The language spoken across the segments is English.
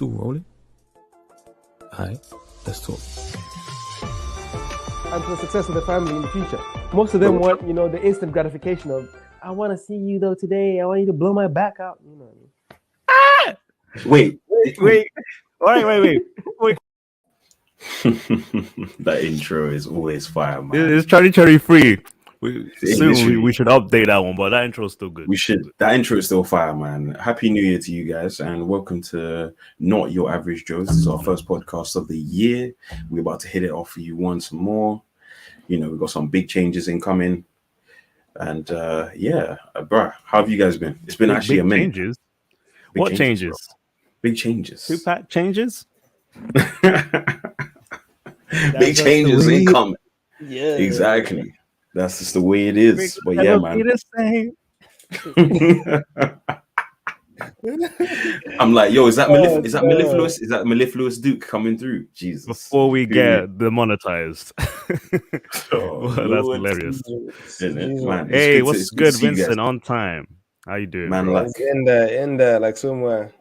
Still rolling? Alright, let's talk. And for the success of the family in the future. Most of them want, the instant gratification of, I want to see you though today. I want you to blow my back out. You know what I mean? Wait. Wait. That intro is always fire, man. It's 2023. We should update that one, but that intro is still good. We should. That intro is still fire, man. Happy New Year to you guys, and welcome to Not Your Average Joes. This is our first podcast of the year. We're about to hit it off for you once more. We've got some big changes incoming, and bruh, how have you guys been? It's been actually a minute. Changes. What changes? Bro. Big changes. Two-pack changes. Big changes incoming. Yeah, exactly. That's just the way it is. But yeah, man. I'm like, yo, is that mellifluous? Is that mellifluous Duke coming through? Jesus. Before we get demonetized. That's hilarious. Man, hey, what's good, Vincent? On time. How you doing, man? Like in there, like somewhere.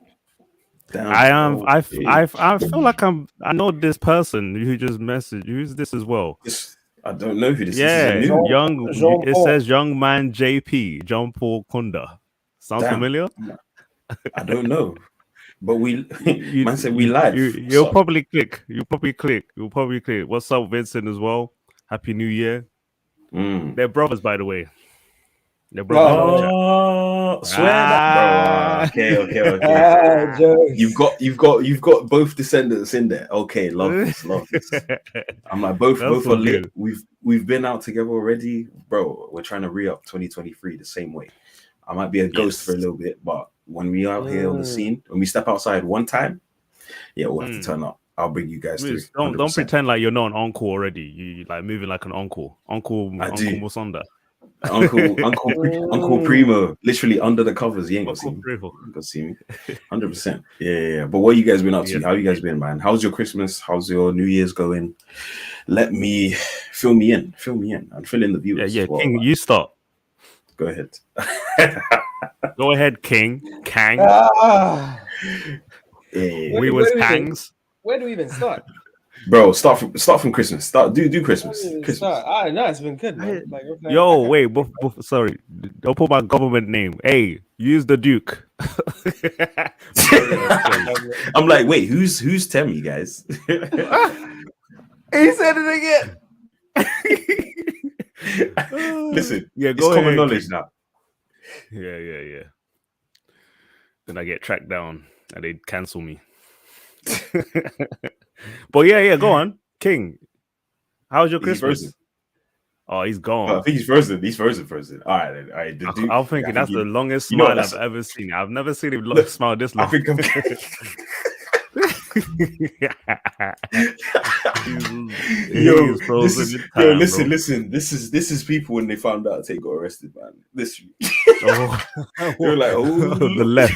Damn, I am. I feel like I know this person who just messaged. Who's this as well? I don't know who this is. Yeah, it says young man JP, John Paul Kunda. Sounds familiar? I don't know. But man said we live. You'll probably click. What's up, Vincent, as well? Happy New Year. They're brothers, by the way. They're brothers. Swear that, bro. Okay. You've got both descendants in there. Okay, love this. I'm like both are lit. We've been out together already, bro. We're trying to re-up 2023 the same way. I might be a ghost for a little bit, but when we are here on the scene, when we step outside one time, we'll have to turn up. I'll bring you guys through. Don't pretend like you're not an uncle already. You like moving like an uncle. Uncle Musonda. Uncle Primo, literally under the covers. He ain't gonna see me. 100%. Yeah. But what you guys been up to? How you guys been, man? How's your Christmas? How's your New Year's going? Let me fill me in. I'm filling the viewers. Yeah. Well, King, man. you start. Go ahead. Go ahead, King. Kang. We was Kangs. Where do we even start? Bro, start from Christmas. Do Christmas. No, it's been good, man. Yo, wait, sorry. Don't put my government name. Hey, use the Duke. I'm like, wait, who's Temmie, guys? He said it again. Listen, go it's ahead, common knowledge now. Yeah. Then I get tracked down and they cancel me. But go on, King. How's your Christmas? Oh, he's gone. I think he's frozen. All right. I'm thinking that's the longest smile I've ever seen. I've never seen him smile this long. Listen. This is people when they found out Tate got arrested, man. This they're like, the left.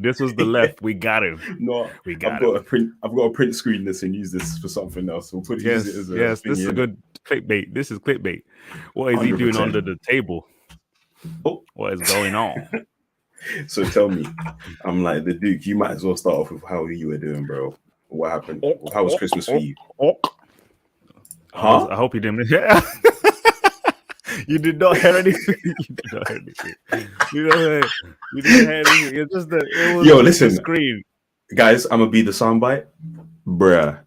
This was the left. We got him. No, I've got a print screen this and use this for something else. We'll put use it as a this is a good clickbait. This is clickbait. What is 100%. He doing under the table? What is going on? So tell me, I'm like the Duke. You might as well start off with how you were doing, bro. What happened? How was Christmas for you? I hope you didn't. You did not hear anything. You didn't hear anything. It's just that it was. Yo, listen, screen. Guys. I'm gonna be the soundbite, bruh.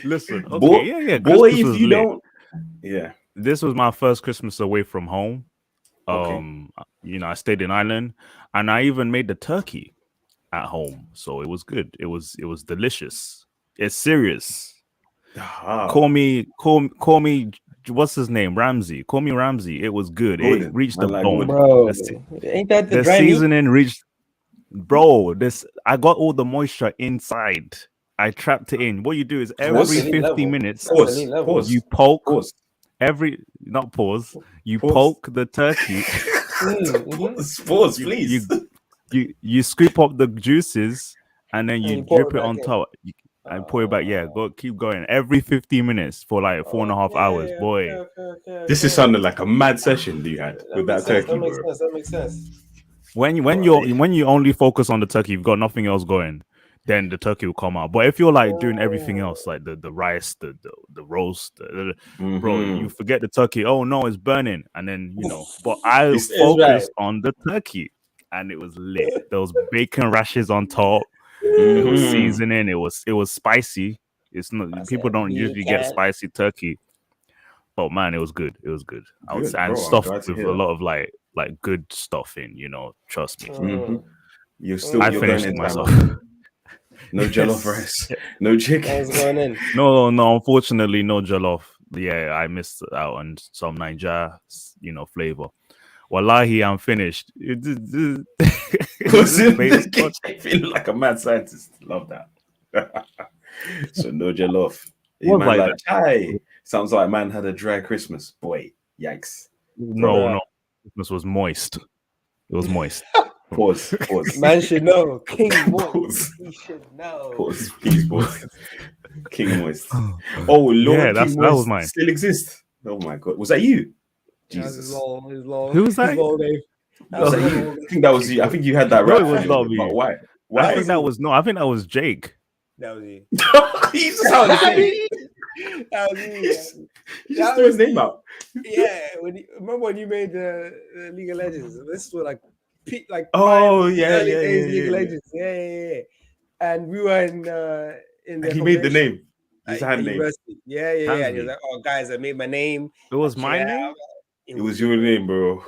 Listen, okay, boy, if you don't, This was my first Christmas away from home. Okay. I stayed in Ireland, and I even made the turkey at home, so it was good. It was delicious. It's serious. Call me. What's his name? Ramsey. Call me Ramsey. It was good. Gordon. It reached the bone. Bro, ain't that the seasoning reached? Bro, I got all the moisture inside. I trapped it in. What you do is every 50 minutes, pause. You poke. Pause. You poke the turkey. Pause, please. You scoop up the juices and then you drip it on top. And pour it back. Keep going. Every 15 minutes for like 4.5 hours, boy. Okay. This is sounding like a mad session you had with that turkey, bro. That makes sense. when you only focus on the turkey, you've got nothing else going, then the turkey will come out. But if you're like doing everything else, like the rice, the roast, bro, you forget the turkey. Oh no, it's burning, and then But I It's focused on the turkey, and it was lit. There was bacon rashes on top. It was seasoning. It was spicy. It's not people don't usually get spicy turkey. Oh man, it was good. It was good. I would say, and stuff with a lot of like good stuff in. Trust me. I finished it myself. No jollof rice, no chicken. What's going in? No. Unfortunately, no jollof. Yeah, I missed out on some Niger, flavor. Wallahi, I'm finished. I feel like a mad scientist. Love that. So no jollof. Man, like chai. Sounds like man had a dry Christmas. Boy, yikes. No. Christmas was moist. It was moist. Pause. Man should know. King moist. He should know. Pause. Please pause. King moist. Oh Lord, yeah, that was mine. Still exists. Oh my God, was that you? Jesus. His long. Who was that? Was that you? I think that was you. I think you had that. No, it was not me. Why? I think that was I think that was Jake. That was you. That was you. He just threw his name out. Yeah, remember when you made the League of Legends? This was like League of Legends. Yeah. And we were in the. He made the name. His hand name. Yeah. And he was like, "Oh, guys, I made my name." It was my name. It was your name, bro.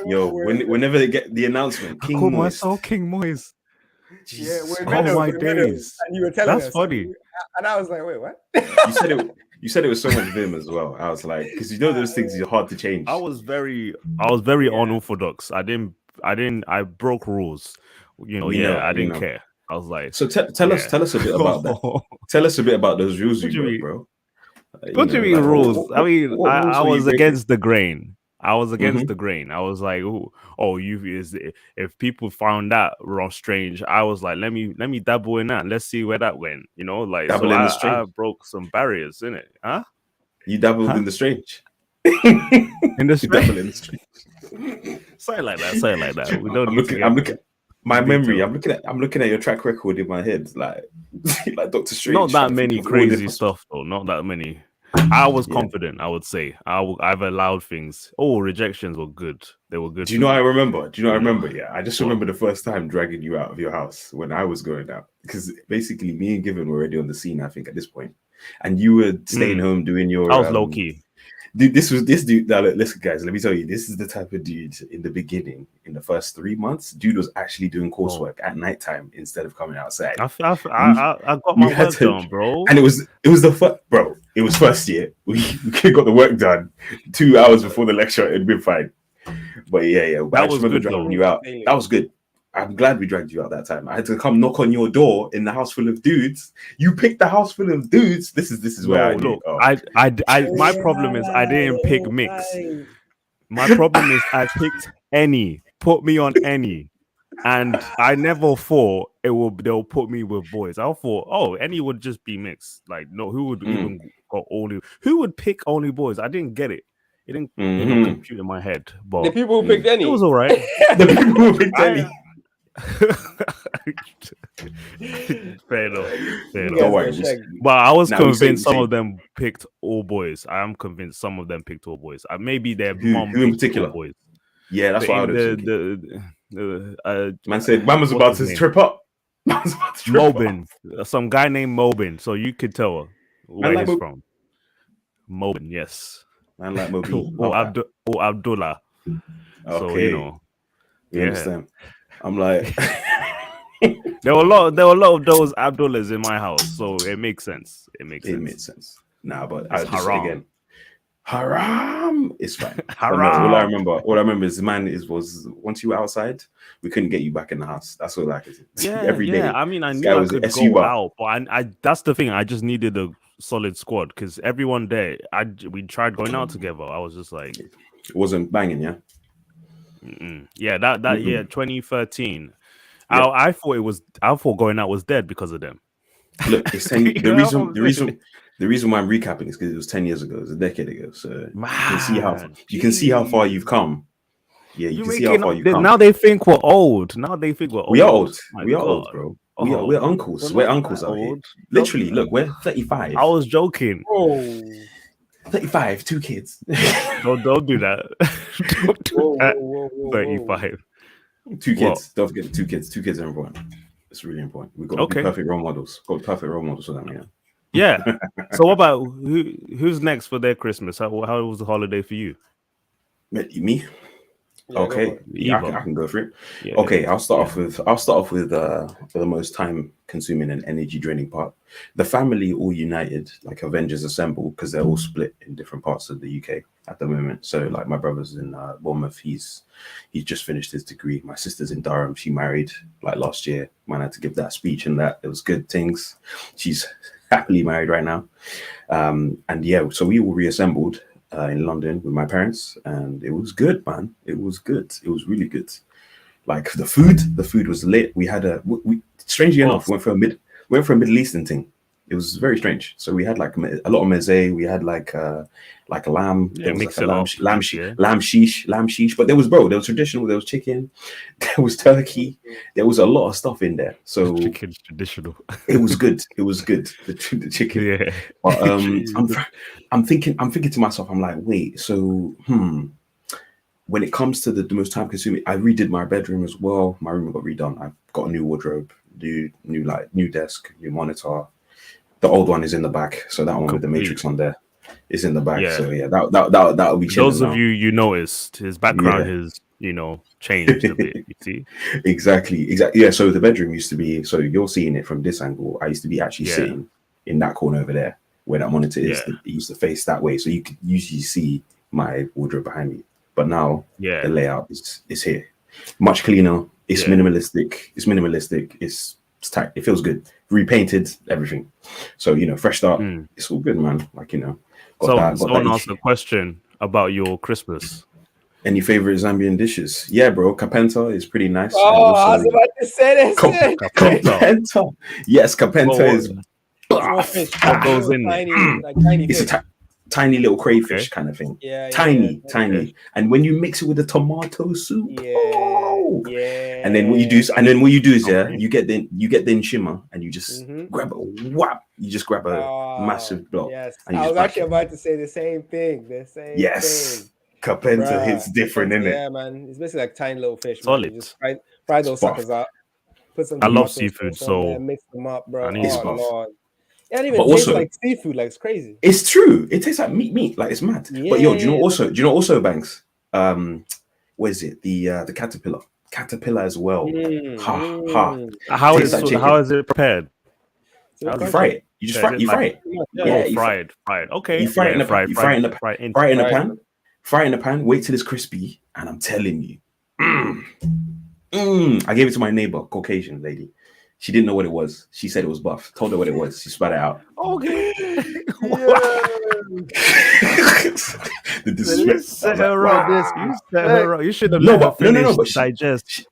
Yo, whenever they get the announcement, King Moist. King Moist. Yeah, my days. And you were telling us. That's funny. And I was like, wait, what? You said it was so much vim as well. I was like, because those things are hard to change. I was very unorthodox. I broke rules. I didn't care. I was like, so tell us a bit about that. Tell us a bit about those rules you broke, bro. What do you mean rules? I mean, I was against the grain. I was against the grain. I was like, if people found that wrong strange, I was like, let me dabble in that. Let's see where that went. I broke some barriers, innit? Huh? You dabbled in the strange. In the strange. Dabble in the strange. Say it like that. We don't. I'm looking. My memory. I'm looking at your track record in my head, like Doctor Strange. Not that many crazy stuff though. Not that many. I was confident. I would say I've allowed things. Oh, rejections were good. They were good. Do you know? I remember. Yeah, I just remember the first time dragging you out of your house when I was going out, because basically me and Given were already on the scene. I think at this point, and you were staying home doing your. I was low key. Dude, this dude. Now, listen, guys. Let me tell you. This is the type of dude in the beginning, in the first 3 months. Dude was actually doing coursework at nighttime instead of coming outside. I got my work done, bro. And it was the first, bro. It was first year. We got the work done 2 hours before the lecture. It'd been fine. But yeah. That was good. Dragging you out. That was good. I'm glad we dragged you out that time. I had to come knock on your door in the house full of dudes. You picked the house full of dudes. This is where my problem is I didn't pick mix. My problem is I picked any. Put me on any. And I never thought they'll put me with boys. I thought, any would just be mixed. Like, no, who would even got who would pick only boys? I didn't get it. It didn't compute in my head. But the people who picked any, it was all right. The people who picked any. Fair enough. Don't worry. But I was convinced some of them picked all boys. I am convinced some of them picked all boys. Maybe their mom who in particular? All boys. Yeah, that's what I would man said man was about to trip up. Mobin. Some guy named Mobin. So you could tell where he's from. Mobin, yes. Man like Mobin. or Abdullah. Okay. So you understand. I'm like there were a lot of those Abdullahs in my house, so it makes sense. It made sense. Nah, but it's haram. Haram is fine. Haram. No, all I remember is was once you were outside, we couldn't get you back in the house. That's all I could do. Every day. I mean, I knew I could go out, but I that's the thing. I just needed a solid squad because everyone there, we tried going out together. I was just like, it wasn't banging, yeah. Yeah, that year 2013. Yeah. I thought going out was dead because of them. Look, it's 10. The reason why I'm recapping is because it was 10 years ago. It was a decade ago. So you can see how far you've come. Yeah, you You're can see how far making you come. now they think we're old. Now they think we're old. We are old. My We are God. old, bro. We're uncles. We're uncles out here. Literally, look, we're 35. I was joking. Oh. 35, 2 kids. Don't do that. Don't do Whoa, that. whoa, whoa, whoa, 35. 2 What? kids. Don't forget 2 kids. 2 kids are important. It's really important. We've got to be perfect role models. Got perfect role models for them, yeah. Yeah. So what about who's next for their Christmas? How was the holiday for you? Me? Yeah, Okay, yeah, I can go for it. Yeah, okay, I'll start off with the most time consuming and energy draining part. The family all united, like Avengers Assemble, because they're all split in different parts of the UK at the moment. So like my brother's in Bournemouth, he's just finished his degree. My sister's in Durham, she married like last year. Man, I had to give that speech and that it was good things. She's happily married right now. And yeah, so we all reassembled in London with my parents, and it was good, man. It was good. It was really good. Like the food was lit. We had we strangely enough went for a Middle Eastern thing. It was very strange. So we had like a lot of mezze. We had like a lamb. Yeah, there was mix like a it up. lamb sheesh. But there was traditional. There was chicken. There was turkey. There was a lot of stuff in there. So Chicken's traditional. it was good. It was good. The chicken. Yeah. But I'm thinking to myself, I'm like, wait, so when it comes to the most time consuming, I redid my bedroom as well. My room got redone. I've got a new wardrobe, new desk, new monitor. The old one is in the back, so that one with the matrix on there is in the back. Yeah. So yeah, that will be chilling. Those of you noticed his background has changed a bit. You see, exactly. Yeah. So the bedroom used to be. So you're seeing it from this angle. I used to be actually sitting in that corner over there where that monitor is. It used to face that way, so you could usually see my wardrobe behind me. But now the layout is here, much cleaner. It's minimalistic. It's tight. It feels good. Repainted everything. So fresh start. It's all good, man. Like someone asked a question about your Christmas. Any favorite Zambian dishes? Yeah, bro. Kapenta is pretty nice. Oh, I was about to say this. Kapenta. Yes, kapenta is. What goes in tiny it's a tiny little crayfish kind of thing. Yeah, tiny. And when you mix it with the tomato soup, and then what you do is, you get the shimmer and you just grab a whap. You just grab a massive block. Yes, and I was actually about to say the same thing. Yes, kapenta hits different, innit? Yeah, man. It's basically like tiny little fish. Solid. Man. Just fry those suckers out. Put some. I love seafood, so mix them up, bro. It's Lord. It don't even taste like seafood. Like it's crazy. It's true. It tastes like meat. Like it's mad. Yeah, but do you know also Banks? What is it? The caterpillar as well. How is it prepared? You fry it. You just fry it. Yeah, fried. Okay. You fry it in a pan. Fry it in a pan. Wait till it's crispy, and I'm telling you, I gave it to my neighbor, Caucasian lady. She didn't know what it was. She said it was buff. Told her what it was. She spat it out. Okay. The disrespect. Set her up. You should have let her finish digest.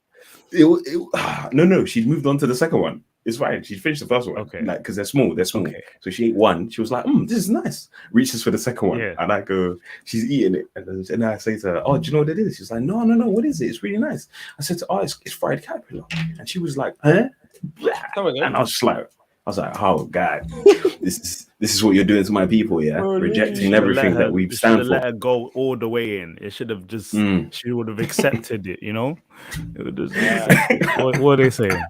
No. She moved on to the second one. It's fine. She finished the first one. Okay. Like, because they're small. Okay. So she ate one. She was like, this is nice. Reaches for the second one. Yeah. And I go, she's eating it. And then I say to her, oh, do you know what it is? She's like, no. What is it? It's really nice. I said to her, it's fried caterpillar. And she was like, huh? And I was like, oh God, this is what you're doing to my people, yeah? Rejecting everything that we stand for. Let her go all the way in. It should have just, she would have accepted it, It would just, what are they saying?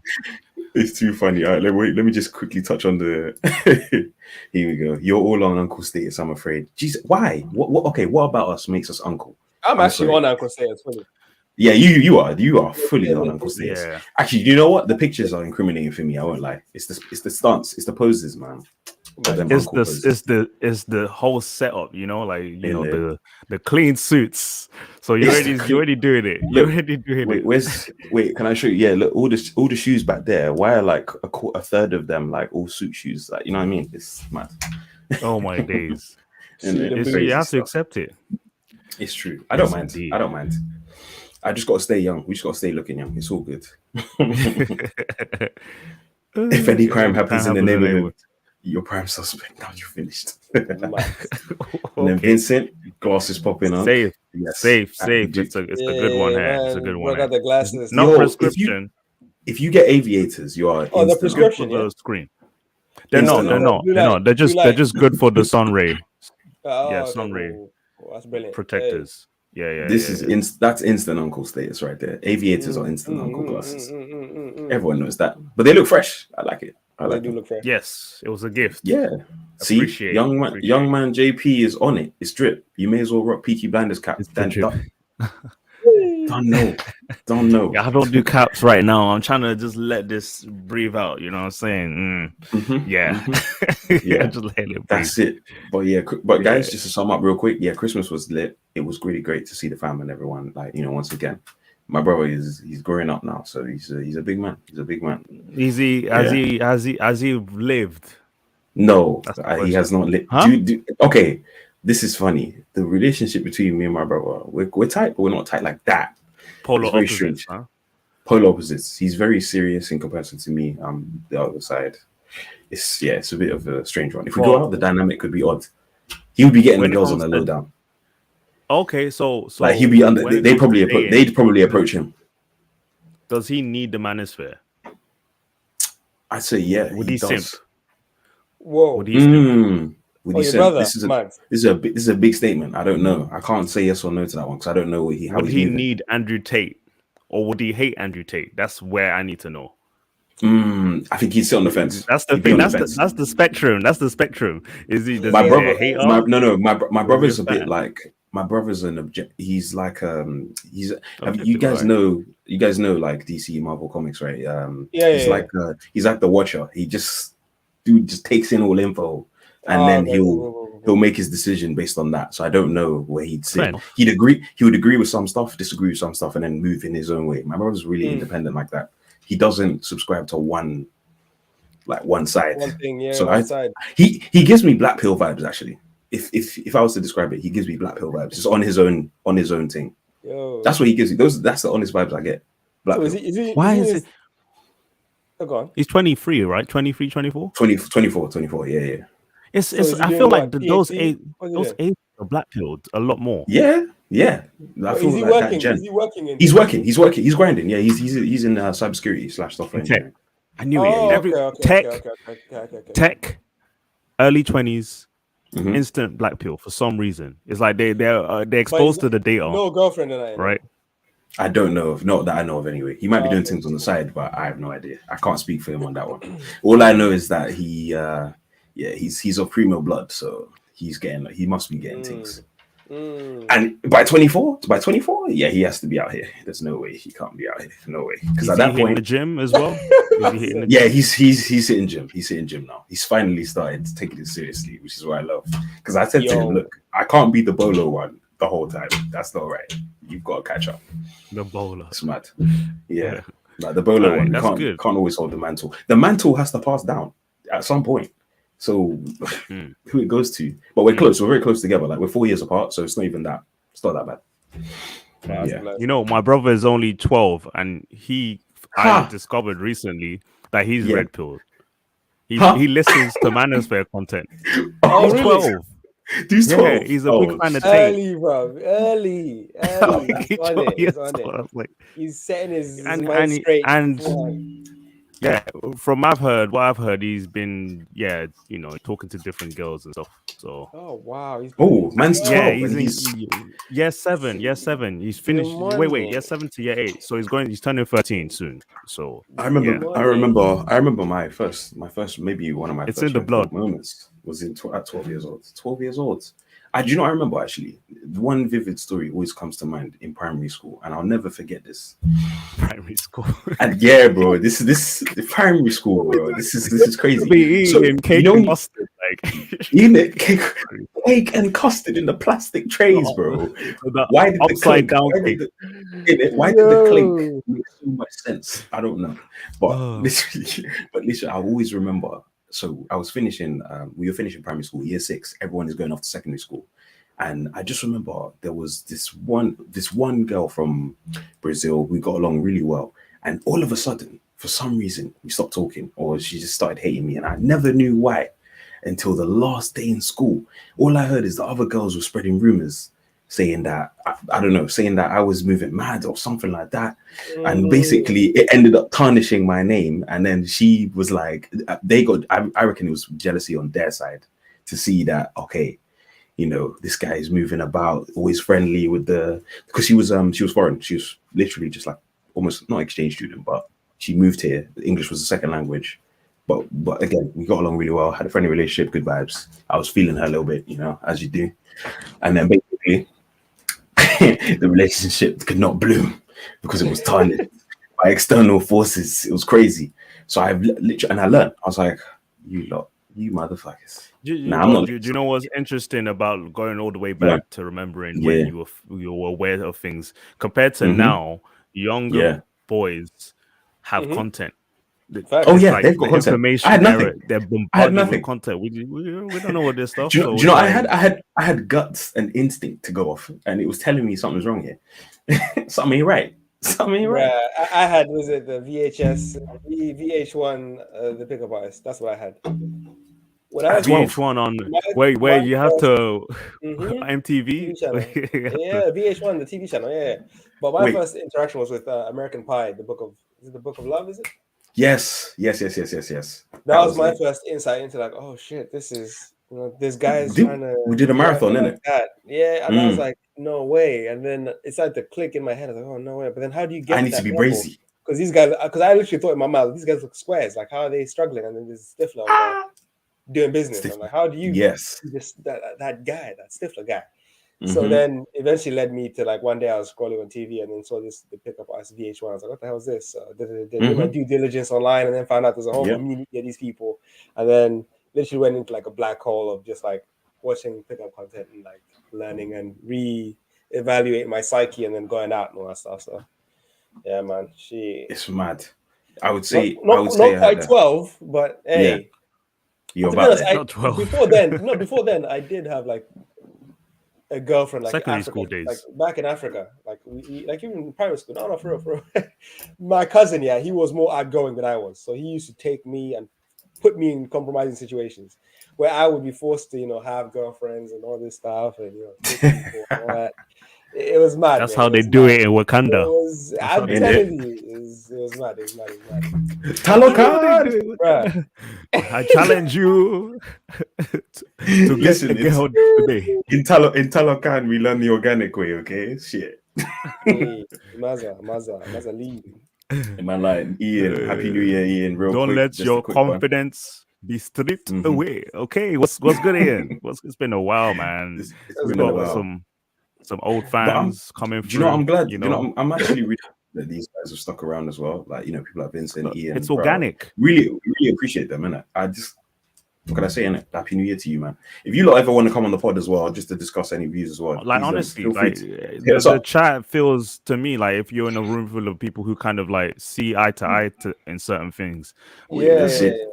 It's too funny. All right, let me just quickly touch on the. Here we go. You're all on Uncle Status, I'm afraid. Jesus, why? What? Okay, what about us makes us uncle? I'm actually on Uncle Status. Yeah, you are fully on Uncle Status. Yeah. Actually, you know what? The pictures are incriminating for me. I won't lie. It's the stunts. It's the poses, man. It's the whole setup, the clean suits. So you're already doing it. You're already doing it. Wait, can I show you? Yeah, look, all the shoes back there. Why are like a third of them like all suit shoes? Like, you know what I mean? It's mad. Oh my days. You have to accept it. It's true. I don't mind. I don't mind. I just got to stay young. We just got to stay looking young. It's all good. If any crime happens in the neighborhood, you're prime suspect. Now you're finished. And then Vincent, glasses popping up. Yes, Safe. and do, It's a good one here. It's a good one. Broke out the glasses. Not yo, prescription. if you get aviators, you are Oh, the instant Good prescription, for yeah. the screen. They're Instant not. uncle. Blue They're light, not. They're blue light. just good for the sun ray. Yeah, Okay, sun ray cool. That's brilliant. protectors. Yeah. This is that's instant uncle status right there. Aviators are instant uncle glasses. Everyone knows that, but they look fresh. I like it. They do look fresh. Yes, it was a gift. Yeah. See, Appreciate young man JP is on it. It's drip. You may as well rock Peaky Blinders cap. It's the drip. Don't know. Yeah, I don't do caps right now. I'm trying to just let this breathe out. You know what I'm saying? Yeah. Yeah, just let it breathe. That's it. But guys, just to sum up real quick, Christmas was lit. It was really great to see the fam and everyone. Like, once again, my brother he's growing up now, so he's a big man. He's a big man. Has he lived? No, he has not lived. Huh? Okay, this is funny. The relationship between me and my brother, we're tight, but we're not tight like that. Polar very opposites, strange. huh? Polar opposites. He's very serious in comparison to me. The other side. It's a bit of a strange one. If we go out, the dynamic could be odd. He would be getting the girls on the lowdown. Okay, so like he'd be under. They'd probably approach him. Does he need the manosphere? I'd say yeah. Would he simp? Whoa. Would he simp? Would he brother, this is a big statement. I don't know. I can't say yes or no to that one because I don't know what would he need Andrew Tate, or would he hate Andrew Tate? That's where I need to know. I think he'd sit on the fence. That's the thing. That's the spectrum. That's the spectrum. Is he? My brother. My brother's a fan? bit like. My brother's an object. He's like he's. Okay, You guys right. know like DC Marvel comics, right? He's like the Watcher. He just takes in all info, and then he'll make his decision based on that. So I don't know where he'd sit. He would agree with some stuff, disagree with some stuff, and then move in his own way. My brother's really independent like that. He doesn't subscribe to one side. One thing, yeah. So one side. He gives me Black Pill vibes actually. If I was to describe it, he gives me Black Pill vibes. Just on his own thing. Yo. That's what he gives me. That's the honest vibes I get. Black Pill. Why is it? Oh, go on. He's 23, right? 23, 24? 24, yeah. It's I feel like those eight are black pilled a lot more. Yeah. I feel is he working? Is he working? He's working. He's grinding. Yeah, he's in cybersecurity / software engineering. I knew it. Tech, early 20s, instant black pill for some reason. It's like they're exposed to the data. No girlfriend tonight, right? I don't know not that I know of anyway. He might be doing things on the side, but I have no idea. I can't speak for him on that one. All I know is that he's of primo blood, so he must be getting things. And by 24, yeah, he has to be out here. There's no way he can't be out here. No way. Because at that point, the gym as well. He's hitting gym. He's hitting gym now. He's finally started taking it seriously, which is what I love. Because I said to him, look, I can't be the bolo one the whole time. That's not right. You've got to catch up. The bowler. It's mad. Yeah. Like the bolo one can't always hold the mantle. The mantle has to pass down at some point. So who it goes to, but we're close. We're very close together. Like we're 4 years apart, so it's not even that. It's not that bad. Yeah. You know, my brother is only 12, and I discovered recently that he's red pilled. He listens to Manosphere content. Oh, he's 12. He's 12. Yeah, he's a big fan of Tate. Early, bro. Early. He's setting his mind straight. And yeah, from what I've heard, he's been talking to different girls and stuff. So oh wow, man's 12. Yeah, he's in year 7. He's finished. Wait, year 7 to year 8. So he's turning 13 soon. So I remember my first maybe one of my it's first in the blood moments was at 12 years old. 12 years old. I remember actually one vivid story always comes to mind in primary school, and I'll never forget this. Primary school, and yeah, bro, this the primary school, bro. This is crazy. So, cake and custard, eating cake and custard in the plastic trays, bro. Why did upside down cake? Why did the clink make so much sense? I don't know, but literally, I always remember. So I was finishing, we were finishing primary school, year 6. Everyone is going off to secondary school. And I just remember there was this one girl from Brazil. We got along really well. And all of a sudden, for some reason, we stopped talking, or she just started hating me. And I never knew why until the last day in school. All I heard is the other girls were spreading rumors saying that I don't know, saying that I was moving mad or something like that, and basically it ended up tarnishing my name. And then she was like, they got, I reckon it was jealousy on their side to see that, okay, you know, this guy is moving about, always friendly with because she was foreign, she was literally just like almost not exchange student, but she moved here. English was a second language. But again, we got along really well, had a friendly relationship, good vibes. I was feeling her a little bit, you know, as you do. And then basically the relationship could not bloom because it was tarnished by external forces. It was crazy. So I've literally, and I learned, I was like, you motherfuckers. Do you know what's interesting about going all the way back to remembering when you were aware of things compared to now? Younger boys have content. They've got content. Information. I had nothing. They're bombarded with content. We don't know what this stuff. Do you know? I had guts and instinct to go off, and it was telling me something's wrong here. Something ain't right. Something ain't right. Yeah, I had, was it the VHS, VH1, the pickup artist? That's what I had. When I VH1 on where you have to MTV. Yeah, VH1, the TV channel. Yeah, but my first interaction was with American Pie, the Book of Love, is it? Yes. That was my first insight into like, oh shit, this is, you know, this guy's trying to. We did a marathon, innit? Yeah, and I was like, no way. And then it started to click in my head. I was like, oh no way. But then how do you get? I need to be brazy. Because these guys, because I literally thought in my mouth, these guys look squares. Like, how are they struggling? And then there's Stifler doing business. I'm like, how do you? Just that guy, that Stifler guy. So then eventually led me to like one day I was scrolling on TV and then saw the pickup artist VH1. I was like, what the hell is this? Did my due diligence online and then found out there's a whole community of these people. And then literally went into like a black hole of just like watching pickup content and like learning and re-evaluating my psyche and then going out and all that stuff. So yeah, man, it's mad. I would say not quite 12, but hey. You're about honest, 12. Before then, I did have like a girlfriend, like secondary Africa, school days, like back in Africa, like we like even in primary school. No, for real. My cousin, he was more outgoing than I was, so he used to take me and put me in compromising situations where I would be forced to, you know, have girlfriends and all this stuff, and you know, take people and all that. It was mad. That's how they do it in Wakanda. I'm telling you, it was mad. It was mad. Talokan! I challenge you to listen today. In Talokan, we learn the organic way, okay? Shit. Maza lead. Man, like Ian, Happy New Year, Ian. Real Don't quick, let your confidence be stripped away. Okay, what's good, Ian? It's been a while, man. We've got some old fans coming through. You know, I'm glad. You know, I'm actually really that these guys have stuck around as well. Like, you know, people like Vincent, Ian. It's organic. Really appreciate them, innit? What can I say, innit? Happy New Year to you, man. If you lot ever want to come on the pod as well, just to discuss any views as well. Like, honestly, like the chat feels to me like if you're in a room full of people who kind of like see eye to eye in certain things.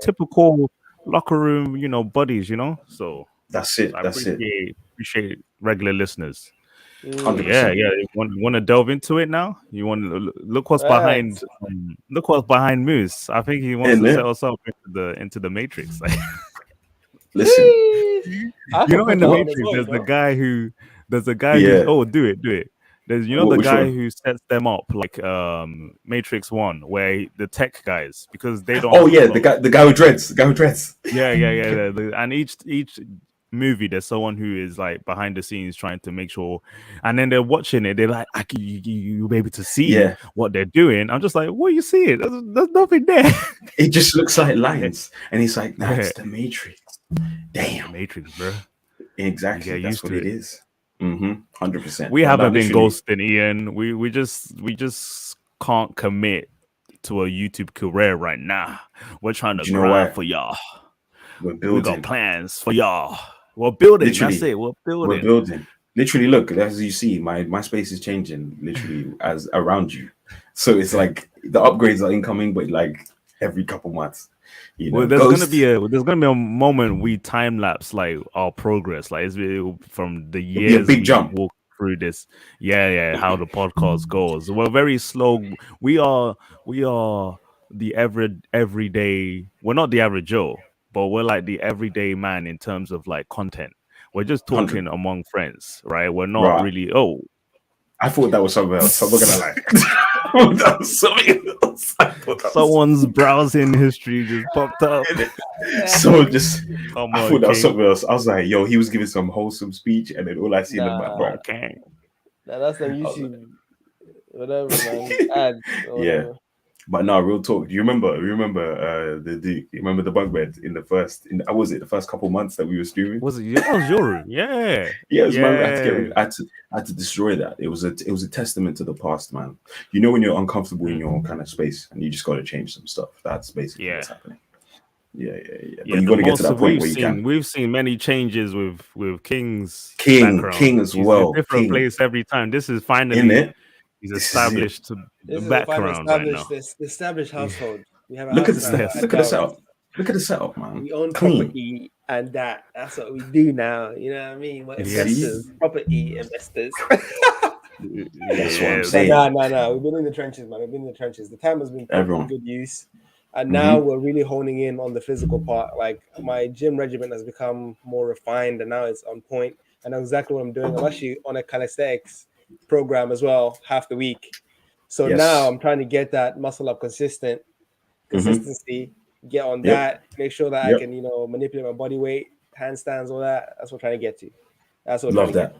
Typical locker room, you know, buddies, you know. So that's it. I appreciate regular listeners. 100%. Yeah. You want to delve into it now? You want to look what's behind? Look what's behind Moose. I think he wants to set us up into the Matrix. Listen, you know, in the Matrix, there's a guy who. Oh, do it. There's the guy who sets them up like Matrix 1, where the tech guys, because they don't. Oh yeah, the guy who dreads. Yeah. And each movie, there's someone who is like behind the scenes trying to make sure, and then they're watching it. They're like, you'll be able to see what they're doing. I'm just like, what are you seeing? There's nothing there. It just looks like lines, and he's like, that's the Matrix. Damn, Matrix, bro. Exactly, that's what it is. 100%. We haven't been ghosting, Ian. We just can't commit to a YouTube career right now. We're trying to grind for y'all. We're building. We got plans for y'all. We're building. Literally, that's it. We're building. We're building. Literally, look, as you see, my space is changing literally as around you. So it's like the upgrades are incoming, but like every couple months. You know, well, there's gonna be a moment we time lapse like our progress, like it's from the years big jump walk through this. Yeah, how the podcast goes. We're very slow. We are the everyday. We're not the average Joe, but we're like the everyday man in terms of like content. We're just talking among friends, right? We're not really. Oh, I thought that was something else. I'm not gonna lie. That was something else. Someone's browsing history just popped up. So just, I thought that was something else. I was like, yo, he was giving some wholesome speech, and then all I see in the background. Okay. That's the YouTube, whatever, man. Ads. Yeah. But no, real talk. Do you remember you remember the bunk bed in the first couple months that we were streaming? Was it? That was your room, yeah. Yeah, it was my room. I had to destroy that. It was a testament to the past, man. You know when you're uncomfortable in your own kind of space and you just got to change some stuff. That's basically what's happening. Yeah. But you got to get to that point where you can. We've seen many changes with King as well. Different place every time. This is finally in it. He's established to the background right now. This established household. We have a Look at the setup. Look at the setup, man. We own property, and that's what we do now. You know what I mean? We're investors, property investors. That's what I'm saying. No. We've been in the trenches, man. We've been in the trenches. The time has been put to good use. And now we're really honing in on the physical part. Like my gym regimen has become more refined, and now it's on point. I know exactly what I'm doing. I'm actually on a calisthenics program as well, half the week. So now I'm trying to get that muscle up consistency, get on that, make sure that I can, manipulate my body weight, handstands, all that. That's what I'm trying to get to. That's what love that.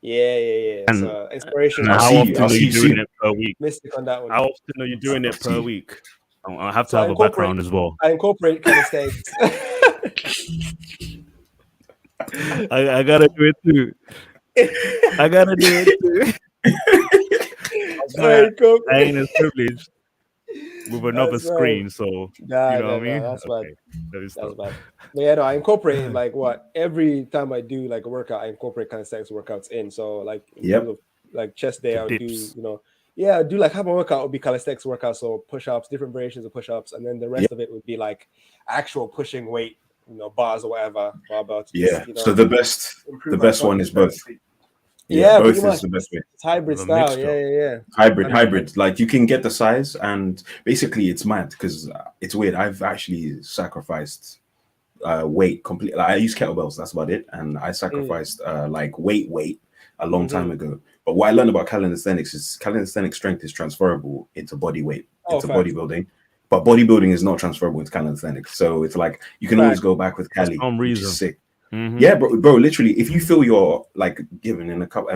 Yeah. And, so inspiration. How often are you doing it per week? Mystic on that one. How often are you doing it per week? I have to have a background as well. I incorporate calisthenics. I gotta do it too. I ain't as privileged with another screen, so you know what I mean? That's bad. That's bad. But yeah, no, I incorporate every time I do like a workout, I incorporate calisthenics workouts in. So like like chest day, I'll do, I do like half my workout would be calisthenics workout, so push-ups, different variations of push-ups, and then the rest of it would be like actual pushing weight, bars or whatever, barbell. So the best one is both. Both is the best way. It's hybrid style. Yeah. Hybrid. Like you can get the size, and basically it's mad because it's weird. I've actually sacrificed weight completely. Like, I use kettlebells. That's about it. And I sacrificed like weight a long time ago. But what I learned about calisthenics is calisthenic strength is transferable into body weight, into bodybuilding. But bodybuilding is not transferable into calisthenics. So it's like you can always go back with Cali, which is sick. Yeah, bro. Literally, if you feel you're like given in a couple,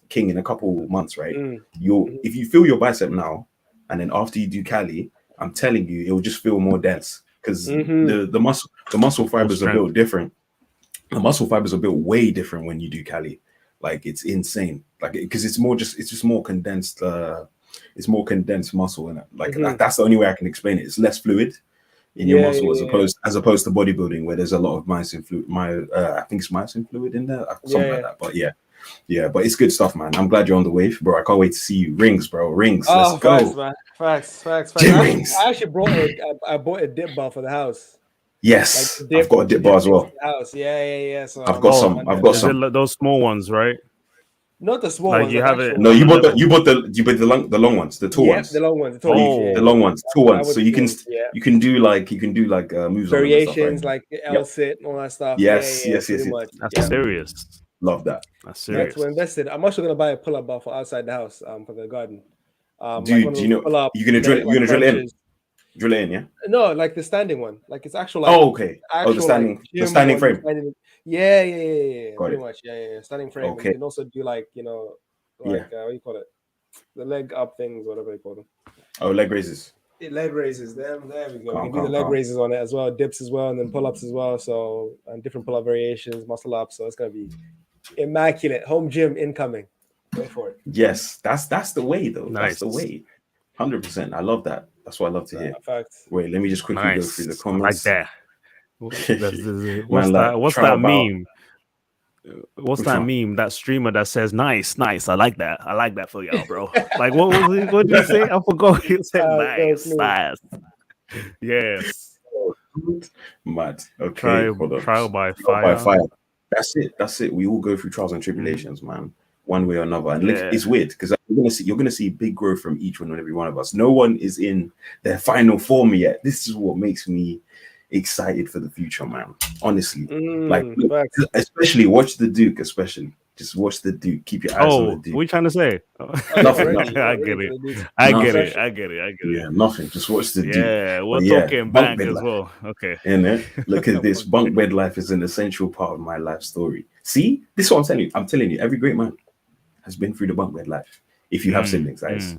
King in a couple months, right? If you feel your bicep now, and then after you do Cali, I'm telling you, it will just feel more dense because the muscle fibers are built different. The muscle fibers are built way different when you do Cali. Like it's insane. Like because it's just more condensed. It's more condensed muscle, and that's the only way I can explain it. It's less fluid in your muscle as opposed to bodybuilding where there's a lot of myosin fluid. I think it's myosin fluid in there, something like that. But but it's good stuff, man. I'm glad you're on the wave, bro. I can't wait to see you. Rings, bro. Rings. Let's go. Facts, man. Facts. Rings. I actually bought a dip bar for the house. Yes, like I've got a dip bar as well. House. Yeah. So I've got some. Those small ones, right? Not the small ones. You have it. No, you bought the long ones, the tall ones. The long ones. The long ones, tall ones. So you can do like moves, variations like L sit and all that stuff. Yes. That's serious. Love that. That's serious. We're invested. I'm also gonna buy a pull-up bar for outside the house, for the garden. Dude, do you know you're gonna drill it in? Drill it in, yeah? No, like the standing one. Like it's actual. Okay. The standing frame. Yeah. Pretty much. Yeah. Standing frame. Okay. You can also do like what do you call it? The leg up things, whatever you call them. Oh, leg raises. Leg raises. There we go. We can do the leg raises on it as well, dips as well, and then pull-ups as well. So and different pull-up variations, muscle ups. So it's gonna be immaculate. Home gym incoming. Go for it. Yes, that's the way though. Nice. That's the way. 100%. I love that. That's what I love to hear. Wait, let me just quickly go through the comments. I like that. What's that meme? What's that meme? That streamer that says nice. I like that for y'all, bro. Like what was it? What did you say? I forgot. He said nice. Yes. Mad. Okay. Trial by fire. That's it. We all go through trials and tribulations, man. One way or another. And it's weird because you're gonna see big growth from each one and every one of us. No one is in their final form yet. This is what makes me excited for the future, man. Honestly, like especially watch the Duke. Especially, just watch the Duke. Keep your eyes on the Duke. What are you trying to say? Nothing. I get it. I get it. Yeah, nothing. Just watch the Duke. Yeah, we're talking bank as well. Okay. Look at this. Bunk bed life is an essential part of my life story. See, this is what I'm telling you. I'm telling you, every great man has been through the bunk bed life. If you have siblings, guys.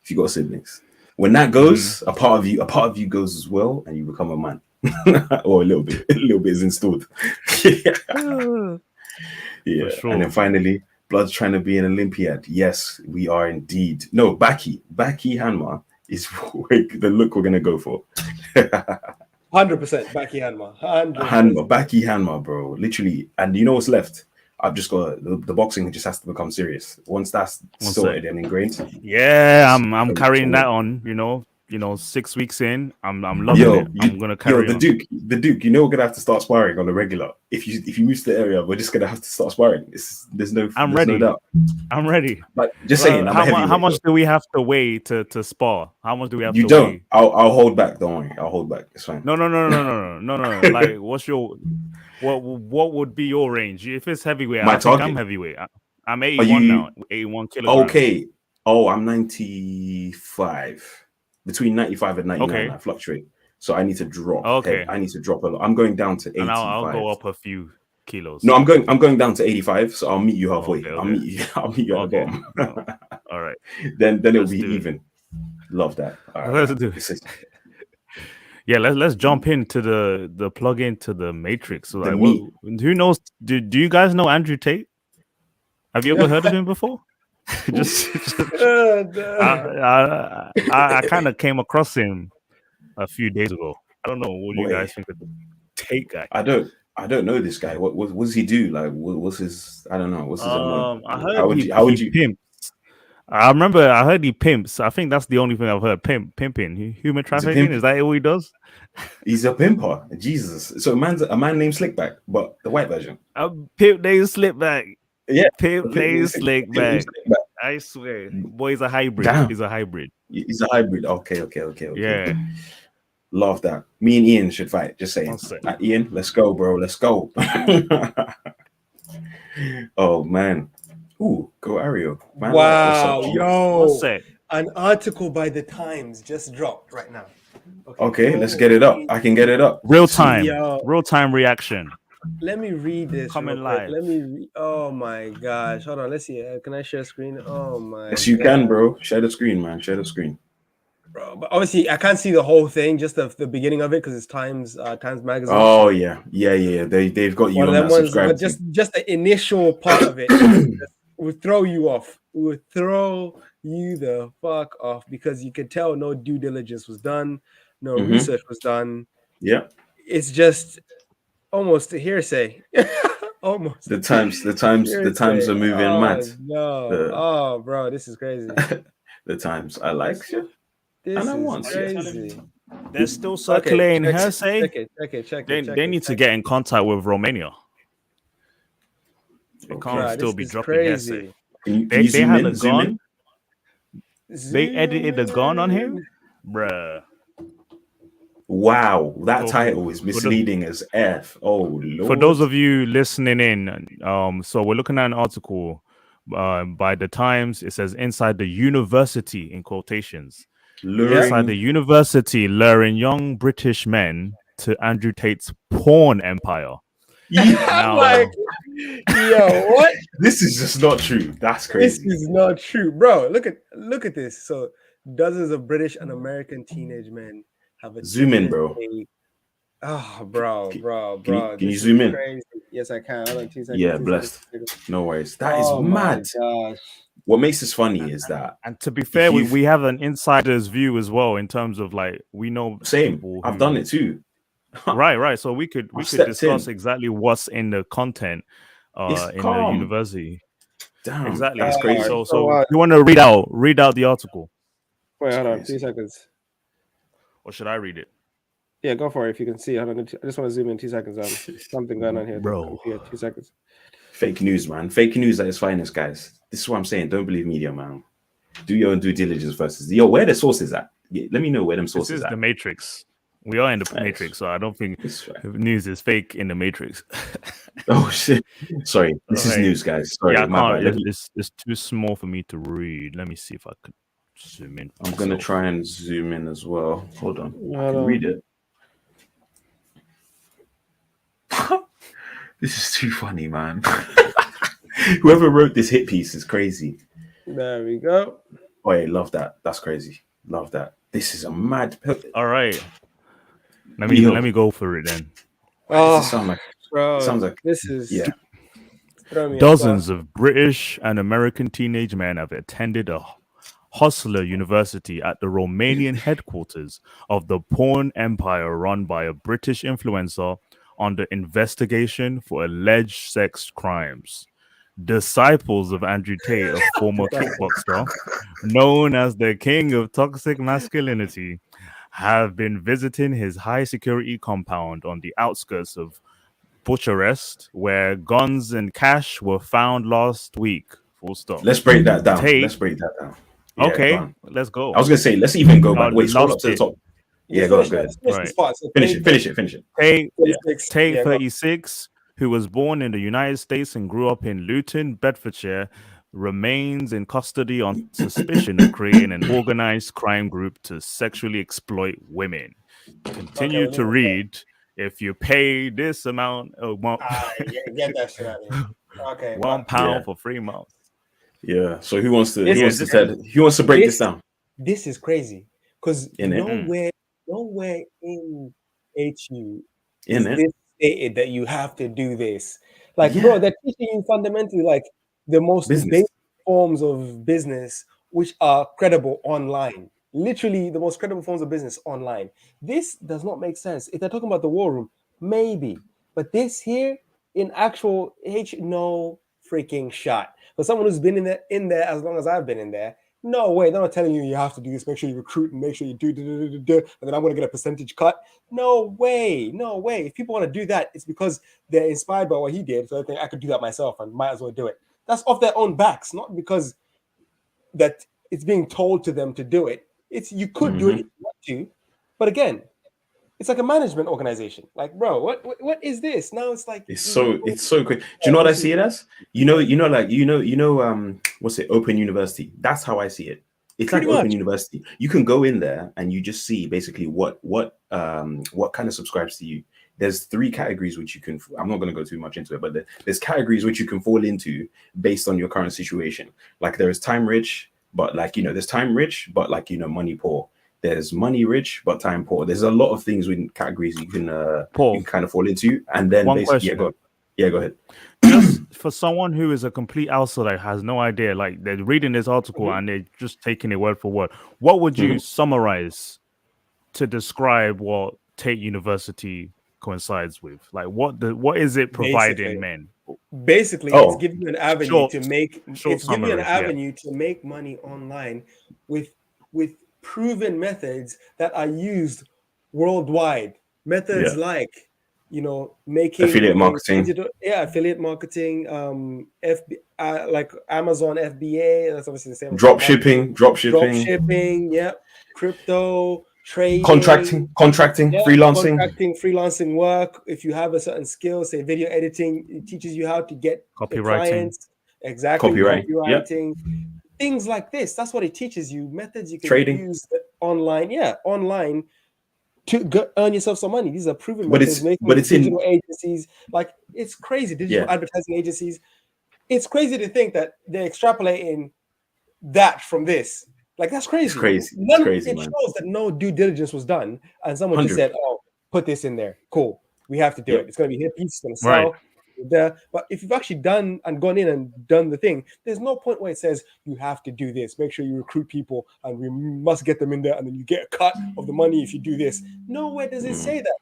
If you got siblings. When that goes, a part of you goes as well, and you become a man. Or a little bit is installed. Yeah. Sure. And then finally, Blood's trying to be an Olympiad. Yes, we are indeed. No, Baki Hanma is the look we're gonna go for. 100% Baki Hanma. Baki Hanma, bro. Literally. And you know what's left? I've just got the boxing just has to become serious. Once that's sorted and ingrained. Yeah, I'm carrying that on, 6 weeks in. I'm loving it. I'm gonna carry on. The Duke, we're gonna have to start sparring on the regular. If you move to the area, we're just gonna have to start sparring. I'm ready. No doubt. I'm ready. But just saying, how much do we have to weigh to spar? How much do we have to weigh? You don't. I'll hold back, don't worry. I'll hold back. It's fine. No. Like what would be your range? If it's heavyweight, I think I'm heavyweight. I'm 81 now. 81 kilograms. Okay. Oh, I'm 95. Between 95 and 99, I fluctuate. So I need to drop. Okay. I need to drop a lot. I'm going down to 85. And I'll go up a few kilos. No, I'm going down to 85. So I'll meet you halfway. Okay. I'll meet you at the bottom. All right. Then it'll be even. Love that. All right. Let's do it. Yeah, let's jump into the plug into the Matrix. So like, who knows? Do you guys know Andrew Tate? Have you ever heard of him before? I kind of came across him a few days ago. I don't know what you guys think of the Tate guy. I don't know this guy. What does he do? Like, what's his? I don't know. What's his? I heard how would you pimps? I remember I heard he pimps. I think that's the only thing I've heard. Pimping, human trafficking. Is that what he does? He's a pimper. Jesus. So a man named Slickback, but the white version. A pimp named Slickback. Yeah, pimp named Slickback. I swear, boy, he's a hybrid. Damn. He's a hybrid. He's a hybrid. Okay. Yeah, love that. Me and Ian should fight. Just saying. Ian, let's go, bro. Let's go. Oh man. Ooh, go Ariel. Man, wow, yo. What's an article by the Times just dropped right now. Okay, let's get it up. I can get it up. Real time reaction. Let me read this. Coming live. Let me oh my gosh. Hold on. Let's see. Can I share screen? Oh my Yes, you can, bro. Share the screen, man. Share the screen. Bro, but obviously I can't see the whole thing, just the beginning of it because it's Times magazine. Oh yeah. They've got you on that subscribe. Just the initial part of it would throw you off. It would throw you the fuck off because you could tell no due diligence was done, no research was done. Yeah. It's just almost a hearsay. Almost. The times are moving mad. No. Bro, this is crazy. The Times. I like you. This is crazy. They're still circulating hearsay. Check it. They need to get in contact with Romania. They can't still be dropping hearsay. They had a gun. They edited the gun on him, bruh. Wow, that title is misleading as F. Oh Lord. For those of you listening in, so we're looking at an article by the Times. It says inside the university in quotations. Inside the university, luring young British men to Andrew Tate's porn empire. I'm like, yo, what? This is just not true. That's crazy. This is not true, bro. Look at this. So dozens of British and American teenage men have a zoom in, bro. Oh, bro. Can you zoom in? Crazy. Yes, I can. Hold on 2 seconds. Yeah, blessed. No worries. That is mad. Gosh. What makes this funny is that, and to be fair, we have an insider's view as well in terms of like we know. Same. I've done it too. Right. So we could discuss exactly what's in the content in the university. Damn, exactly. That's crazy. So you want to read out the article? Wait, hold on 2 seconds. Or should I read it? Yeah, go for it if you can see. I just want to zoom in 2 seconds. Something going on here, bro. Yeah, 2 seconds. Fake news, man. Fake news at its finest, guys. This is what I'm saying. Don't believe media, man. Do your own due diligence first. Yo, where the sources at? Yeah, let me know where them sources this is at. The Matrix. We are in the Matrix, so I don't think news is fake in the Matrix. Oh shit! Sorry, this is news, guys. Sorry, yeah, I my can't. bad. It's too small for me to read. Let me see if I could zoom in. I'm gonna try and zoom in as well. Hold on, I can read it. This is too funny, man. Whoever wrote this hit piece is crazy. There we go. Oh, yeah, love that. That's crazy. Love that. This is a mad. All right. Let me go for it then. Oh, does it sound like? Bro, it sounds like this is Dozens of British and American teenage men have attended a hustler university at the Romanian headquarters of the porn empire run by a British influencer under investigation for alleged sex crimes. Disciples of Andrew Tate, a former kickboxer, known as the king of toxic masculinity, have been visiting his high-security compound on the outskirts of Bucharest, where guns and cash were found last week. Full stop. Let's break that down. Tate, Yeah, okay, let's go. I was gonna say, let's even go back. Wait, scroll up to the top. Yeah, go ahead. Right. Finish it. Tate, 36, who was born in the United States and grew up in Luton, Bedfordshire, remains in custody on suspicion of creating an organized crime group to sexually exploit women. Continue to read. If you pay this amount of get that shit out of here. Okay, £1 for 3 months. Yeah. So who wants to break this down? This is crazy because nowhere in HU is this stated that you have to do this. Like, bro, they're teaching you fundamentally like the most basic forms of business which are credible online. Literally the most credible forms of business online. This does not make sense. If they're talking about the war room, maybe. But this here in actual no freaking shot. For someone who's been in there as long as I've been in there, no way. They're not telling you have to do this. Make sure you recruit and make sure you do, and then I'm going to get a percentage cut. No way. If people want to do that, it's because they're inspired by what he did. So I think I could do that myself and might as well do it. That's off their own backs, not because that it's being told to them to do it. It's you could do it if you want to, but again, it's like a management organization. Like, bro, what is this? Now it's like it's so quick. Do you know what I see it as? What's it? Open University. That's how I see it. It's like Open University. You can go in there and you just see basically what kind of subscribes to you. There's 3 categories which you can. I'm not going to go too much into it, but there's categories which you can fall into based on your current situation. Like there is time rich, but there's time rich, but money poor. There's money rich, but time poor. There's a lot of things within categories you can kind of fall into. And then basically, go ahead. Just for someone who is a complete outsider, has no idea, like they're reading this article and they're just taking it word for word. What would you summarize to describe what Tate University coincides with? Like what is it providing men? Basically, it's giving you an avenue to make money online with proven methods that are used worldwide. Methods like making affiliate marketing, affiliate marketing, like Amazon FBA. That's obviously the same. Drop shipping, crypto. Trading, contracting, freelancing work. If you have a certain skill, say video editing, it teaches you how to get copywriting. Copywriting, things like this. That's what it teaches you. Methods you can use online. Online to earn yourself some money. These are proven methods. But it's digital agencies. Like it's crazy. Digital advertising agencies. It's crazy to think that they're extrapolating that from this. Like that's crazy. It's crazy. It shows that no due diligence was done, and someone 100. Just said, "Oh, put this in there. Cool, we have to do it. It's going to be hit piece. It's going to sell." Right. But if you've actually done and gone in and done the thing, there's no point where it says you have to do this. Make sure you recruit people, and we must get them in there, and then you get a cut of the money if you do this. Nowhere does it say that.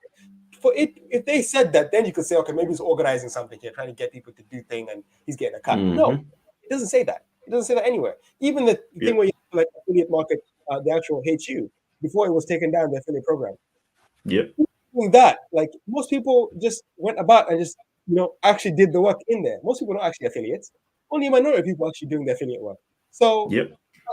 If they said that, then you could say, okay, maybe he's organizing something here, trying to get people to do thing, and he's getting a cut. No, it doesn't say that. It doesn't say that anywhere. Even the thing where you like affiliate market, the actual HU, before it was taken down, the affiliate program. Yep. Doing that, like most people just went about and just actually did the work in there. Most people are not actually affiliates. Only a minority of people actually doing the affiliate work. So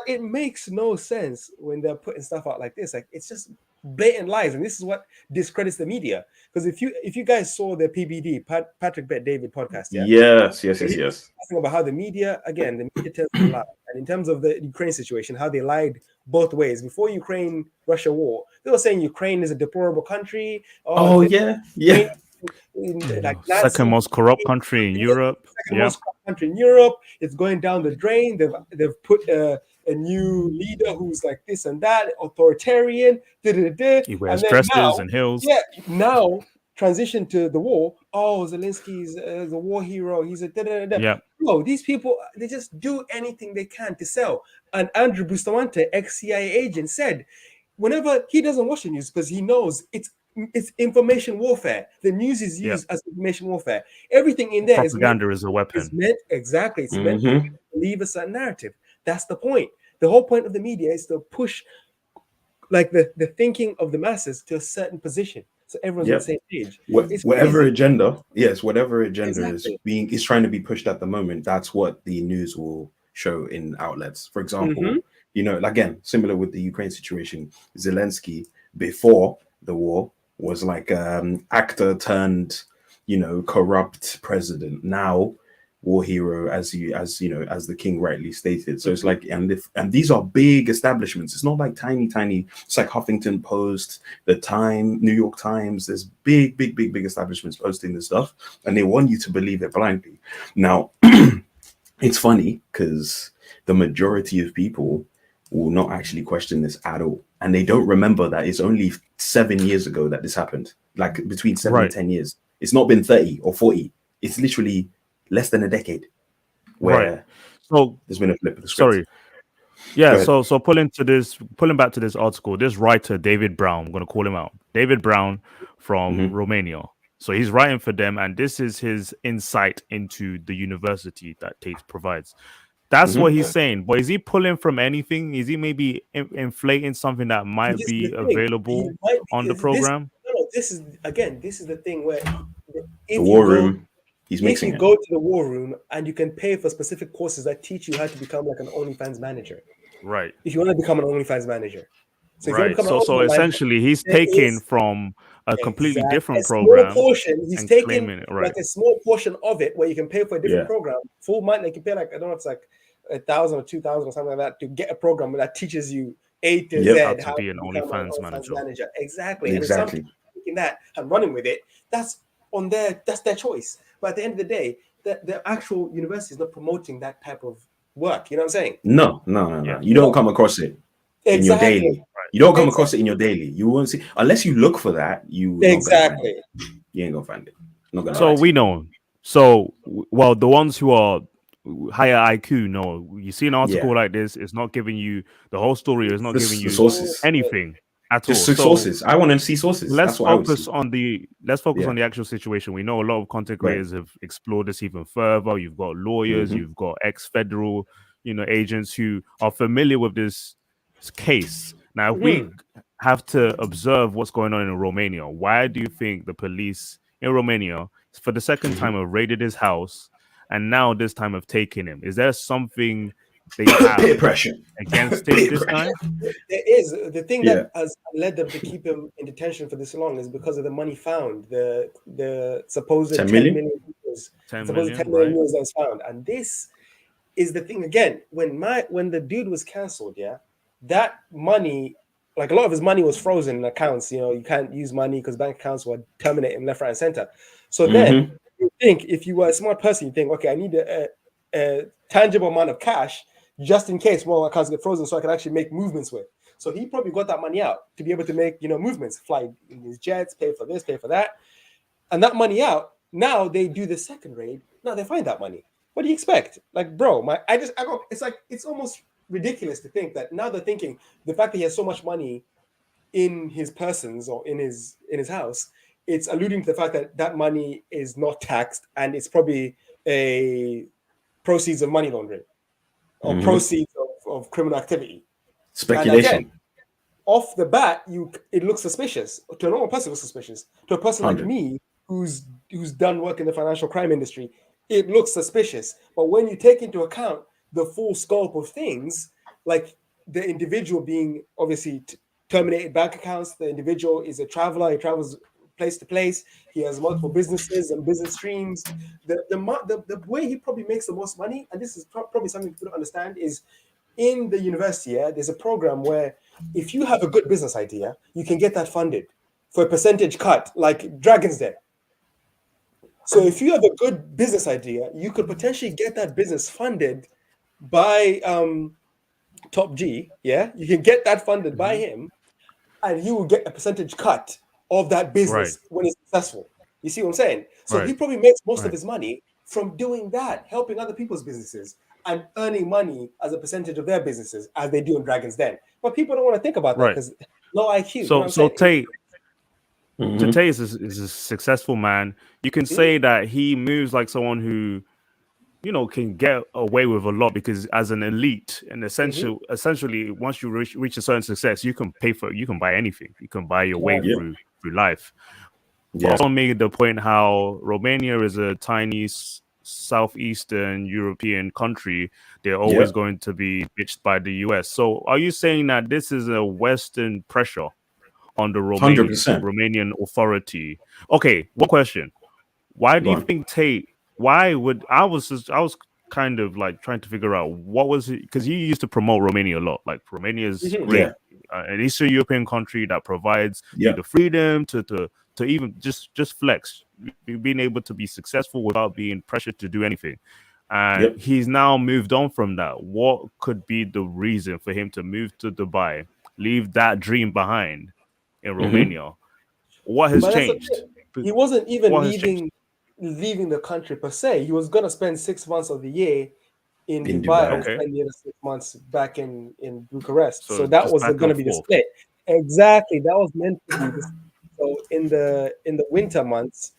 it makes no sense when they're putting stuff out like this. Like it's just blatant lies, and this is what discredits the media. Because if you guys saw the PBD Patrick Bet David podcast, yes, talking about how the media tells a lie, and in terms of the Ukraine situation, how they lied both ways. Before Ukraine-Russia war, they were saying Ukraine is a deplorable country. Second most corrupt country in Europe. Most corrupt country in Europe. It's going down the drain. They've put a new leader who's like this and that, authoritarian. He wears dresses and heels. Yeah, now transition to the war. Oh, Zelensky's the war hero. He's a No, these people, they just do anything they can to sell. And Andrew Bustamante, ex-CIA agent, said whenever he doesn't watch the news because he knows it's information warfare. The news is used as information warfare. Everything in there propaganda is a weapon. It's meant to believe a certain narrative. That's the point. The whole point of the media is to push like the thinking of the masses to a certain position, so everyone's on the same page. Whatever agenda is trying to be pushed at the moment, that's what the news will show in outlets. For example, again, similar with the Ukraine situation, Zelensky before the war was like actor turned, corrupt president. Now war hero, as the king rightly stated. So it's like, and these are big establishments. It's not like tiny. It's like Huffington Post, the Time, New York Times. There's big establishments posting this stuff, and they want you to believe it blindly. Now, it's funny because the majority of people will not actually question this at all, and they don't remember that it's only 7 years ago that this happened. Like between 7 and 10 years. It's not been 30 or 40. It's literally less than a decade where so there's been a flip of the script. So pulling back to this article, this writer David Brown, I'm going to call him out, David Brown from Romania. So he's writing for them, and this is his insight into the university that Tate provides. That's what he's saying. But is he pulling from anything? Is he maybe inflating something that might be available on the program? This is the thing where the war room. He's mixing it. Go to the war room and you can pay for specific courses that teach you how to become like an OnlyFans manager. Right. If you want to become an OnlyFans manager. So essentially he's taking from a completely different program. He's taking like a small portion of it where you can pay for a different program. Full month, they can pay like, I don't know, it's like 1,000 or 2,000 or something like that to get a program that teaches you A to Z how to be an OnlyFans manager. Exactly. And if some people taking that and running with it, that's their choice. But at the end of the day, the actual university is not promoting that type of work. You know what I'm saying? No. You don't come across it in your daily. You don't come across it in your daily. You won't see unless you look for that. You ain't gonna find it. So we know. So the ones who are higher IQ know. You see an article like this, it's not giving you the whole story. It's not giving you sources. Anything. Just sources. I want to see sources. Let's focus on the actual situation. We know a lot of content creators have explored this even further. You've got lawyers, you've got ex-federal, agents who are familiar with this case. Now, if we have to observe what's going on in Romania, why do you think the police in Romania, for the second time, have raided his house, and now this time have taken him? Is there something they have peer pressure against him this time? There is. The thing that has led them to keep him in detention for this long is because of the money found, the supposed 10 million euros. 10 million euros that was found. And this is the thing again, when the dude was cancelled, that money, like a lot of his money was frozen in accounts. You can't use money because bank accounts were terminating left, right, and center. So then you think, if you were a smart person, you think, okay, I need a tangible amount of cash just in case more accounts get frozen so I can actually make movements with. So he probably got that money out to be able to make, movements, fly in his jets, pay for this, pay for that. And that money out, now they do the second raid. Now they find that money. What do you expect? Like, bro, it's almost ridiculous to think that now they're thinking the fact that he has so much money in his persons or in his house, it's alluding to the fact that that money is not taxed and it's probably a proceeds of money laundering or proceeds of criminal activity. Speculation. Again, off the bat, it looks suspicious. To a normal person, it looks suspicious. To a person like me, who's done work in the financial crime industry, it looks suspicious. But when you take into account the full scope of things, like the individual being obviously terminated bank accounts. The individual is a traveler. He travels place to place. He has multiple businesses and business streams. The way he probably makes the most money, and this is probably something people don't understand, is in the university, there's a program where if you have a good business idea, you can get that funded for a percentage cut, like Dragon's Den. So if you have a good business idea, you could potentially get that business funded by Top G. Yeah, you can get that funded by him, and he will get a percentage cut of that business when it's successful. You see what I'm saying? So he probably makes most of his money from doing that, helping other people's businesses and earning money as a percentage of their businesses as they do in Dragon's Den. But people don't want to think about that because low IQ. So Tate, Tate is a successful man. You can say that he moves like someone who, you know, can get away with a lot because as an elite and essentially once you reach a certain success, you can buy anything. You can buy your way through life. Yeah. Also made the point how Romania is a tiny southeastern European country. They're always going to be bitched by the US. So are you saying that this is a Western pressure on the Romanian authority? Okay, one question. Why do you think Tate, I was kind of like trying to figure out what was it, because you used to promote Romania a lot. Like Romania is great, an Eastern European country that provides you the freedom to even just flex, being able to be successful without being pressured to do anything. And he's now moved on from that. What could be the reason for him to move to Dubai, leave that dream behind in Romania? What has changed? He wasn't even leaving the country per se. He was going to spend 6 months of the year in Dubai and spend the other 6 months back in Bucharest. So that was going to be the split. Exactly. That was meant to be the split. So in the winter months,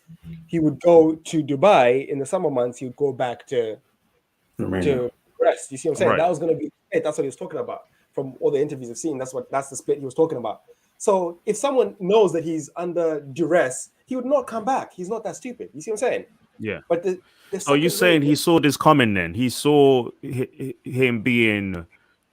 he would go to Dubai. In the summer months, he would go back to Bucharest. You see what I'm saying? That was going to be it. That's what he was talking about. From all the interviews I've seen, that's the split he was talking about. So if someone knows that he's under duress, he would not come back. He's not that stupid. You see what I'm saying? Yeah. But so you're saying he saw this coming then? He saw him being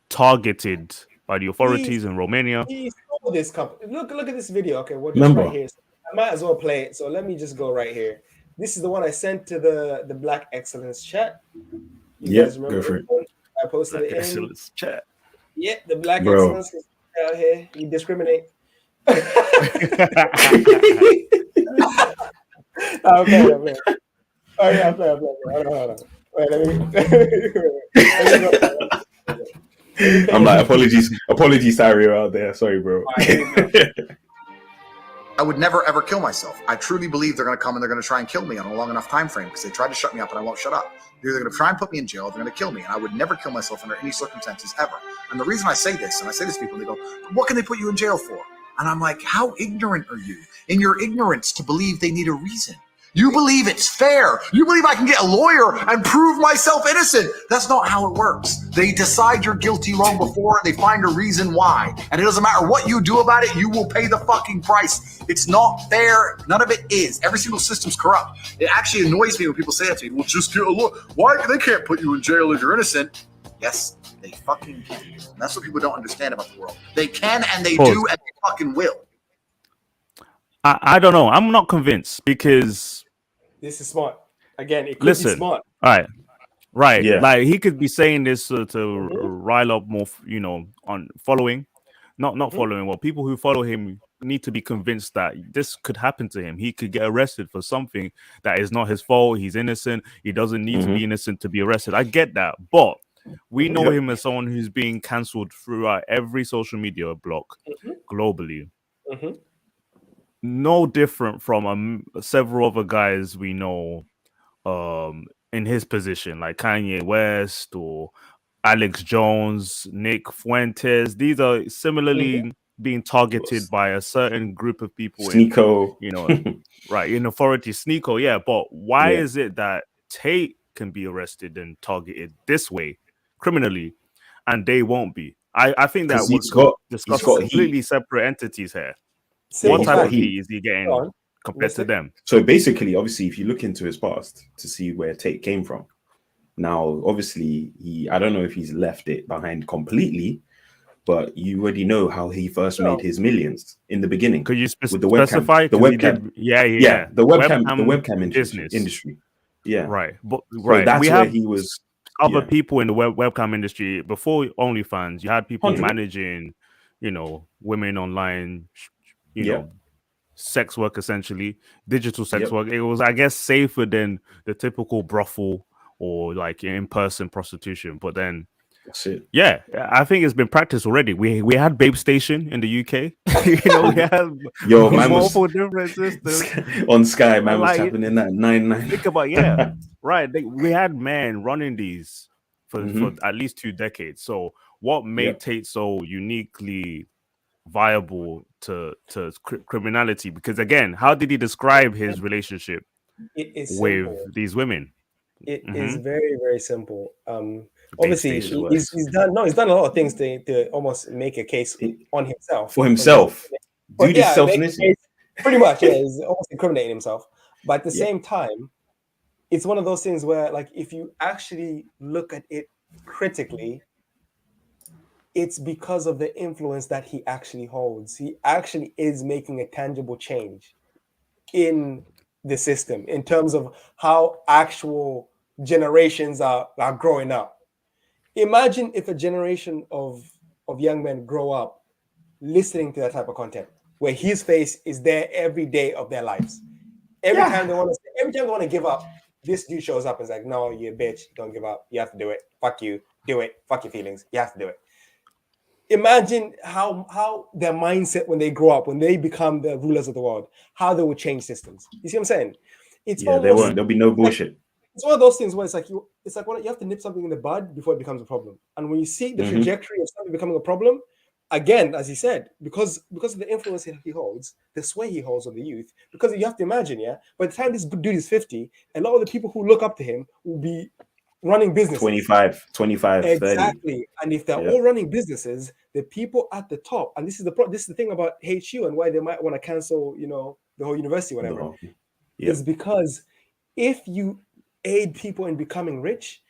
targeted by the authorities in Romania. He saw this company. Look at this video. Okay, we're just right here. So I might as well play it. So let me just go right here. This is the one I sent to the Black Excellence chat. You guys remember go for it. I posted Black it Excellence chat. Yeah, the Black Excellence is out here. You discriminate. Okay. Oh yeah, play. Hold on. Wait, let me go. I'm like, apologies, Sario out there. Sorry, bro. I would never ever kill myself. I truly believe they're going to come and they're going to try and kill me on a long enough time frame because they tried to shut me up and I won't shut up. They're going to try and put me in jail. They're going to kill me, and I would never kill myself under any circumstances ever. And the reason I say this, and I say this to people, they go, "What can they put you in jail for?" And I'm like, "How ignorant are you in your ignorance to believe they need a reason? You believe it's fair. You believe I can get a lawyer and prove myself innocent. That's not how it works. They decide you're guilty long before, and they find a reason why. And it doesn't matter what you do about it, you will pay the fucking price. It's not fair. None of it is. Every single system's corrupt. It actually annoys me when people say that to me. Well, just get a lawyer. Why? They can't put you in jail if you're innocent. Yes, they fucking can. And that's what people don't understand about the world. They can, and they do, and they fucking will. I don't know. I'm not convinced because this is smart. Again, it could be smart. All right. Yeah. Like he could be saying this to rile up more, on following, not following. Well, people who follow him need to be convinced that this could happen to him. He could get arrested for something that is not his fault. He's innocent. He doesn't need to be innocent to be arrested. I get that, but we know him as someone who's being cancelled throughout every social media block globally. No different from several other guys we know in his position, like Kanye West or Alex Jones, Nick Fuentes. These are similarly being targeted by a certain group of people. Sneeko. In authority. Sneeko, yeah. But why is it that Tate can be arrested and targeted this way criminally and they won't be? I think that we're discussing completely separate entities here. What type of heat is he getting compared to them? So basically, obviously, if you look into his past to see where Tate came from, now, obviously, I don't know if he's left it behind completely, but you already know how he first made his millions in the beginning. Could you with the webcam? specify? The webcam. Yeah. The webcam industry. Yeah. Right. But so that's where he was. Other people in the webcam industry before OnlyFans. You had people 100. managing, women online, sex work, essentially digital sex work. It was, I guess, safer than the typical brothel or like in-person prostitution. But then that's it. Yeah, I think it's been practiced already. We had Babe Station in the UK. We had multiple different systems on Sky. Man was tapping in that 9-9. Think about right. We had men running these for at least 2 decades. So what made Tate so uniquely viable to criminality? Because again, how did he describe his relationship with these women? It is very, very simple. Obviously, he's done a lot of things to almost make a case on himself. For himself. Do this self-nicity. Pretty much, he's almost incriminating himself. But at the same time, it's one of those things where, like, if you actually look at it critically, it's because of the influence that he actually holds. He actually is making a tangible change in the system in terms of how actual generations are growing up. Imagine if a generation of young men grow up listening to that type of content, where his face is there every day of their lives. Every time they want to give up, this dude shows up and is like, "No, you bitch, don't give up. You have to do it. Fuck you, do it. Fuck your feelings. You have to do it." Imagine how their mindset when they grow up, when they become the rulers of the world, how they will change systems. You see what I'm saying? There'll be no bullshit. It's one of those things where it's like you have to nip something in the bud before it becomes a problem. And when you see the trajectory of something becoming a problem, again, as he said, because of the influence he holds, the sway he holds on the youth, because you have to imagine, by the time this dude is 50, a lot of the people who look up to him will be running businesses. 25, exactly. 30. And if they're all running businesses, the people at the top, and this is the thing about HU and why they might want to cancel, the whole university, whatever, is because if you aid people in becoming rich,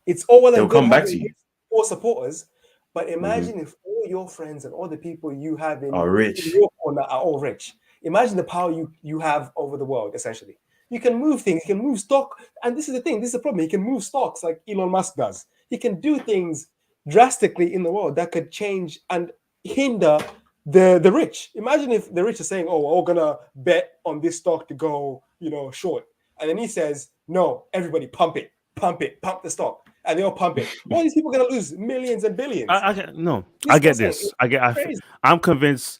it's all well and good come back to you for supporters. But imagine if all your friends and all the people you have in rich, in your corner are all rich. Imagine the power you have over the world. Essentially, you can move things, you can move stock, and this is the thing. This is the problem. He can move stocks like Elon Musk does. He can do things drastically in the world that could change and hinder the rich. Imagine if the rich are saying, "Oh, we're all gonna bet on this stock to go, short," and then he says, "No, everybody pump the stock." And they all pump it. All these people are going to lose millions and billions. I get this. I'm convinced.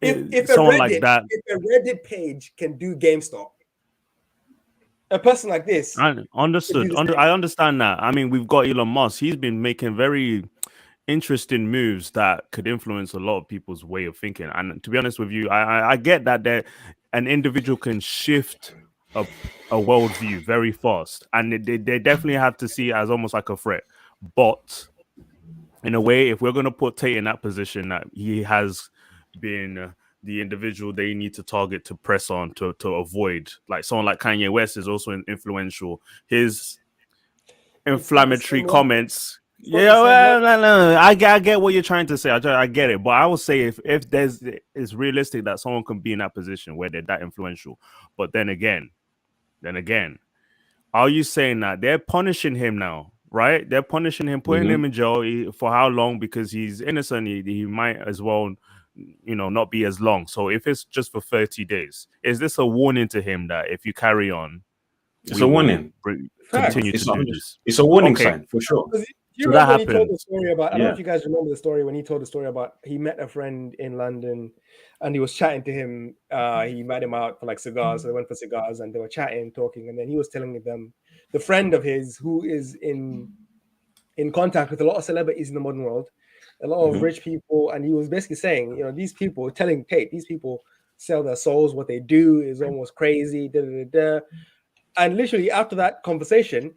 If someone like that, if a Reddit page can do GameStop, a person like this. I understood. I understand that. I mean, we've got Elon Musk. He's been making very interesting moves that could influence a lot of people's way of thinking. And to be honest with you, I get that an individual can shift a worldview very fast, and they definitely have to see it as almost like a threat. But in a way, if we're going to put Tate in that position, that he has been the individual they need to target to press on to avoid, like someone like Kanye West is also influential. His inflammatory comments. I get what you're trying to say. I get it, but I would say if it's realistic that someone can be in that position where they're that influential, but then again, are you saying that they're punishing him now, right? They're punishing him, putting him in jail for how long? Because he's innocent. He might as well, not be as long. So if it's just for 30 days, is this a warning to him that if you carry on, it's a warning. Continue to do this. It's a warning sign for sure. You remember when he told the story about, I don't know if you guys remember the story when he told the story about he met a friend in London and he was chatting to him. He met him out for like cigars. So they went for cigars and they were chatting, talking. And then he was telling them, the friend of his who is in contact with a lot of celebrities in the modern world, a lot of rich people. And he was basically saying, these people, telling Tate, these people sell their souls. What they do is almost crazy. And literally after that conversation,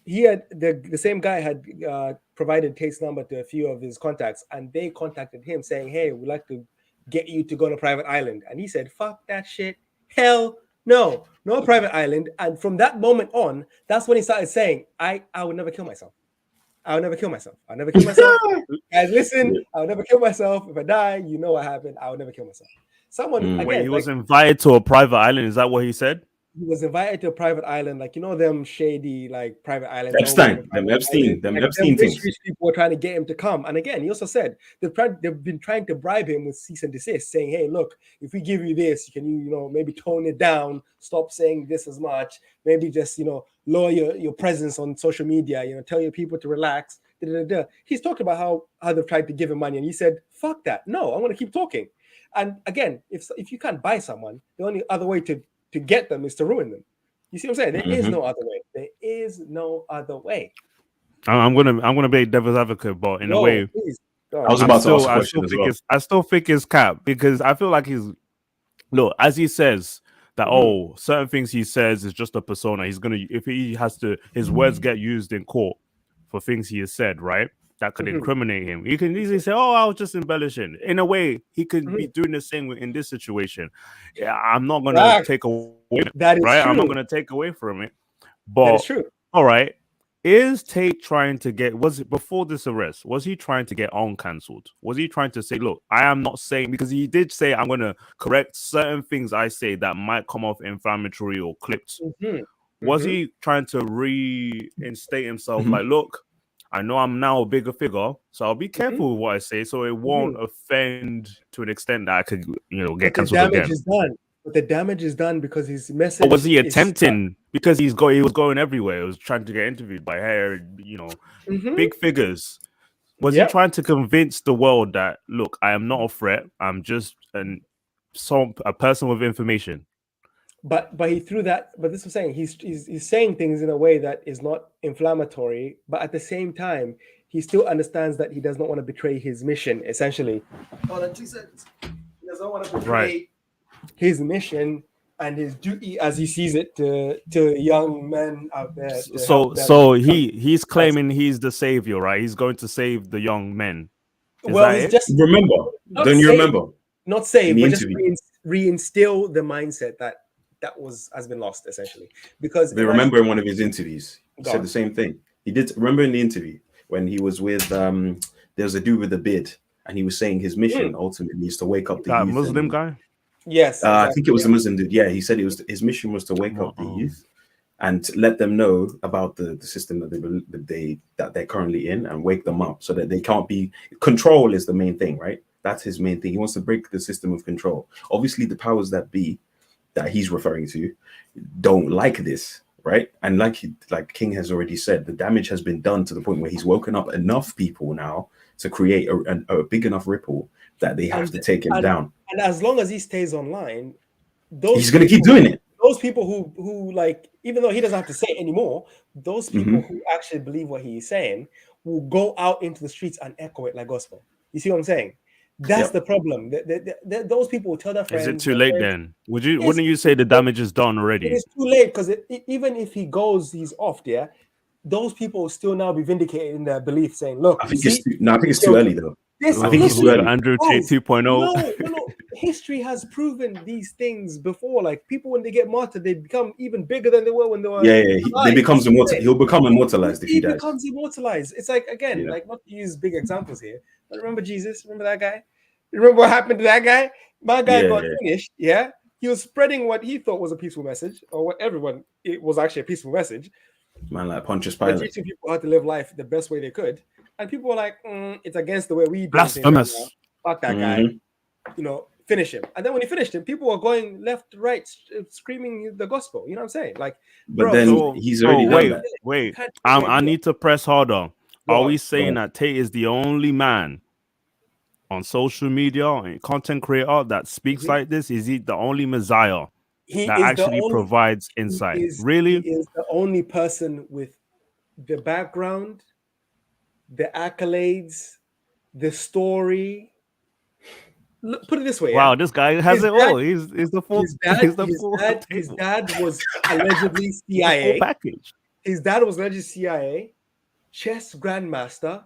he had the same guy had provided Tate's number to a few of his contacts, and they contacted him saying, "Hey, we'd like to get you to go on a private island." And he said, "Fuck that shit. Hell no private island." And from that moment on, that's when he started saying, I would never kill myself. I'll never kill myself. I'll never kill myself. Guys, listen, I'll never kill myself. If I die, you know what happened. I'll never kill myself. Someone again. Wait, he was invited to a private island. Is that what he said? He was invited to a private island, like them shady like private islands. Epstein things. Rich people were trying to get him to come. And again, he also said they've been trying to bribe him with cease and desist, saying, "Hey, look, if we give you this, can you maybe tone it down, stop saying this as much, maybe just lower your presence on social media, tell your people to relax." He's talked about how they've tried to give him money, and he said, "Fuck that! No, I'm going to keep talking." And again, if you can't buy someone, the only other way to get them is to ruin them. You see what I'm saying? There is no other way. There is no other way. I'm gonna be devil's advocate, but in a way, I was about to ask a question as well. I still think it's cap because I feel like as he says that certain things he says is just a persona. He's gonna his words get used in court for things he has said, right? That could incriminate him. He can easily say, "Oh, I was just embellishing." In a way, he could be doing the same in this situation. Yeah, I'm not gonna take away that is right. True. I'm not gonna take away from it. But that is true. All right, is Tate trying to before this arrest? Was he trying to get on cancelled? Was he trying to say, "Look, I am not saying," because he did say, "I'm gonna correct certain things I say that might come off inflammatory or clipped." Was he trying to reinstate himself? Like, look. I know I'm now a bigger figure, so I'll be careful with what I say, so it won't offend to an extent that I could, get cancelled again. But the damage is done because his message. Or was he attempting because he was going everywhere? He was trying to get interviewed by big figures. Was he trying to convince the world that, look, I am not a threat. I'm just a person with information. But he threw that. But this was saying he's saying things in a way that is not inflammatory. But at the same time, he still understands that he does not want to betray his mission. Essentially, hold on 2 seconds. He does not want to betray his mission and his duty as he sees it to young men out there. So he's claiming he's the savior, right? He's going to save the young men. He's just remember. Don't you remember? Not save, but just reinstill the mindset that has been lost essentially. Because they remember in one of his interviews, he said the same thing. He did remember in the interview when he was with there was a dude with a beard, and he was saying his mission ultimately is to wake up the youth. Muslim guy. Yes, exactly. I think it was a Muslim dude. Yeah, he said his mission was to wake up the youth and let them know about the system that they're currently in and wake them up so that they can't be. Control is the main thing, right? That's his main thing. He wants to break the system of control. Obviously, the powers that be that he's referring to don't like this, right? And like King has already said, the damage has been done to the point where he's woken up enough people now to create a big enough ripple that they have to take him down. And as long as he stays online, he's going to keep doing it. Those people who like, even though he doesn't have to say it anymore, those people who actually believe what he's saying will go out into the streets and echo it like gospel. You see what I'm saying? That's the problem. Those people will tell their friends. Is it too late then? Wouldn't you say the damage is done already? It's too late because even if he's off there, those people will still now be vindicated in their belief, saying, "Look, I think it's too early though. I think it's too early." Andrew Tate 2.0. No. History has proven these things before. Like people, when they get martyred, they become even bigger than they were when they were. He becomes immortal. He'll become immortalized if he dies. He becomes immortalized. It's like like not to use big examples here, but remember Jesus? Remember that guy? Remember what happened to that guy? My guy got finished. Yeah, he was spreading what he thought was a peaceful message, or what it was actually a peaceful message. Man, like Pontius Pilate, teaching people how to live life the best way they could, and people were like, "It's against the way we do blasphemous." Things right. Fuck that guy. Finish him. And then when he finished him, people were going left, right, screaming the gospel. You know what I'm saying? Like, but then he's already done that. Wait. I need to press harder. Are we saying that Tate is the only man on social media and content creator that speaks like this? Is he the only Messiah that actually provides insight? Really? He is the only person with the background, the accolades, the story. Look, put it this way. Wow, this guy has it all. He's the full. His dad was allegedly CIA. Package. His dad was allegedly CIA, chess grandmaster.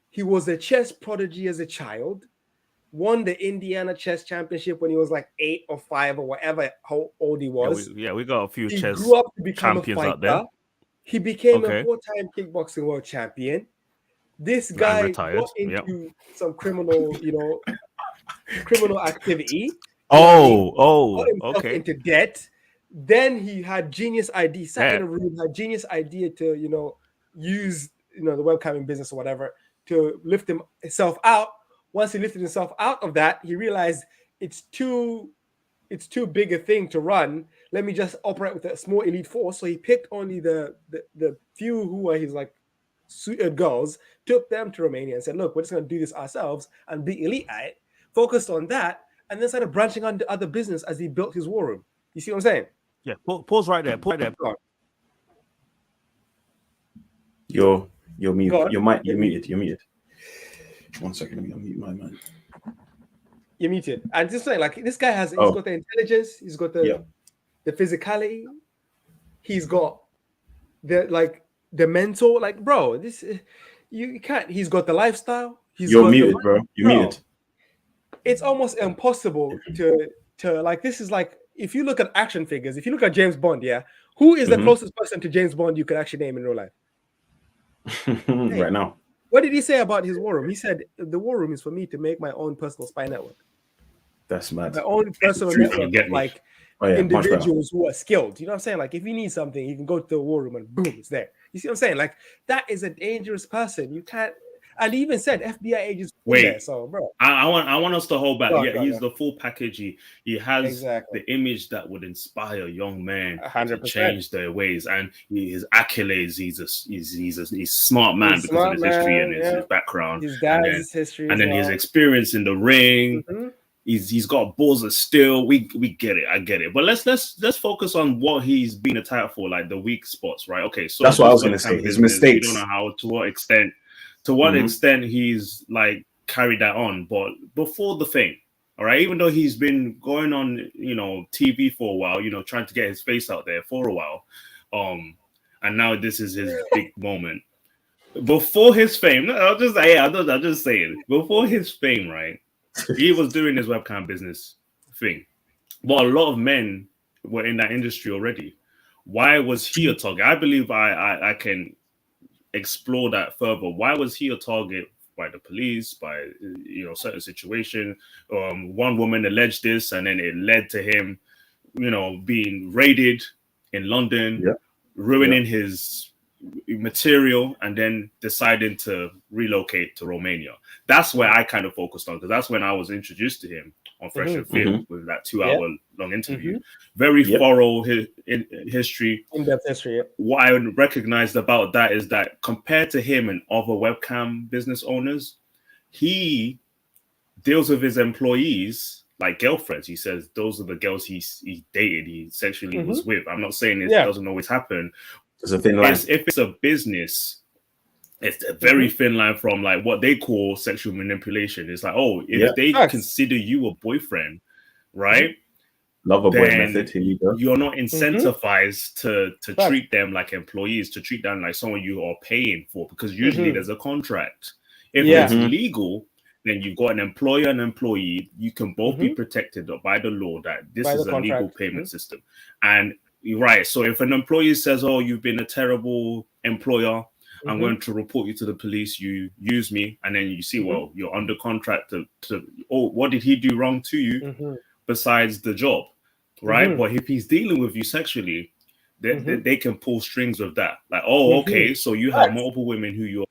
He was a chess prodigy as a child. Won the Indiana chess championship when he was like 8 or 5 or whatever how old he was. We got a few he chess grew up to become champions a fighter. out there. He became a 4-time kickboxing world champion. This guy got into some criminal, criminal activity. Got himself into debt. Then he had genius idea, sat in a room, had genius idea to, use, the webcamming business or whatever to lift himself out. Once he lifted himself out of that, he realized it's too big a thing to run. Let me just operate with a small elite force. So he picked only the few who were his like suited girls, took them to Romania and said, look, we're just going to do this ourselves and be elite at it, focused on that, and then started branching on to other business as he built his war room. You see what I'm saying? Yeah, pause right there. Pause right there. You're muted. You're muted. 1 second, let me unmute my mic. You're muted. And just saying, like, this guy he's got the intelligence, he's got the physicality, he's got the mental, like, bro, this you can't. He's got the lifestyle. You're muted, bro. You're muted. It's almost impossible to like. This is like, if you look at action figures, if you look at James Bond, who is the closest person to James Bond you could actually name in real life? Right now. What did he say about his war room? He said, the war room is for me to make my own personal spy network. That's mad. My own personal network, like individuals who are skilled. You know what I'm saying? Like, if you need something, you can go to the war room and boom, it's there. You see what I'm saying? Like, that is a dangerous person. You can't. And he even said FBI agents. Wait, there, so bro, I want us to hold back. He's the full package. He has the image that would inspire young men 100%. to change their ways, and his accolades. He's a smart man because of his history and his background, his dad's history, and then his experience in the ring. Mm-hmm. He's got balls of steel. We get it. I get it. But let's focus on what he's been attacked for, like the weak spots, right? Okay, so that's what I was going to say. His mistakes. We don't know how, to what extent he's like carried that on. But before the thing, all right, even though he's been going on, TV for a while, trying to get his face out there for a while, and now this is his big moment. Before his fame, I'm just saying. Before his fame, right? He was doing his webcam business thing. But a lot of men were in that industry already. Why was he a target? I believe I can explore that further. Why was he a target by the police, by certain situation? One woman alleged this, and then it led to him, being raided in London, ruining his material, and then deciding to relocate to Romania. That's where I kind of focused on, because that's when I was introduced to him on Fresh and Fit with that 2-hour long interview. Very thorough history. In-depth history. What I recognized about that is that compared to him and other webcam business owners, he deals with his employees like girlfriends. He says those are the girls he dated, he sexually was with. I'm not saying it doesn't always happen. There's a thin line. If it's a business, it's a very thin line from like what they call sexual manipulation. It's like, if they consider you a boyfriend, right? Lover boy method. Here you go. You're not incentivized to treat them like employees, to treat them like someone you are paying for, because usually there's a contract. If it's legal, then you've got an employer and employee. You can both be protected by the law that this is a legal payment system. And right, so if an employee says, you've been a terrible employer, I'm going to report you to the police, you use me, and then you see, well, you're under contract to what did he do wrong to you besides the job, right? But if he's dealing with you sexually, they can pull strings with that. Like, okay, so you have multiple women who you're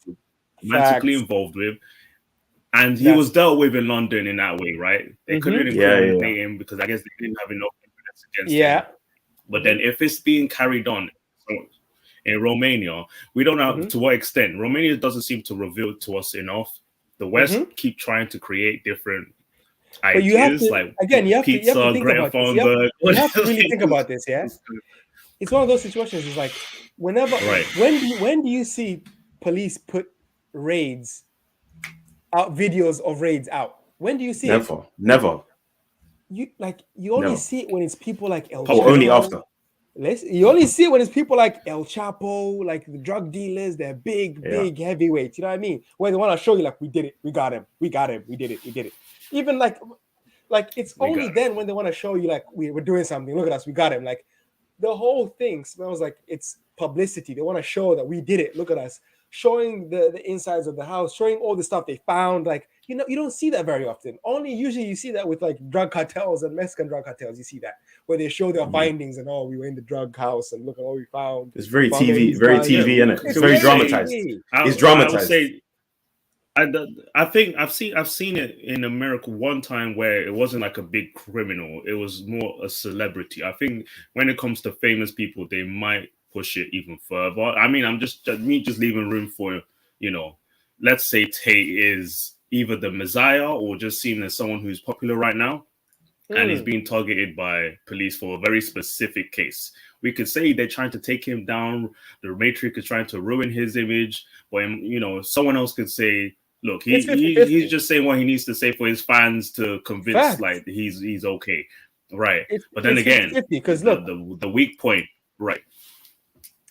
romantically involved with, and he was dealt with in London in that way, right? They couldn't incriminate him because I guess they didn't have enough evidence against him. But then if it's being carried on in Romania, we don't know to what extent. Romania doesn't seem to reveal to us enough. The West keep trying to create different ideas, but you have to, like again, you have pizza, to think about this. You have to really think about this, It's one of those situations. It's like whenever, when do you see police put raids out, videos of raids out? When do you see it? Never. You only see it when it's people like El Chapo. Only after. You only see it when it's people like El Chapo, like the drug dealers. They're big heavyweights. You know what I mean? When they want to show you, like, we did it, we got him, we did it. Even like it's only then when they want to show you, like, we're doing something. Look at us, we got him. Like, the whole thing smells like it's publicity. They want to show that we did it. Look at us. showing the insides of the house, showing all the stuff they found. Like, you know, you don't see that very often. Usually you see that with like drug cartels and Mexican drug cartels. You see that where they show their findings and we were in the drug house and look at what we found. It's very TV, isn't it? It's very dramatized. It's dramatized. I would say, I think I've seen it in America one time where it wasn't like a big criminal. It was more a celebrity. I think when it comes to famous people, they might push it even further. I mean, I'm just leaving room for, you know, let's say Tate is either the Messiah or just seen as someone who's popular right now, and he's being targeted by police for a very specific case. We could say they're trying to take him down. The Matrix is trying to ruin his image, but you know, someone else could say, look, he's just saying what he needs to say for his fans to convince like he's okay, right? But then again, because look, the weak point, right?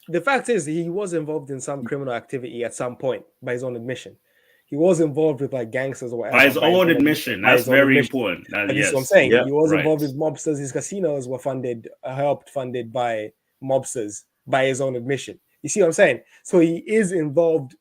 The fact is, he was involved in some criminal activity at some point by his own admission. He was involved with like gangsters or whatever. By his own admission. That's very important. That's what I'm saying. Yeah, he was involved with mobsters. His casinos were helped funded by mobsters by his own admission. You see what I'm saying? So he is involved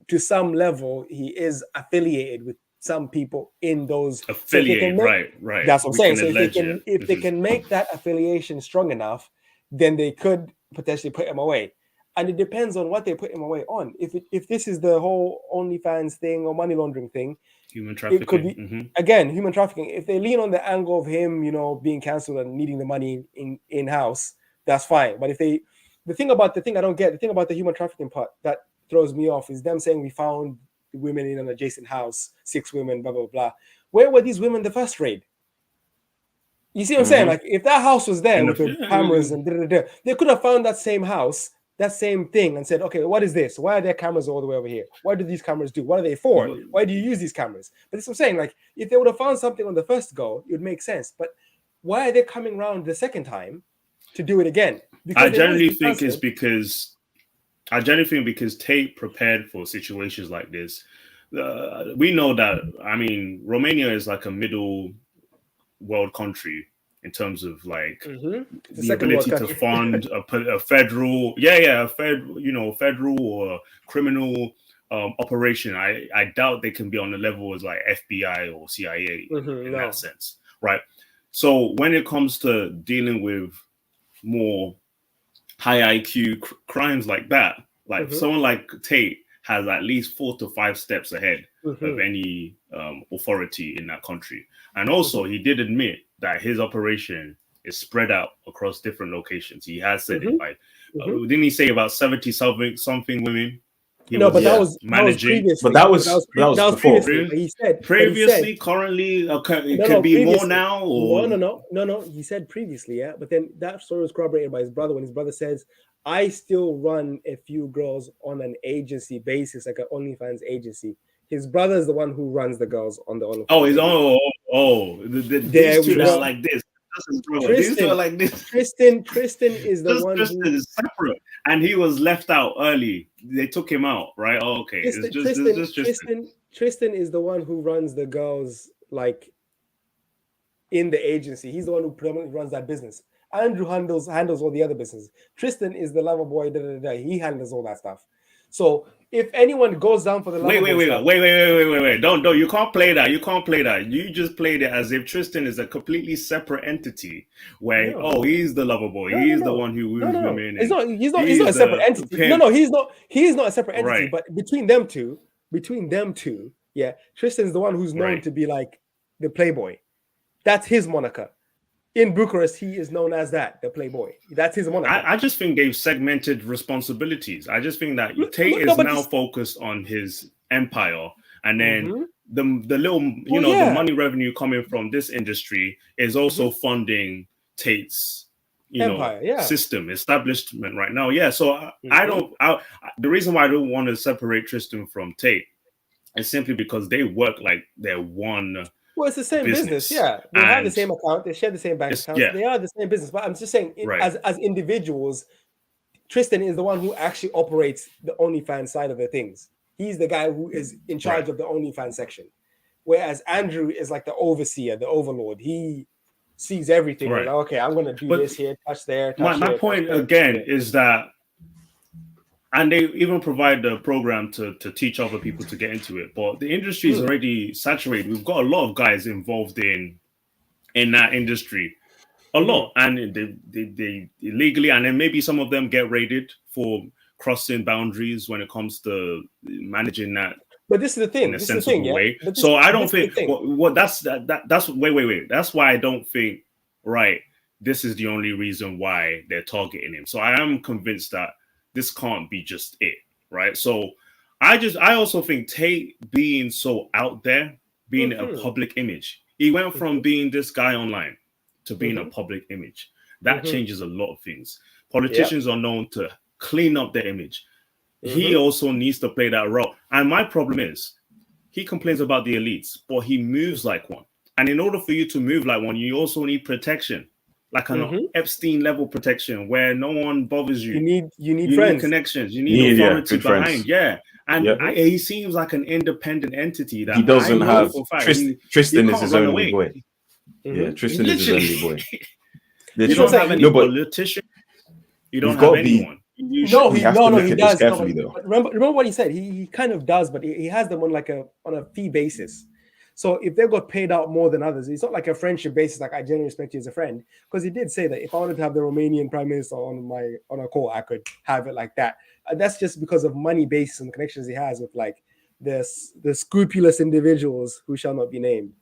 to some level. He is affiliated with some people in those. Affiliated, right. That's what I'm saying. So if they can make that affiliation strong enough, then they could potentially put him away. And it depends on what they put him away on. If this is the whole OnlyFans thing or money laundering thing, human trafficking, it could be again human trafficking. If they lean on the angle of him, you know, being cancelled and needing the money in house, that's fine. But if the thing about the human trafficking part that throws me off is them saying we found women in an adjacent house, 6 women, blah blah blah. Where were these women the first raid? You see what I'm saying? Like, if that house was there with the cameras and they could have found that same house, that same thing, and said, okay, what is this? Why are there cameras all the way over here? What do these cameras do? What are they for? Why do you use these cameras? But that's what I'm saying. Like, if they would have found something on the first go, it would make sense. But why are they coming around the second time to do it again? I generally think because Tate prepared for situations like this. We know that, I mean, Romania is like a middle world country in terms of like the ability to fund a federal, federal or criminal operation. I doubt they can be on the level as like FBI or CIA in that sense, right? So when it comes to dealing with more high IQ crimes like that, like someone like Tate has at least 4 to 5 steps ahead of any authority in that country. And also, he did admit that his operation is spread out across different locations. He has said it by, didn't he say about 70 something women? That was managing. That was before. He said previously, currently, it can be more now. Or... No. He said previously, yeah. But then that story was corroborated by his brother when his brother says, I still run a few girls on an agency basis, like an OnlyFans agency. His brother is the one who runs the girls on the OnlyFans. These two are like this. Tristan is the one who is separate, and he was left out early. They took him out, right? Oh, okay. Tristan is the one who runs the girls like in the agency. He's the one who predominantly runs that business. Andrew handles all the other business. Tristan is the lover boy. He handles all that stuff. So if anyone goes down for the wait, don't you can't play that. You just played it as if Tristan is a completely separate entity where he's the lover boy. He's the one who moves women. He's not a separate entity. Pimp. No, he's not a separate entity. Right. But between them two, yeah, Tristan's the one who's known to be like the playboy. That's his moniker. In Bucharest, he is known as the playboy. That's his moniker. I just think they've segmented responsibilities. I just think that Tate is now focused on his empire, and then the little, the money revenue coming from this industry is also funding Tate's, empire, system, establishment right now. Yeah, so the reason why I don't want to separate Tristan from Tate is simply because they work like they're one. Well, it's the same business, yeah. They have the same account. They share the same bank account. Yeah. They are the same business. But I'm just saying, as individuals, Tristan is the one who actually operates the OnlyFans side of the things. He's the guy who is in charge of the OnlyFans section. Whereas Andrew is like the overseer, the overlord. He sees everything. Right. Like, okay, I'm going to do this here, touch there. My point again is that And they even provide the program to teach other people to get into it. But the industry is already saturated. We've got a lot of guys involved in that industry. A lot. And they illegally, and then maybe some of them get raided for crossing boundaries when it comes to managing that. But this is the thing. In a sensible way. So I don't think that's wait. That's why I don't think this is the only reason why they're targeting him. So I am convinced that this can't be just it, right? So I also think Tate being so out there, being a public image, he went from being this guy online to being a public image. That changes a lot of things. Politicians are known to clean up their image. He also needs to play that role. And my problem is, he complains about the elites, but he moves like one. And in order for you to move like one, you also need protection, like an Epstein level protection, where no one bothers you. You need friends, connections, you need authority behind. Yeah, and he seems like an independent entity. That he doesn't have. Tristan is his only boy. Yeah, Tristan is his only boy. You don't have any politician. You don't have anyone. He does. Remember what he said. He kind of does, but he has them on a fee basis. So if they got paid out more than others, it's not like a friendship basis. Like I genuinely respect you as a friend, because he did say that if I wanted to have the Romanian prime minister on a call, I could have it like that. And that's just because of money basis and the connections he has with like the scrupulous individuals who shall not be named,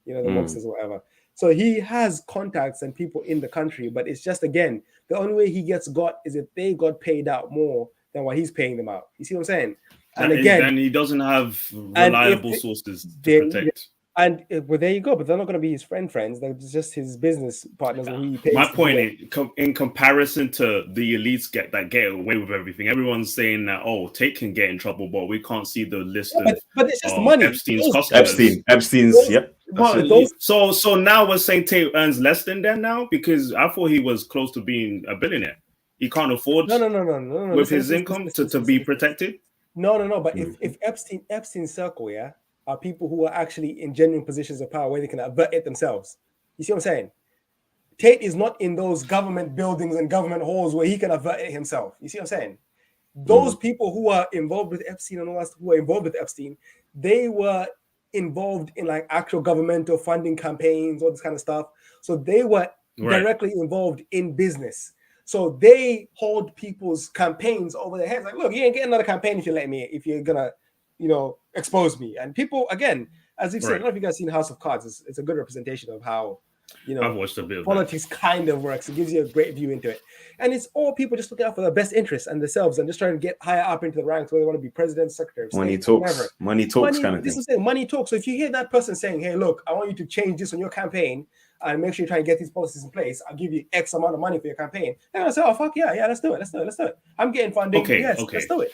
the mobsters or whatever. So he has contacts and people in the country, but it's just, again, the only way he gets got is if they got paid out more than what he's paying them out. You see what I'm saying? And then he doesn't have reliable sources to protect. And well, there you go. But they're not going to be his friends. They're just his business partners. Who he pays. My point in comparison to the elites get away with everything. Everyone's saying that Tate can get in trouble, but we can't see the list of. But it's just money. Epstein's customers. Epstein's. Yep. So now we're saying Tate earns less than them now, because I thought he was close to being a billionaire. He can't afford no. with his income to be protected. No. But if Epstein's circle, are people who are actually in genuine positions of power where they can avert it themselves. You see what I'm saying? Tate is not in those government buildings and government halls where he can avert it himself. You see what I'm saying? Those people who are involved with Epstein and all that, who are involved with Epstein, they were involved in like actual governmental funding campaigns, all this kind of stuff. So they were directly involved in business. So they hold people's campaigns over their heads. Like, look, you ain't getting another campaign if you're gonna, expose me. And people, again, as you've said, I don't know if you guys seen House of Cards. It's a good representation of how, I've watched a bit of politics kind of works. It gives you a great view into it. And it's all people just looking out for their best interests and themselves and just trying to get higher up into the ranks, whether they want to be president, secretary of state, money talks. Whatever. Money talks kind of thing. Money talks. So if you hear that person saying, hey, look, I want you to change this on your campaign and make sure you try and get these policies in place, I'll give you X amount of money for your campaign. They're going to say, oh, fuck yeah, let's do it. I'm getting funding. Let's do it.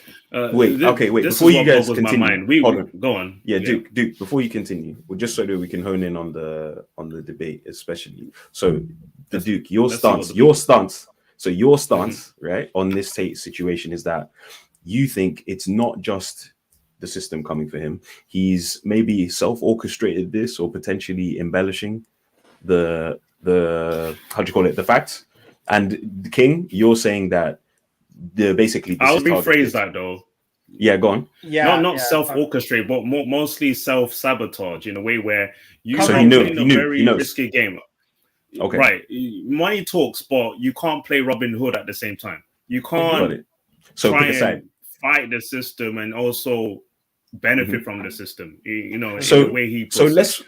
Wait. Before you guys continue, hold on. Go on. Yeah, Duke, before you continue, just so that we can hone in on the debate, especially. So, Duke, your stance, right, on this Tate situation is that you think it's not just the system coming for him. He's maybe self-orchestrated this or potentially embellishing the the facts. And King, you're saying that basically this I'll rephrase that though. Yeah, go on. Not self-orchestrate, but mostly self-sabotage in a way where you so he knows. Risky game. Okay. Right. Money talks, but you can't play Robin Hood at the same time. You can't try and fight the system and also benefit from the system. In the way he puts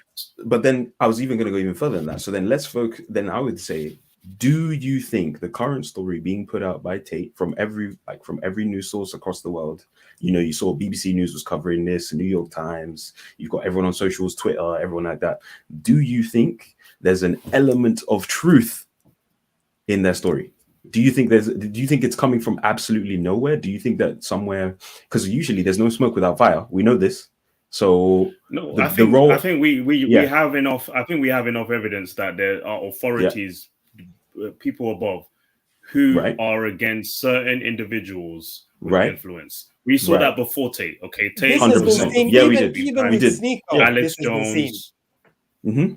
but then I was even going to go even further than that. So then let's focus. Then I would say, do you think the current story being put out by Tate from every news source across the world, you saw BBC News was covering this, New York Times, you've got everyone on socials, Twitter, everyone like that. Do you think there's an element of truth in their story? Do you think it's coming from absolutely nowhere? Do you think that somewhere, because usually there's no smoke without fire. We know this. So no, I think we have enough. I think we have enough evidence that there are authorities, people above, who are against certain indivials with influence. We saw that before Tate. Okay, Tate 100%. Yeah, we did. Alex Jones. Mm-hmm.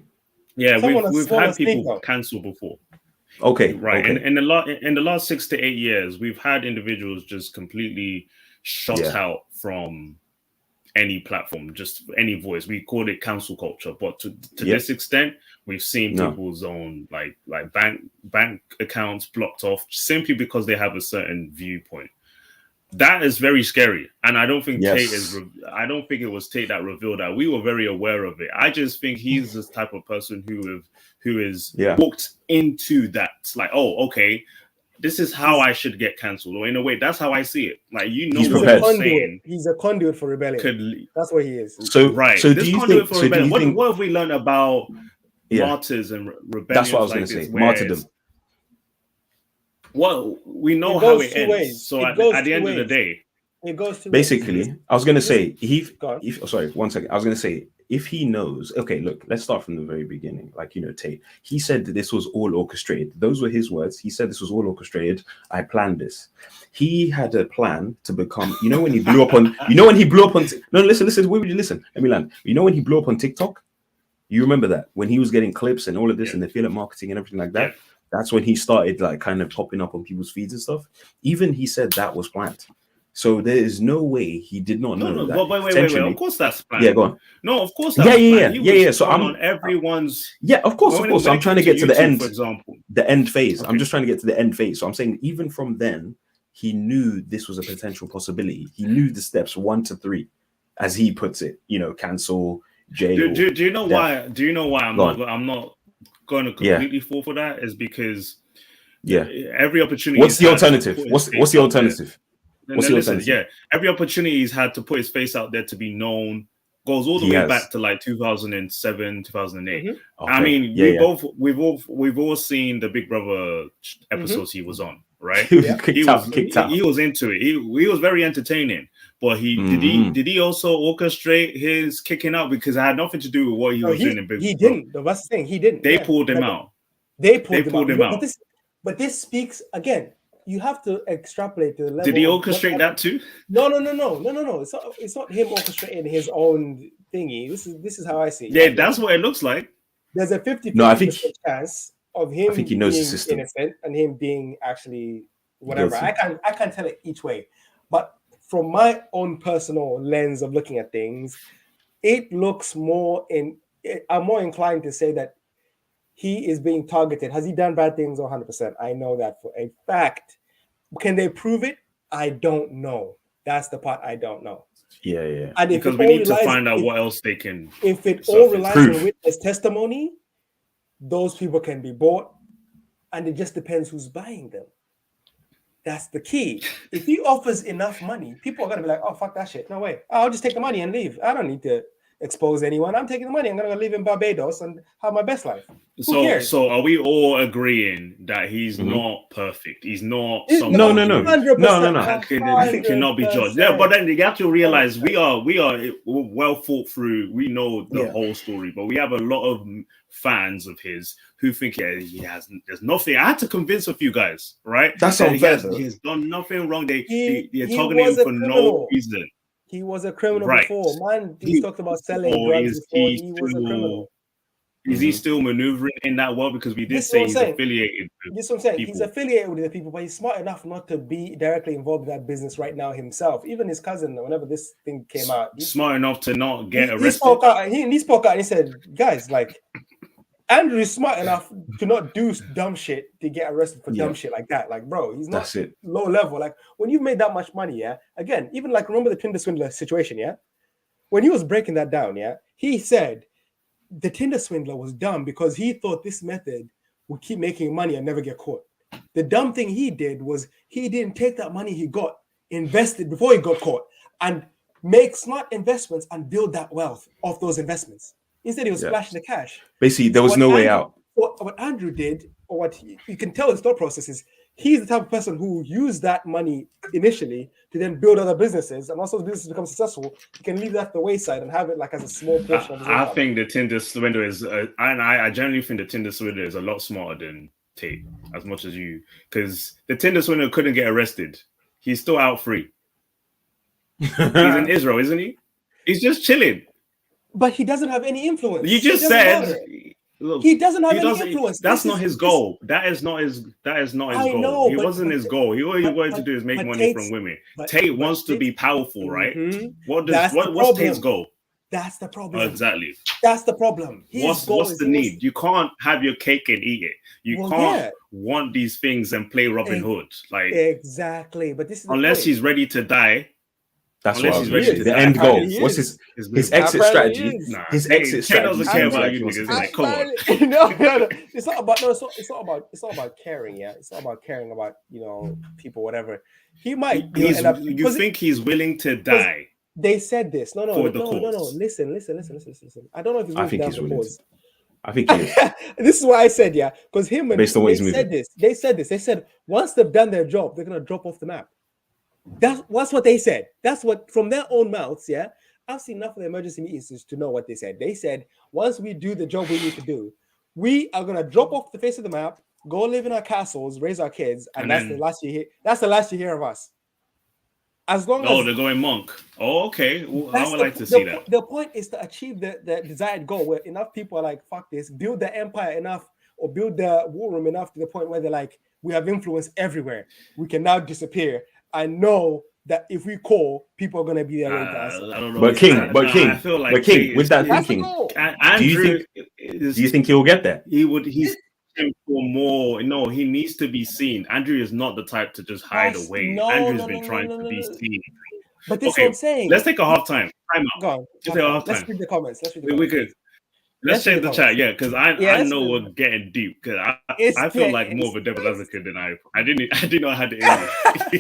Yeah, we've had people cancel before. Okay. Right. Okay. In the last 6 to 8 years, we've had individuals just completely shut out from any platform, just any voice. We call it cancel culture, but to this extent, we've seen people's own like bank accounts blocked off simply because they have a certain viewpoint. That is very scary, and I don't think Tate is. I don't think it was Tate that revealed that. We were very aware of it. I just think he's this type of person who is walked into that. Like, oh, okay, this is how I should get cancelled, or in a way, that's how I see it. Like, he's a conduit. He's a conduit for rebellion. That's what he is. So right. So this do you conduit think? For rebellion. What have we learned about martyrs and rebellions? That's what I was going to say. Martyrdom. Well, we know how it ends. Ways. So at the end of the day, it goes to basically. I was going to say sorry, 1 second. I was going to say if he knows. Okay, look. Let's start from the very beginning. Like Tate. He said that this was all orchestrated. Those were his words. He said this was all orchestrated. I planned this. He had a plan to become. When he blew up on. No, listen. Where would you listen? Let me land. When he blew up on TikTok. You remember that when he was getting clips and all of this and the affiliate marketing and everything like that. Yeah. That's when he started like kind of popping up on people's feeds and stuff. Even he said that was planned. So there is no way he did not know that. Wait. Of course that's planned. Yeah, go on. No, of course that's planned. Yeah. So I'm on everyone's. Yeah, of course. I'm trying to get to the end. For example, the end phase. Okay. I'm just trying to get to the end phase. So I'm saying even from then, he knew this was a potential possibility. He knew the steps 1 to 3, as he puts it. Cancel, jail. Do you know why? Do you know why I'm not going to completely fall for that? Is because every opportunity. What's the alternative? What's the alternative? Every opportunity he's had to put his face out there to be known goes all the way back to like 2007, 2008. Okay. I mean, we've all seen the Big Brother episodes he was on, right? He was into it. He was very entertaining. But did he also orchestrate his kicking out? Because it had nothing to do with what he was doing in Big Brother. He didn't. That's the thing. He didn't. They pulled him out. They pulled him out. But this speaks again. You have to extrapolate to the level. Did he orchestrate that too? No. It's not him orchestrating his own thingy. This is how I see it. Yeah, that's what it looks like. There's a 50% chance of him being innocent and him being actually whatever. I can't tell it each way. But from my own personal lens of looking at things, it looks more I'm more inclined to say that he is being targeted. Has he done bad things? 100%. I know that for a fact. Can they prove it? I don't know. That's the part I don't know. Yeah. And because we need to find out what else they can. If it all relies on witness testimony, those people can be bought, and it just depends who's buying them. That's the key. If he offers enough money, people are going to be like, oh, fuck that shit. No way. I'll just take the money and leave. I don't need to expose anyone. I'm taking the money. I'm going to live in Barbados and have my best life. Who cares? So are we all agreeing that he's not perfect? He's not. No. He cannot be judged. Yeah, but then you have to realize we are well thought through. We know the whole story, but we have a lot of fans of his who think there's nothing. I had to convince a few guys, right? That's unfair. He has done nothing wrong. They're targeting him for no reason. He was a criminal before. Man, he talked about selling drugs before. He was a criminal. Is he still maneuvering in that world? Because we did say he's affiliated with This is what I'm saying. people. He's affiliated with the people, but he's smart enough not to be directly involved in that business right now himself. Even his cousin, whenever this thing came out, smart enough to not get arrested. He spoke out and he said, guys, like, Andrew is smart enough to not do dumb shit to get arrested for dumb shit like that. Like, bro, he's not low level. Like, when you made that much money, again, even like, remember the Tinder swindler situation, when he was breaking that down, he said the Tinder swindler was dumb because he thought this method would keep making money and never get caught. The dumb thing he did was he didn't take that money he got, invested before he got caught, and make smart investments and build that wealth off those investments. Instead, he was splashing the cash. Basically, there was no way out. What Andrew did, or what you can tell his thought process is, he's the type of person who used that money initially to then build other businesses, and also the business become successful. He can leave that at the wayside and have it like as a small portion of his income. I think the Tinder swindler is, and I generally think the Tinder swindler is a lot smarter than Tate, as much as you, because the Tinder swindler couldn't get arrested. He's still out free. He's in Israel, isn't he? He's just chilling. But he doesn't have any influence. You just said Look, he doesn't have any influence. That's not his goal. That is not his goal. Know, it wasn't his goal. All he wanted to do is make money from women. Tate wants to be powerful, right? What's Tate's goal? That's the problem. Exactly. That's the problem. What's the need? You can't have your cake and eat it. You can't want these things and play Robin Hood. Like exactly. But this is unless he's ready to die. That's what he's ready. The end goal. What's his exit strategy? His exit strategy. Doesn't care about you niggas. Like, come on. No. It's not about caring. Yeah, it's not about caring about people, whatever. He might. You think he's willing to die? They said this. No. Listen. I don't know if I think he's willing to. I think he is. This is what I said, yeah. Because him and based on what he's said this. They said this. They said once they've done their job, they're gonna drop off the map. That's what they said. That's what from their own mouths, yeah. I've seen enough of the emergency meetings to know what they said. They said once we do the job we need to do, we are gonna drop off the face of the map, go live in our castles, raise our kids, and that's the last you hear. That's the last you hear of us. As long as they're going monk. Oh, okay. Well, I would like to see that. The point is to achieve the desired goal where enough people are like, fuck this, build the empire enough or build the war room enough to the point where they're like, we have influence everywhere. We can now disappear. I know that if we call, people are going to be there. I don't know. But King, I feel like King, with that thinking, do you think he'll get there? He's for more. No, he needs to be seen. Andrew is not the type to just hide away. Andrew's been trying to be seen. But this is what I'm saying. Let's take a half time. Let's read the comments. We could. Let's change the chat, because I know we're getting deep. Because I feel like more of a devil's advocate than I didn't know I had the English.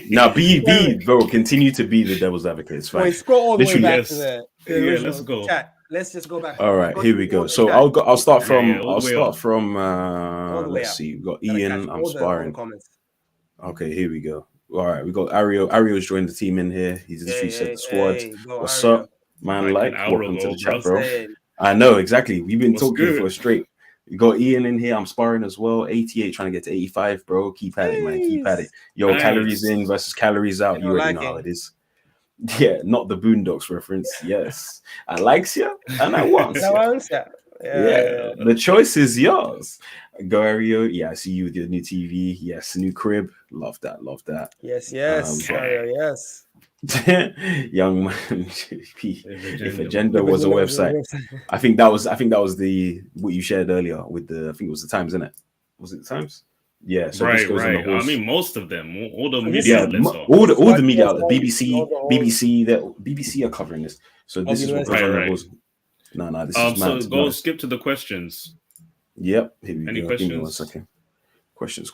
Now be bro. Continue to be the devil's advocate. It's fine. Wait, scroll all the way back to the let's go. Chat. Let's just go back. All right, here we go. So I'll start from let's see. We've got Ian. I'm sparring. Okay, here we go. All right, we got Ario. Ario's joined the team in here. He's literally said the squad. What's up, man? Welcome to the chat, bro. I know exactly. We've been talking for a straight. You got Ian in here. I'm sparring as well. 88 trying to get to 85, bro. Keep at it, man. Keep at it. Yo, calories in versus calories out. You already know how it is. Yeah, not the Boondocks reference. Yes, I likes you and I want you. Yeah, the choice is yours. Go Ario. Yeah, I see you with your new TV. Yes, new crib. Love that. Yes. Yes. Young man, if agenda was a website, I think that was the what you shared earlier with I think it was the Times, isn't it? Was it the Times? Yeah, so right. I mean, most of them, all the media outlets, all the media outlets, BBC are covering this. So this is what goes on the horse. No, this is mad. So go skip to the questions. Yep. Here we Any go. questions? Give me 1 second. Questions.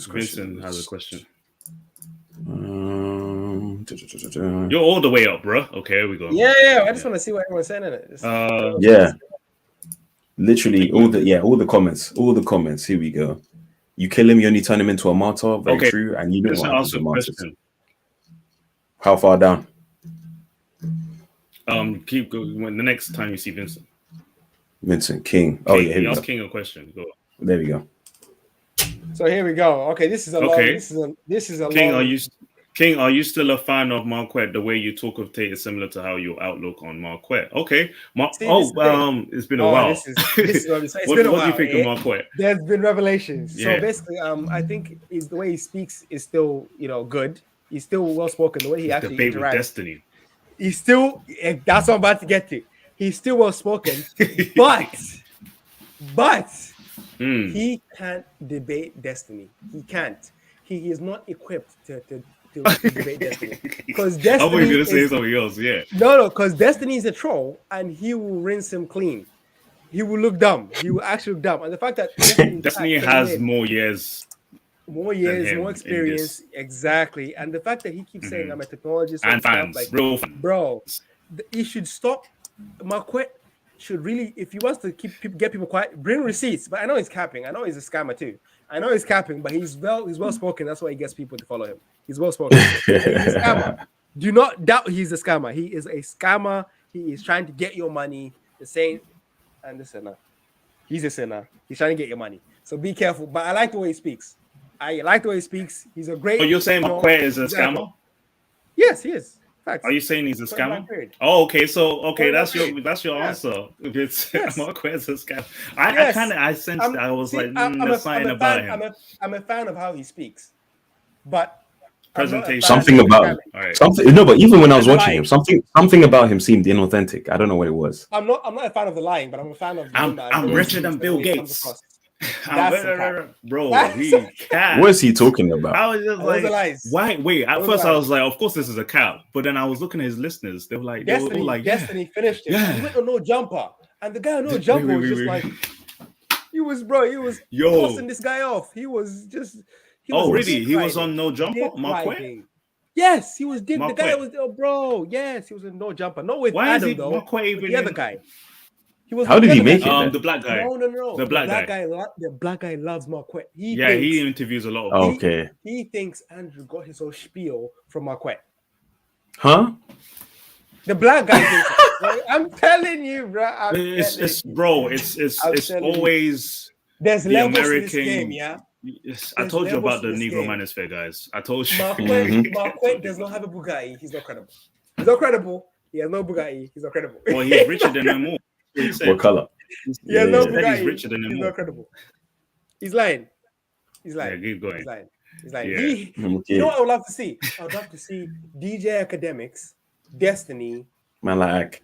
Vincent has a question. You're all the way up, bro. Okay, here we go. Yeah. I just want to see what everyone's saying in it. Yeah. Literally all the comments. Here we go. You kill him, you only turn him into a martyr. Very true. And you know what happens to martyrs. How far down? Keep going. When the next time you see Vincent King. Oh yeah, here we go. Ask King a question. Go. There we go. So here we go. Okay, this is a long. This is a King, long. King, are you still a fan of Marquette? The way you talk of Tate is similar to how your outlook on Marquette. Okay. It's been a while. This is what I'm saying. What do you think of Marquette? There's been revelations. Yeah. So basically, I think the way he speaks is still, good. He's still well spoken. The way he actually debate interacts. With Destiny. He's still. That's what I'm about to get to. He's still well spoken, but he can't debate Destiny. He can't. He is not equipped to debate Destiny. Because Destiny. I was going to say something else. Yeah. No, because Destiny is a troll, and he will rinse him clean. He will look dumb. He will actually look dumb. And the fact that Destiny has more years, more experience, exactly. And the fact that he keeps saying I'm a technologist and fans, bro, he should stop. Marquette should really, if he wants to get people quiet, bring receipts. But I know he's capping. I know he's a scammer too. I know he's capping, but he's well spoken. That's why he gets people to follow him. He's well spoken. He's a scammer. Do not doubt he's a scammer. He is a scammer. He is trying to get your money. The same, and the sinner. He's a sinner. He's trying to get your money. So be careful. But I like the way he speaks. He's a great. Oh, you're saying Marquette is a scammer? Yes, he is. Facts. Are you saying he's a Point scammer? blank period. Oh, okay. So Point that's blank your Yeah. answer. If it's Yes. Marquez a scam, Yes. I sensed that. I was like, I'm there's something about him. I'm a fan of how he speaks, but Presentation. Something about right. something. No, but even when I was watching him, something about him seemed inauthentic. I don't know what it was. I'm not a fan of the lying, but I'm a fan of the I'm richer than Bill Gates. Bro, he cat. What is he talking about? I was just like, why? Wait, at first I was like, of course this is a cap. But then I was looking at his listeners. They were like, Destiny finished it. Yeah. He went on no jumper, and the guy on no jumper was just like, he was tossing this guy off. He was just. Really? He was on no jumper, Marquez? Yes, he was. The guy was, bro. Yes, he was in no jumper. Not with Adam though. The other guy. He was. How did he make it? The black guy. No. The black guy. The black guy loves Marquez. He interviews a lot of people. Okay. He thinks Andrew got his whole spiel from Marquez. Huh? The black guy thinks so. I'm telling you, bro. It's always there's the levels American. to this game, yeah. I told you about the Negro Manosphere, guys. I told you. Marquez does not have a Bugatti. He's not credible. He's not credible. He has no Bugatti. He's not credible. Well, he's richer than them all. What color? He has no Bugatti. He's richer than them all. He's not credible. He's lying. Yeah, keep going. He's lying. Yeah. You know what I would love to see? I would love to see DJ Academics, Destiny, Malak,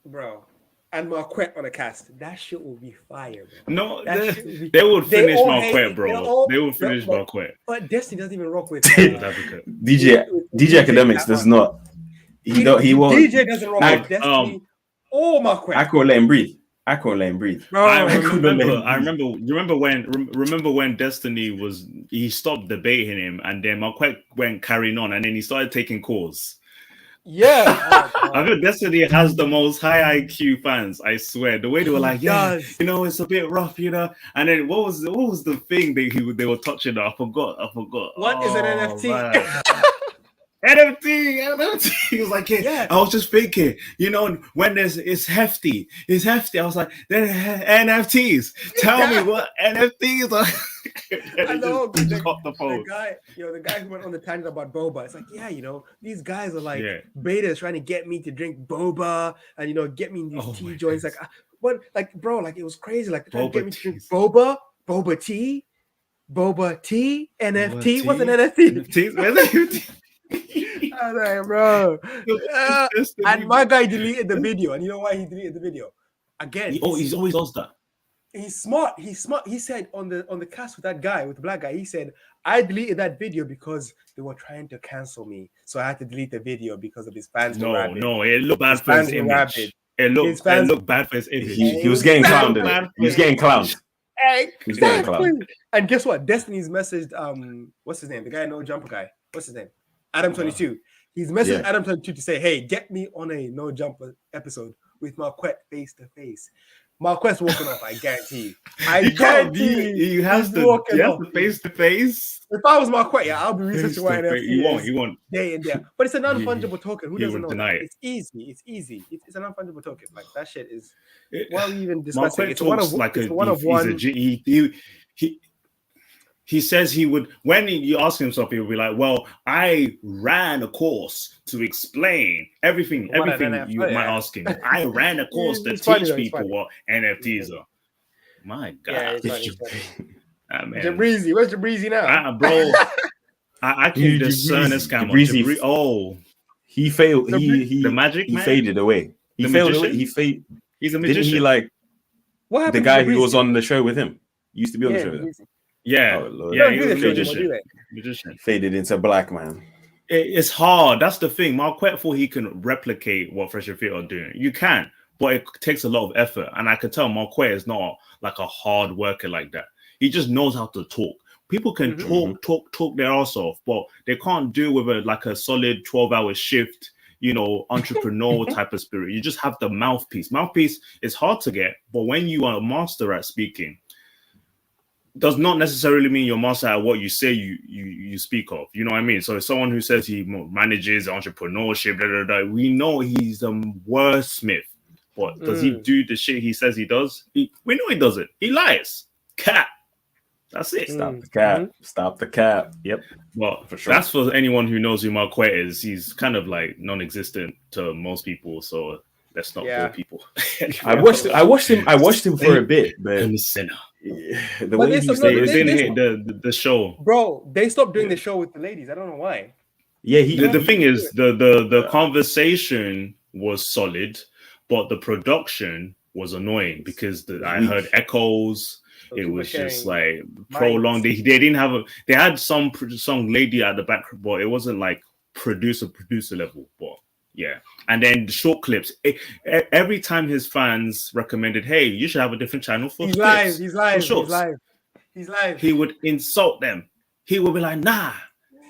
bro, and Marquez on a cast. That shit will be fire, bro. No, they would finish Marquez, bro. They would finish Marquez. But Destiny doesn't even rock with DJ Academics does not. He won't. DJ doesn't rock with Destiny or Marquez. I can't let him breathe. Bro, I remember. You remember when Destiny he stopped debating him, and then Marquez went carrying on, and then he started taking calls. Yeah, I think Destiny has the most high IQ fans. I swear, the way they were like, it's a bit rough, And then what was the thing they were touching? I forgot. What is an NFT? NFT. He was like, I was just thinking, when it's hefty. I was like, NFTs. Tell me what NFTs are. I know. The guy who went on the tangent about boba. It's like, these guys are like betas trying to get me to drink boba and get me in these tea joints. Like, what? Like, bro, like it was crazy. Like, trying to get me to drink boba tea, NFT. What's an NFT? I was like, bro. And my guy deleted the video. And you know why he deleted the video? Again. He always does that. He's smart. He said on the cast with that guy, with the black guy, he said, I deleted that video because they were trying to cancel me. So I had to delete the video because of his fans. No, it looked bad for his image. It looked bad for his image. He was getting clowned. He was getting clowned. Exactly. And guess what? Destiny's messaged what's his name? The guy, no jumper guy. What's his name? Adam 22. He's messaged Adam 22 to say, hey, get me on a no jumper episode with Marquez face to face. Marquez walking off, I guarantee you. You have to face to face. If I was Marquez, I'll be researching why NFT. He won't. Day and day. But it's a non-fungible token. Who doesn't know that? It. It's easy. It's a non-fungible token. Like that shit is. Why are we even discussing? It's one of one. He says he would, when you ask him something, he'll be like, well, I ran a course to explain everything you might ask him. I ran a course to teach people what NFTs are. My God. Man. Jabrizi, where's Jabrizi now? Bro, I can discern a scammer. He failed. The magic he man? Faded away. He failed away. He's a magician. Didn't he like what happened the guy who was on the show with him? He used to be on the show with him. Yeah, Lord. He was a magician. Faded into black, man. It's hard. That's the thing. Marquez thought he can replicate what Fresh and Fit are doing. You can, but it takes a lot of effort. And I could tell Marquez is not like a hard worker like that. He just knows how to talk. People can talk their ass off, but they can't do with a solid 12-hour shift, entrepreneurial type of spirit. You just have the mouthpiece. Mouthpiece is hard to get, but when you are a master at speaking, does not necessarily mean you're master at what you say you speak of. You know what I mean? So someone who says he manages entrepreneurship, we know he's the wordsmith. But does he do the shit he says he does? We know he doesn't. He lies. Cat. That's it. Stop the cap. Stop the cap. Yep. Well, for sure. That's for anyone who knows who Marquette is. He's kind of like non-existent to most people. So let's not bore people. I watched him for a bit, but the way he didn't hit the show. Bro, they stopped doing the show with the ladies. I don't know why. Yeah, the thing is, the conversation was solid, but the production was annoying because I heard echoes. It was just like prolonged. They didn't have they had some lady at the back, but it wasn't like producer level. But yeah, and then the short clips. Every time his fans recommended, "Hey, you should have a different channel for He's clips, He's live. He would insult them. He would be like, "Nah,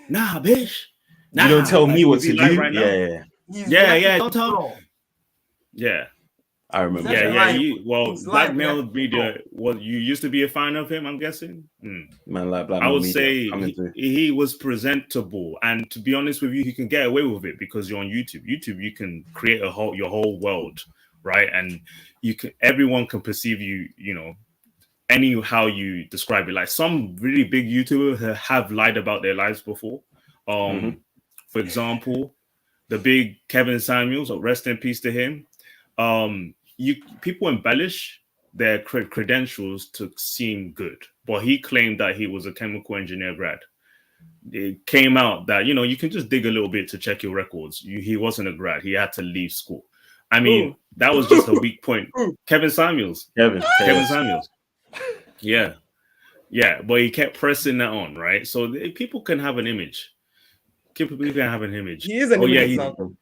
bitch. Nah, you don't tell me what to do." Right yeah. Don't tell. Yeah. I remember. Black male media. Well, you used to be a fan of him, I'm guessing. Man, like I would say he was presentable, and to be honest with you, he can get away with it because you're on YouTube. You can create your whole world, right? And everyone can perceive you. You know, how you describe it. Like some really big YouTubers have lied about their lives before. For example, the big Kevin Samuels, rest in peace to him. People embellish their credentials to seem good, but he claimed that he was a chemical engineer grad. It came out that you can just dig a little bit to check your records. He wasn't a grad. He had to leave school. I mean, that was just a weak point. Kevin Samuels. Kevin Samuels. Yeah, but he kept pressing that on, right? So people can have an image. People can have an image. He is an image consultant.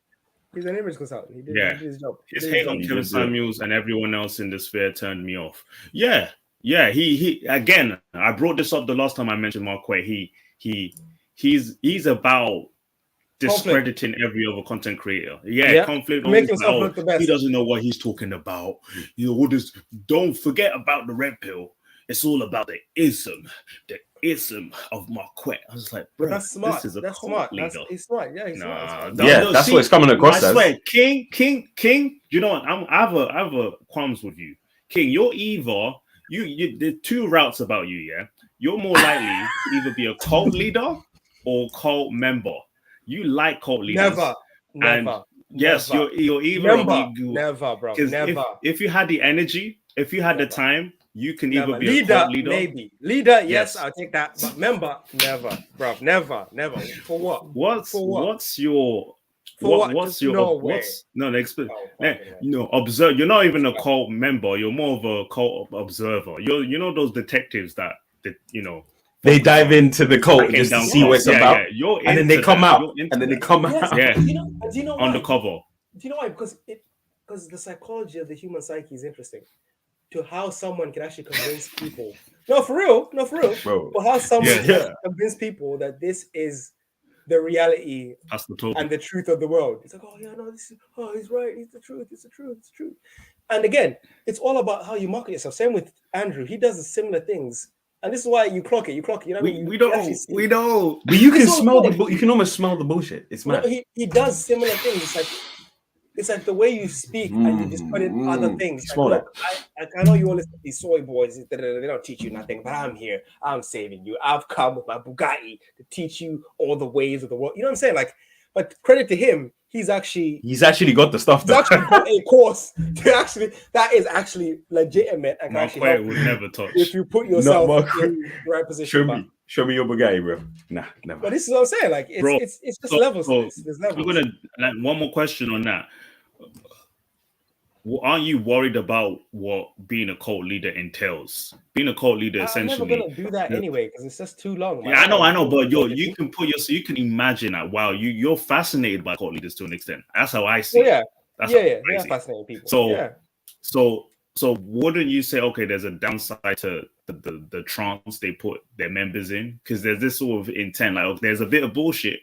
He's an image consultant. He did his job. His hate on Kevin Samuels and everyone else in the sphere turned me off. Yeah. He again. I brought this up the last time I mentioned Marquette. He's about discrediting every other content creator. Conflict. Make himself look the best. He doesn't know what he's talking about. Don't forget about the red pill. It's all about the ism of Marquette. I was like, bro, that's smart. This is a that's cult smart. leader. He's smart. Yeah, he's smart. That's what it's coming across as. Swear, King. You know what? I have a qualms with you, King. You're either there are two routes about you. Yeah, you're more likely to either be a cult leader or cult member. You like cult leaders. Never. Yes, you're either never, bro. Never. If you had the energy, if you had the time. You can either be leader, a cult leader, maybe leader. Yes, I'll take that. But member, never, bro, never. For what? What's your observe. You're not even a cult member. You're more of a cult observer. You're those detectives that they dive into the cult just to see what it's about. And then they come out. Yeah. Do you know why? Undercover. Do you know why? Because the psychology of the human psyche is interesting. To how someone can actually convince people. No, for real. Bro. But how someone can convince people that this is the reality and the truth of the world. It's like, he's right. It's the truth. And again, it's all about how you market yourself. Same with Andrew. He does similar things. And this is why you clock it. You know what I mean? We don't. But you can smell you can almost smell the bullshit. It's mad. He does similar things. It's like the way you speak and you just put in other things. Like, look, I know you all listen to these soy boys. They don't teach you nothing, but I'm here. I'm saving you. I've come with my Bugatti to teach you all the ways of the world. You know what I'm saying? Like, but credit to him, he's actually got the stuff. He's actually got a course that is actually legitimate and can actually help would never touch if you put yourself in the right position. Show me your Bugatti, bro. Nah, never. But this is what I'm saying. Like, it's just levels. There's levels. I'm gonna one more question on that. Aren't you worried about what being a cult leader entails? Being a cult leader, essentially, I'm never gonna do that anyway because it's just too long. Yeah, I know, but you can imagine that. Wow, you're fascinated by cult leaders to an extent. That's how I see it. They're fascinating people. So wouldn't you say, okay, there's a downside to the trance they put their members in? Because there's this sort of intent, like there's a bit of bullshit,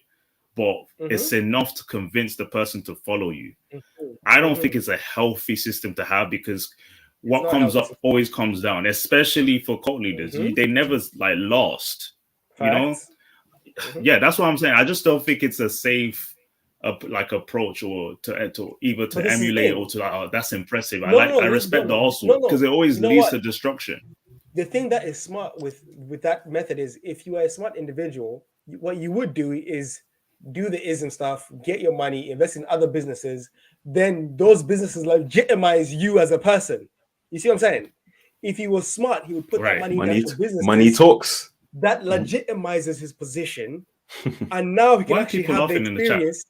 but it's enough to convince the person to follow you. I don't think it's a healthy system to have because what comes up always comes down, especially for cult leaders. They never lost, Facts. Yeah, that's what I'm saying. I just don't think it's a safe approach or to either to emulate or to that's impressive. I respect the hustle because it always leads to destruction. the thing that is smart with that method is, if you are a smart individual, what you would do is do the ism stuff, get your money, invest in other businesses, then those businesses legitimize you as a person. You see what I'm saying? If he was smart, he would put that money into businesses. Money talks. That legitimizes his position. And now he can actually have the experience.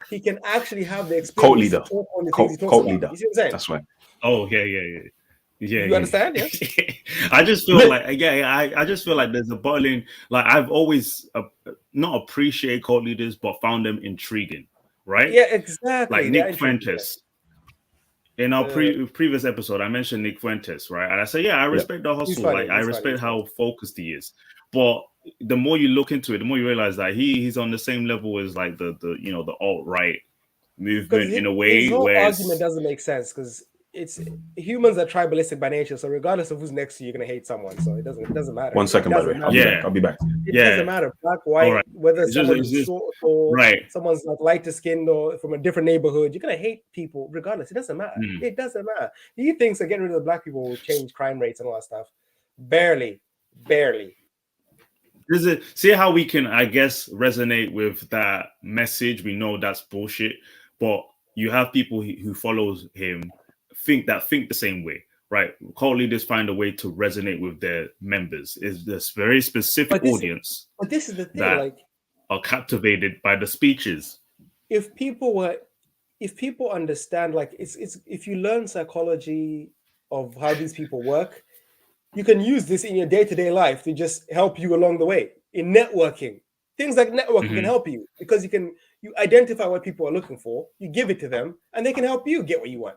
He can actually have the experience. Cult leader. To talk on the things he talks about. You see what I'm saying? That's right. Oh, yeah. You understand? Yeah. I just feel like, I just feel like there's a bottling. Like, I've always not appreciated cult leaders, but found them intriguing, right? Yeah, exactly. Like Nick Fuentes. In our previous episode, I mentioned Nick Fuentes, right? And I said, I respect the hustle. Like, I respect how focused he is. But the more you look into it, the more you realize that he's on the same level as like the alt-right movement in a way. His whole where argument doesn't make sense, because humans are tribalistic by nature. So regardless of who's next to you, you're gonna hate someone. So it doesn't matter. 1 second, by the way. I'll be back. It doesn't matter, black, white, whether someone's short or someone's like lighter skinned or from a different neighborhood. You're gonna hate people regardless. It doesn't matter. It doesn't matter. He thinks that getting rid of the black people will change crime rates and all that stuff. Barely. See how we can, I guess, resonate with that message. We know that's bullshit, but you have people who follows him think the same way, right? Cult leaders find a way to resonate with their members. Is this very specific audience? But this is the thing, that are captivated by the speeches. If people understand, like it's if you learn psychology of how these people work, you can use this in your day-to-day life to just help you along the way. In networking, things like networking can help you, because you identify what people are looking for, you give it to them, and they can help you get what you want.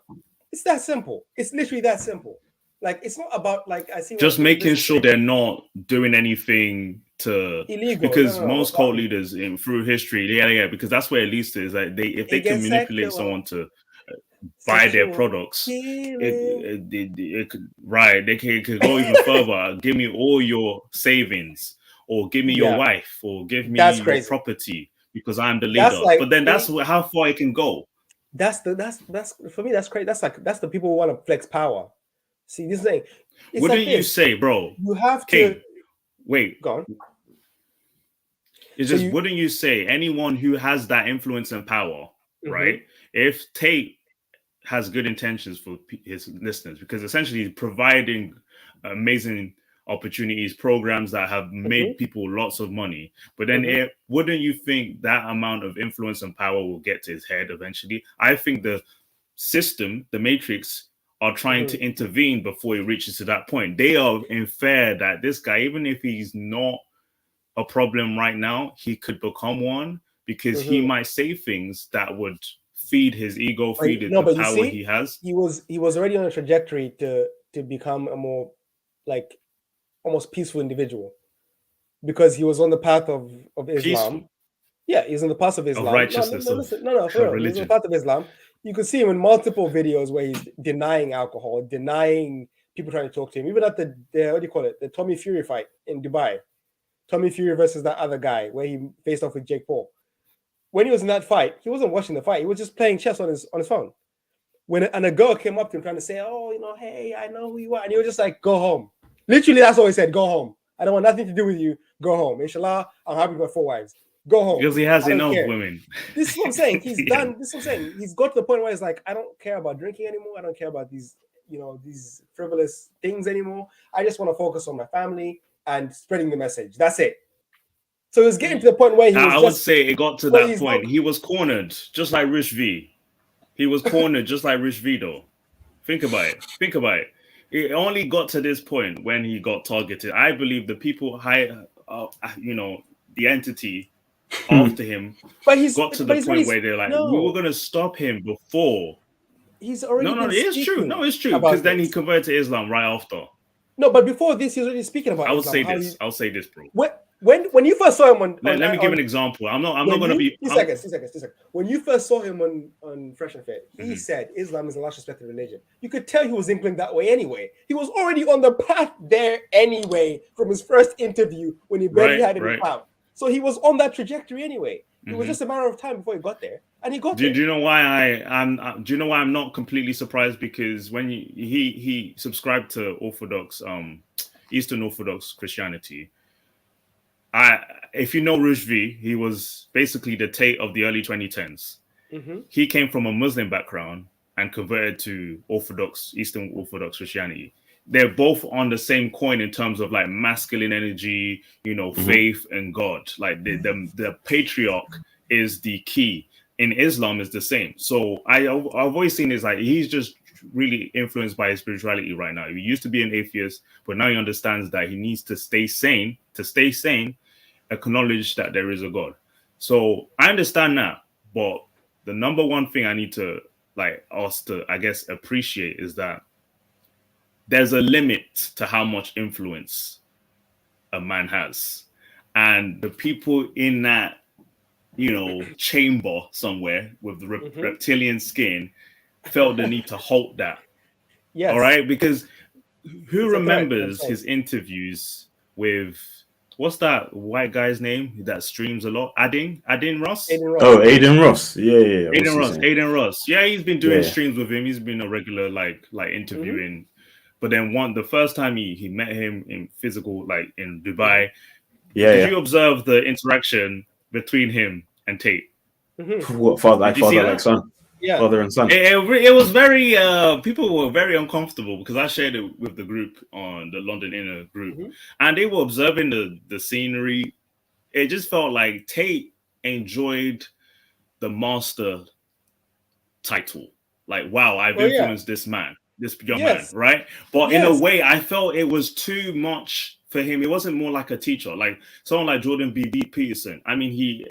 It's that simple. It's literally that simple. Like, it's not about like just making sure they're not doing anything to illegal, because most cult leaders through history, because that's where it leads to, is that if they can manipulate someone to buy their products, it could, they could go even further. Give me all your saving, or give me your wife, or give me your property, because I'm the leader. But then that's how far it can go. That's for me, that's crazy. That's the people who want to flex power. See, this thing. What do you say, bro? You have to wait. Go on. It's just, wouldn't you say anyone who has that influence and power, right? If Tate has good intentions for his listeners, because essentially he's providing amazing opportunities, programs that have made people lots of money, but then wouldn't you think that amount of influence and power will get to his head eventually? I think the system, the matrix, are trying to intervene before he reaches to that point. They are in fear that this guy, even if he's not a problem right now, he could become one, because he might say things that would feed his ego, feed the power he has. He was already on a trajectory to become a more like almost peaceful individual, because he was on the path of Islam. Peaceful. Yeah, he's on the path of Islam. Of righteousness. No, for real. He's on the path of Islam. You could see him in multiple videos where he's denying alcohol, denying people trying to talk to him. Even at the what do you call it? The Tommy Fury fight in Dubai. Tommy Fury versus that other guy where he faced off with Jake Paul. When he was in that fight, he wasn't watching the fight. He was just playing chess on his phone. And a girl came up to him trying to say, "Oh, hey, I know who you are," and he was just like, "Go home." Literally, that's all he said. Go home. I don't want nothing to do with you. Go home. Inshallah, I'm happy with 4 wives. Go home. Because he has enough women. This is what I'm saying. He's done. This is what I'm saying. He's got to the point where he's like, I don't care about drinking anymore. I don't care about these, these frivolous things anymore. I just want to focus on my family and spreading the message. That's it. So he was getting to the point where I would say it got to that point. He was cornered, just like Rich V. He was cornered, just like Rich V, though. Think about it. It only got to this point when he got targeted. I believe the people, the entity after him, got to the point where they're like, we were going to stop him before. He's already it's true. No, it's true. Because then he converted to Islam right after. No, but before this, he was already speaking about Islam. I'll say this, bro. When you first saw him on let me give an example. I'm not going to be... 2 seconds. When you first saw him on Fresh and Fit, he said Islam is the last respected religion. You could tell he was inkling that way anyway. He was already on the path there anyway from his first interview when he barely had any clout. So he was on that trajectory anyway. It was just a matter of time before he got there. And he got there. Do you know why I'm not completely surprised? Because when he subscribed to Orthodox Eastern Orthodox Christianity, if you know Rushdi, he was basically the Tate of the early 2010s. He came from a Muslim background and converted to Eastern Orthodox Christianity. They're both on the same coin in terms of like masculine energy, faith and God. Like the patriarch is the key. In Islam is the same. So I've always seen this, like, he's just really influenced by his spirituality right now. He used to be an atheist, but now he understands that he needs to stay sane. To stay sane, acknowledge that there is a God. So I understand that, but the number one thing I need to us to, I guess, appreciate is that there's a limit to how much influence a man has. And the people in that, chamber somewhere with the reptilian skin felt the need to halt that. Yes. All right? Because who remembers his interviews with, what's that white guy's name that streams a lot? Aiden Ross? Oh, Aiden Ross. Yeah. Aiden Ross. Yeah, he's been doing streams with him. He's been a regular like interviewing. But then the first time he met him in physical, like in Dubai, did you observe the interaction between him and Tate? What, father like son? Yeah, father and son. It was very people were very uncomfortable because I shared it with the group on the London Inner group, and they were observing the scenery. It just felt like Tate enjoyed the master title. Like, wow, I've influenced this man, this young man, right? But in a way, I felt it was too much for him. It wasn't more like a teacher, like someone like Jordan B. Peterson. I mean, he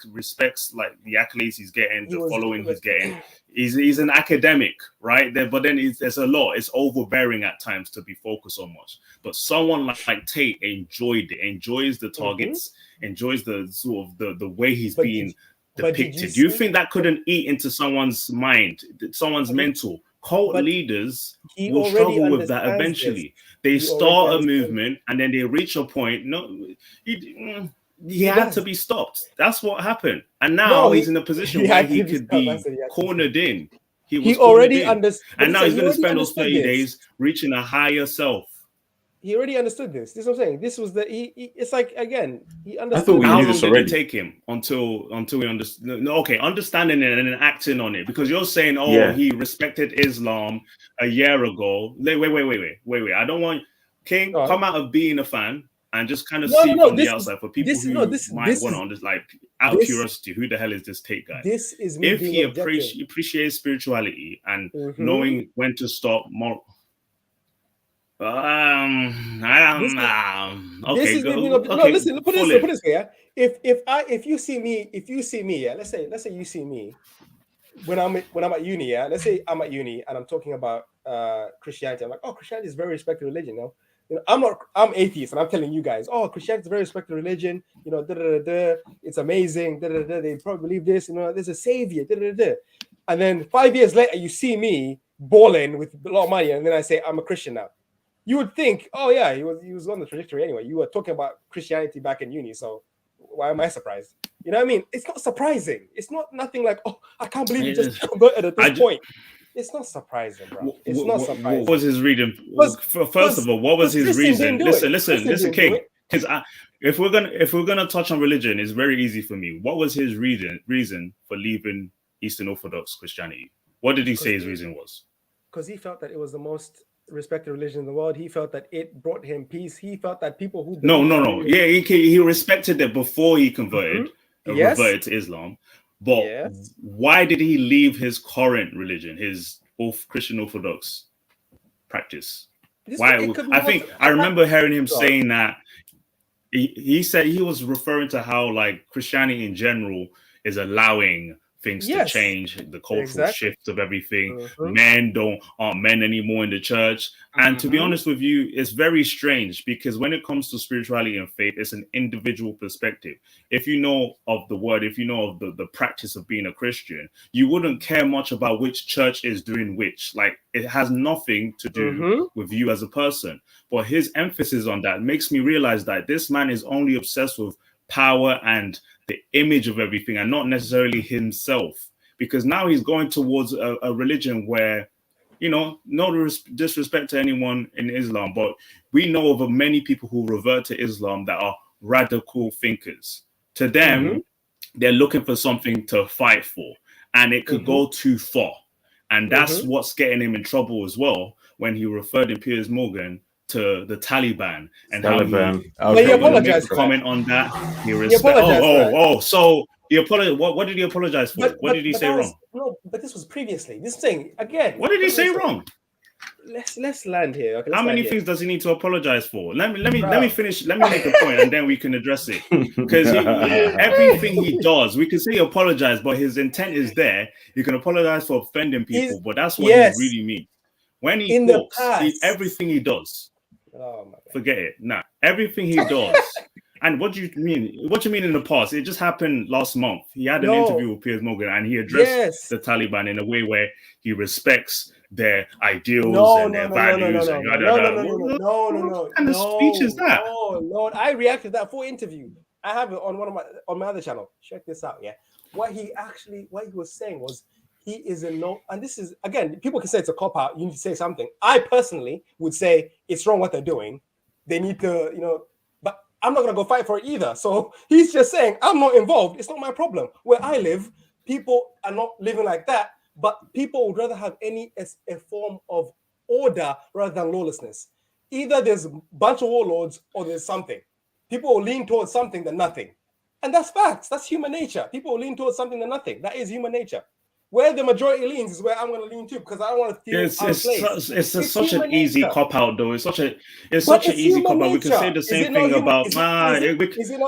respects like the accolades he's getting, the following he's getting. He's an academic, right? But then there's a lot. It's overbearing at times to be focused on much. But someone like Tate enjoyed it, enjoys the targets, enjoys the sort of the way he's being depicted. Do you think that couldn't eat into someone's mind, someone's mental? Cult leaders will struggle with that eventually. They start a movement and then they reach a point. No, he had to be stopped. That's what happened. And now he's in a position where he could be cornered in. He already understood. And now he's going to spend those 30 days reaching a higher self. He already understood this. This is what I'm saying. This was it's like, again, he understood. I thought we knew this already. Did it take him until he understood? No, okay, understanding it and then acting on it. Because you're saying, he respected Islam a year ago. Wait. I don't want King come out of being a fan and just kind of see from the outside for people who might want to understand, like, out of curiosity, who the hell is this Tate guy? This is me. If he appreciates spirituality and knowing when to stop more. I don't know. Okay, no, listen. Put this here. If you see me, let's say you see me when I'm at uni, let's say I'm at uni and I'm talking about Christianity. I'm like, Christianity is a very respected religion. I'm atheist and I'm telling you guys, Christianity is a very respected religion. It's amazing. They probably believe this. There's a savior. And then 5 years later, you see me balling with a lot of money, and then I say I'm a Christian now. You would think, he was on the trajectory anyway. You were talking about Christianity back in uni, so why am I surprised? You know what I mean? It's not surprising. It's nothing like, I can't believe you just converted at this point. It's not surprising, bro. It's not surprising. What was his reason? First of all, what was his reason? Listen, King. Because if we're gonna touch on religion, it's very easy for me. What was his reason for leaving Eastern Orthodox Christianity? What did he say his reason was? Because he felt that it was the most respected religion in the world. He felt that it brought him peace. He felt that people who yeah, he respected it before he converted to Islam. But why did he leave his current religion, his Christian Orthodox practice? I remember hearing him saying that he said he was referring to how, like, Christianity in general is allowing things to change, the cultural shift of everything. Men aren't men anymore in the church. And to be honest with you, it's very strange because when it comes to spirituality and faith, it's an individual perspective. If you know of the word, if you know of the practice of being a Christian, you wouldn't care much about which church is doing which. Like, it has nothing to do with you as a person. But his emphasis on that makes me realize that this man is only obsessed with power and the image of everything and not necessarily himself, because now he's going towards a religion where you know, no disrespect to anyone in Islam, but we know of many people who revert to Islam that are radical thinkers. To them, they're looking for something to fight for, and it could go too far. And that's what's getting him in trouble as well when he referred in Piers Morgan to the Taliban and how he apologized for comment on that. So he apologized. What did he apologize for? What did he say wrong? No, but this was previously. This thing again. What did he say wrong? Let's land here. Okay, how many things does he need to apologize for? Let me finish. Let me make a point, and then we can address it. Because everything he does, we can say he apologized, but his intent is there. You can apologize for offending people, but that's what he really means. When he talks, everything he does, forget it. Nah, everything he does. And what do you mean? What do you mean in the past? It just happened last month. He had an interview with Piers Morgan, and he addressed the Taliban in a way where he respects their ideals and their values. No. And the speech is that? Oh Lord, I reacted to that full interview. I have it on my other channel. Check this out. Yeah, what he was saying was he is and this is again, people can say it's a cop out. You need to say something. I personally would say it's wrong what they're doing. They need to, but I'm not gonna go fight for it either. So he's just saying I'm not involved. It's not my problem. Where I live, people are not living like that. But people would rather have a form of order rather than lawlessness. Either there's a bunch of warlords or there's something. People will lean towards something than nothing. And that's facts. That's human nature. People will lean towards something than nothing. That is human nature. Where the majority leans is where I'm going to lean to because I don't want to feel it's such an easy cop out though. It's such an easy cop out. We can say the same thing about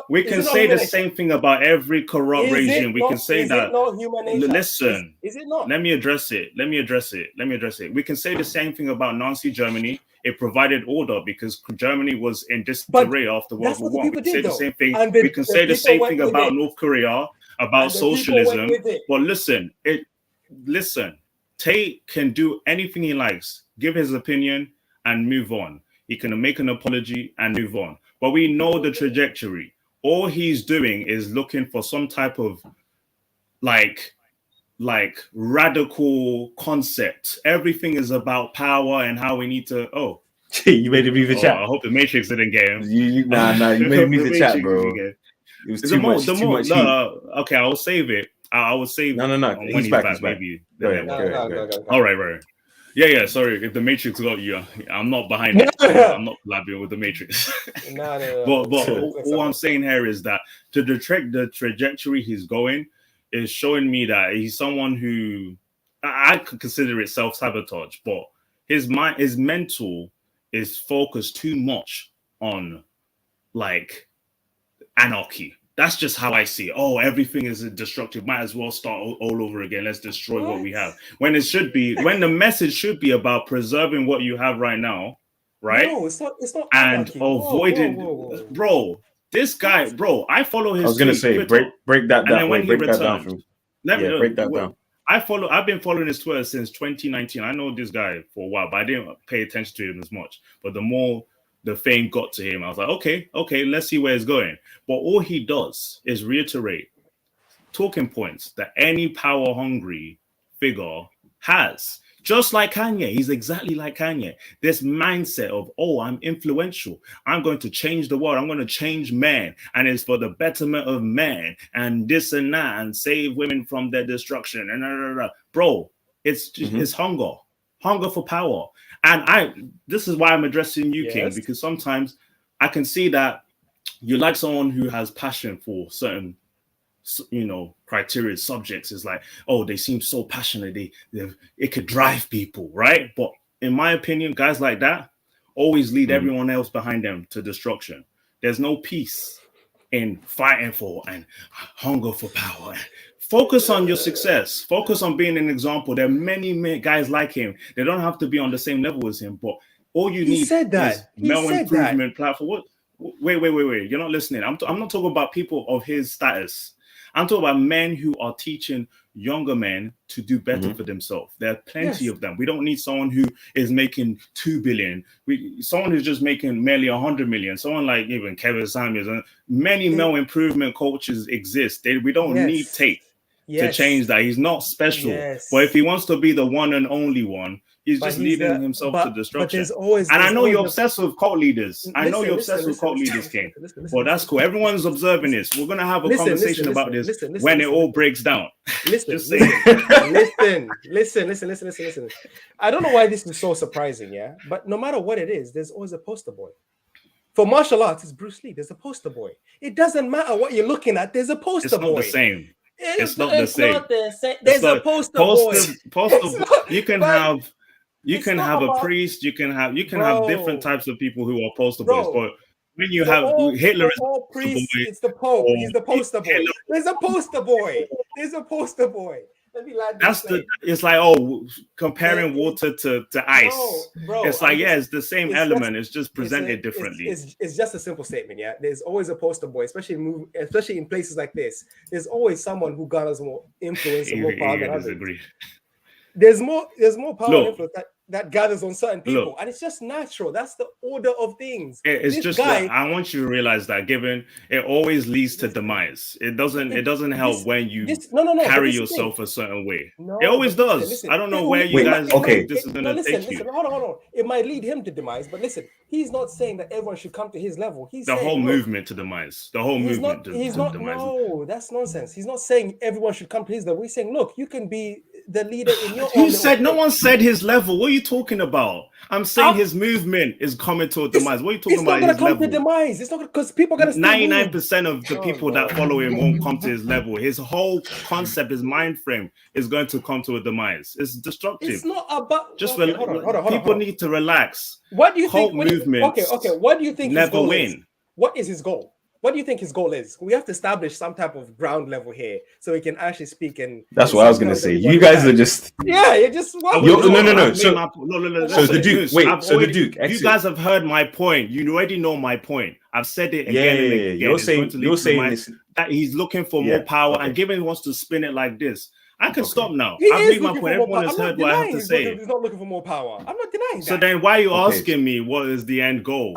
we can say the same thing about every corrupt regime. We can say that. Listen, is it not? Let me address it. We can say the same thing about Nazi Germany. It provided order because Germany was in disarray after World War I. We can say the same thing. We can say the same thing about North Korea, about socialism. But listen, Tate can do anything he likes, give his opinion and move on. He can make an apology and move on. But we know the trajectory. All he's doing is looking for some type of like radical concept. Everything is about power and how we need to. Oh, you made him leave the chat. I hope the Matrix didn't get him. You made him leave the chat, bro. It was too much. Okay, I'll save it. I will save. No. He's back. Maybe. Go. All right. Yeah. Sorry, if the Matrix got you, I'm not behind it. I'm not collabing with the Matrix. No. But all I'm saying here is that the trajectory he's going is showing me that he's someone who I could consider it self-sabotage, but his mental is focused too much on like anarchy. That's just how I see it. Oh, everything is destructive. Might as well start all over again. Let's destroy what we have. When the message should be about preserving what you have right now, right? No, it's not. And avoiding, whoa. Bro. This guy, bro, I follow his. I was gonna say break that down. Break that down. I've been following his Twitter since 2019. I know this guy for a while, but I didn't pay attention to him as much. But the more the fame got to him, I was like, okay, let's see where it's going. But all he does is reiterate talking points that any power-hungry figure has. Just like Kanye, he's exactly like Kanye. This mindset of, I'm influential. I'm going to change the world. I'm going to change man. And it's for the betterment of man and this and that and save women from their destruction. And Bro, it's hunger for power. And this is why I'm addressing you, King, because sometimes I can see that you like someone who has passion for certain criteria subjects. Is like, they seem so passionate, it could drive people, right? But in my opinion, guys like that always lead everyone else behind them to destruction. There's no peace in fighting for and hunger for power. Focus on your success. Focus on being an example. There are many guys like him. They don't have to be on the same level as him, but all you need is male improvement platform. Wait. You're not listening. I'm not talking about people of his status. I'm talking about men who are teaching younger men to do better for themselves. There are plenty of them. We don't need someone who is making 2 billion. Someone who's just making merely 100 million. Someone like even Kevin Samuels. Many male improvement coaches exist. We don't need Tate. to change that. He's not special. Yes. But if he wants to be the one and only one, he's just leading himself to destruction. And I know you're obsessed with cult leaders. I know you're obsessed with cult leaders, King. Well, that's cool. Everyone's observing this. We're gonna have a conversation about this when it all breaks down. Listen. I don't know why this is so surprising, yeah. But no matter what it is, there's always a poster boy. For martial arts, it's Bruce Lee. There's a poster boy. It doesn't matter what you're looking at. There's a poster boy. It's not the same. It's not the same. There's a poster boy. You can have a priest. You can have different types of people who are poster boys. But when you have Hitler is the priest, it's the Pope. He's the poster boy. There's a poster boy. Let me land it's like comparing water to ice. Bro, it's like it's the same element. It's just presented differently. It's just a simple statement. Yeah, there's always a poster boy, especially in places like this. There's always someone who garners more influence and more power than others. There's more power and influence that gathers on certain people, and it's just natural. That's the order of things. It's just I want you to realize that given it always leads to demise. It doesn't help when you carry yourself a certain way. It always does. I don't know where you guys think this is going to take you. Hold on. It might lead him to demise, but listen, he's not saying that everyone should come to his level. He's the whole movement to demise. The whole movement to demise. No, that's nonsense. He's not saying everyone should come to his level. He's saying, look, you can be the leader in your own. No one said his level. What are you talking about? I'm saying his movement is coming to a demise. What are you talking about? It's not going to come to demise. It's not because people are going to 99% of the people that follow him won't come to his level. His whole concept, his mind frame is going to come to a demise. It's destructive. It's not about hold on. People need to relax. What do you think? Movements what do you think never win? Is? What is his goal? What do you think his goal is? We have to establish some type of ground level here so we can actually speak. And that's what I was going to say. You guys are just you're just no. So the Duke. Wait. So the Duke. You guys have heard my point. You already know my point. I've said it again and again. You're saying that he's looking for more power, and given he wants to spin it like this. I can stop now. I've made my point. Everyone has heard what I have to say. He's not looking for more power. I'm not denying that. So then why are you asking me what is the end goal?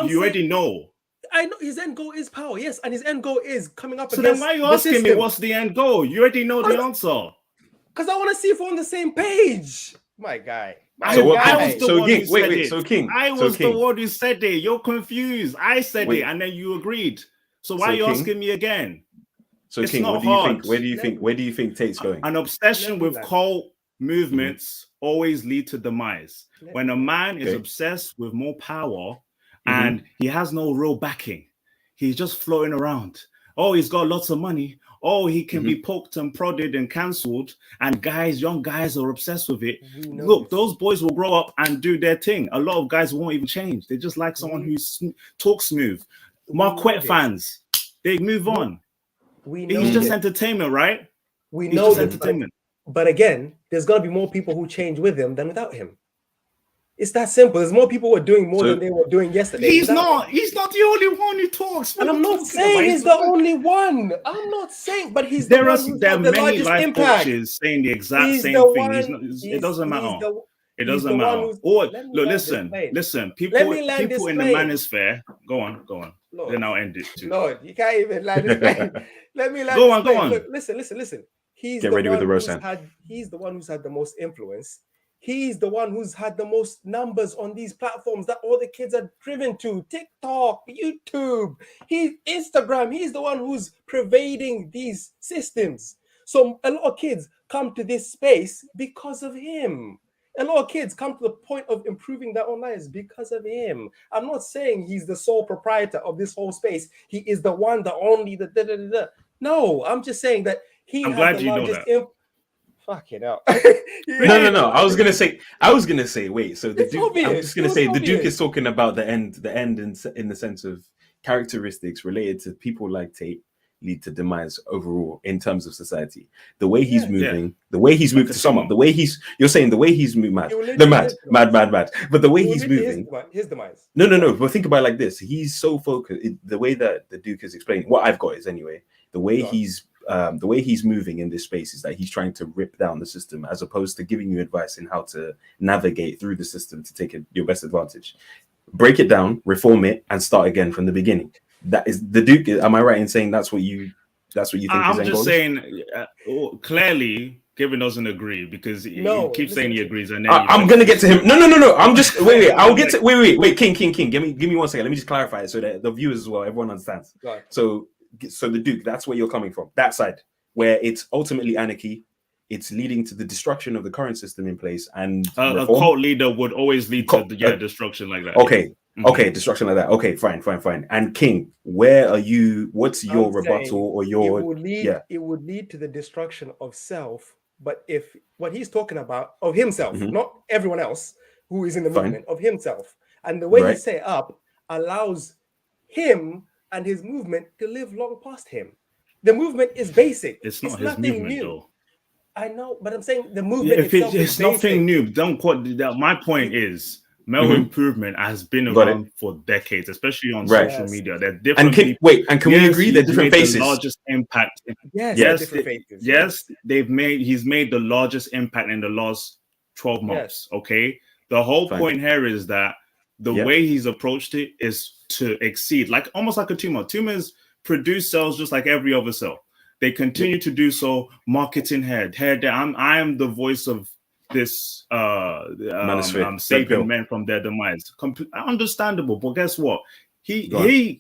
You already know. I know his end goal is power, yes, and his end goal is coming up. So then why are you asking me what's the end goal? You already know the answer. Because I want to see if we're on the same page. My guy. I was the one who said it. You're confused. I said it, and then you agreed. So why are you asking me again? So it's King, what do you think? Where do you think Tate's going? An obsession with cult movements always lead to demise. When a man is obsessed with more power, and he has no real backing. He's just floating around. Oh, he's got lots of money. Oh, he can be poked and prodded and cancelled. And young guys are obsessed with it. Look, those boys will grow up and do their thing. A lot of guys won't even change. They just like someone who talks smooth. Marquette fans, they move on. He's just entertainment, right? We know entertainment. But again, there's going to be more people who change with him than without him. It's that simple. There's more people who are doing more than they were doing yesterday. He's not the only one who talks. And I'm not saying he's the only one. I'm not saying, but he's there are many life coaches saying the exact same thing. It doesn't matter. It doesn't matter. Listen. People in the manosphere. Go on. Lord. Then I'll end it too. Lord, you can't even land this plane. Let me land. Go on. Look, listen. Get ready with the roast. He's the one who's had the most influence. He's the one who's had the most numbers on these platforms that all the kids are driven to. TikTok, YouTube, Instagram. He's the one who's pervading these systems. So a lot of kids come to this space because of him. A lot of kids come to the point of improving their own lives because of him. I'm not saying he's the sole proprietor of this whole space. He is the one, the only, the da-da-da-da. No, I'm just saying that I'm glad you know that. Fucking hell. No. I was gonna say. Wait. So the Duke. I'm just gonna say the Duke is talking about the end in the sense of characteristics related to people like Tate lead to demise overall in terms of society. The way he's moving, the way he's moved to sum up, you're saying the way he's moved, mad. But the way he's moving, his demise. No. But think about it like this. He's so focused. The way that the Duke is explaining, what I've got is anyway, the way he's moving in this space is that he's trying to rip down the system as opposed to giving you advice in how to navigate through the system to take your best advantage. Break it down, reform it, and start again from the beginning. That is the Duke. Am I right in saying that's what you That's what you think. I'm just saying. Clearly, Kevin doesn't agree because he keeps saying he agrees, and then I'm gonna get to him. No. I'm just wait. I'll get to wait. King. Give me 1 second. Let me just clarify it so that the viewers as well, everyone understands. Right. So the Duke, that's where you're coming from. That side where it's ultimately anarchy. It's leading to the destruction of the current system in place, and a cult leader would always lead to destruction like that. Okay. Okay, destruction like that. Okay, fine. And King, where are you? What's your rebuttal or your? It would lead to the destruction of self. But if what he's talking about of himself, not everyone else who is in the movement, of himself, and the way he's set up allows him and his movement to live long past him. The movement is basic. It's not his movement, new. Though. I know, but I'm saying the movement itself it's nothing new. Don't quote that. My point is. Male improvement has been around for decades, especially on social media. They're different. And can we agree they're different faces? The largest impact. He's made the largest impact in the last 12 months. Okay. The whole point here is that the way he's approached it is to exceed, like almost like a tumor. Tumors produce cells just like every other cell. They continue to do so. Marketing head. I am the voice of this saving men from their demise. Understandable, but guess what? He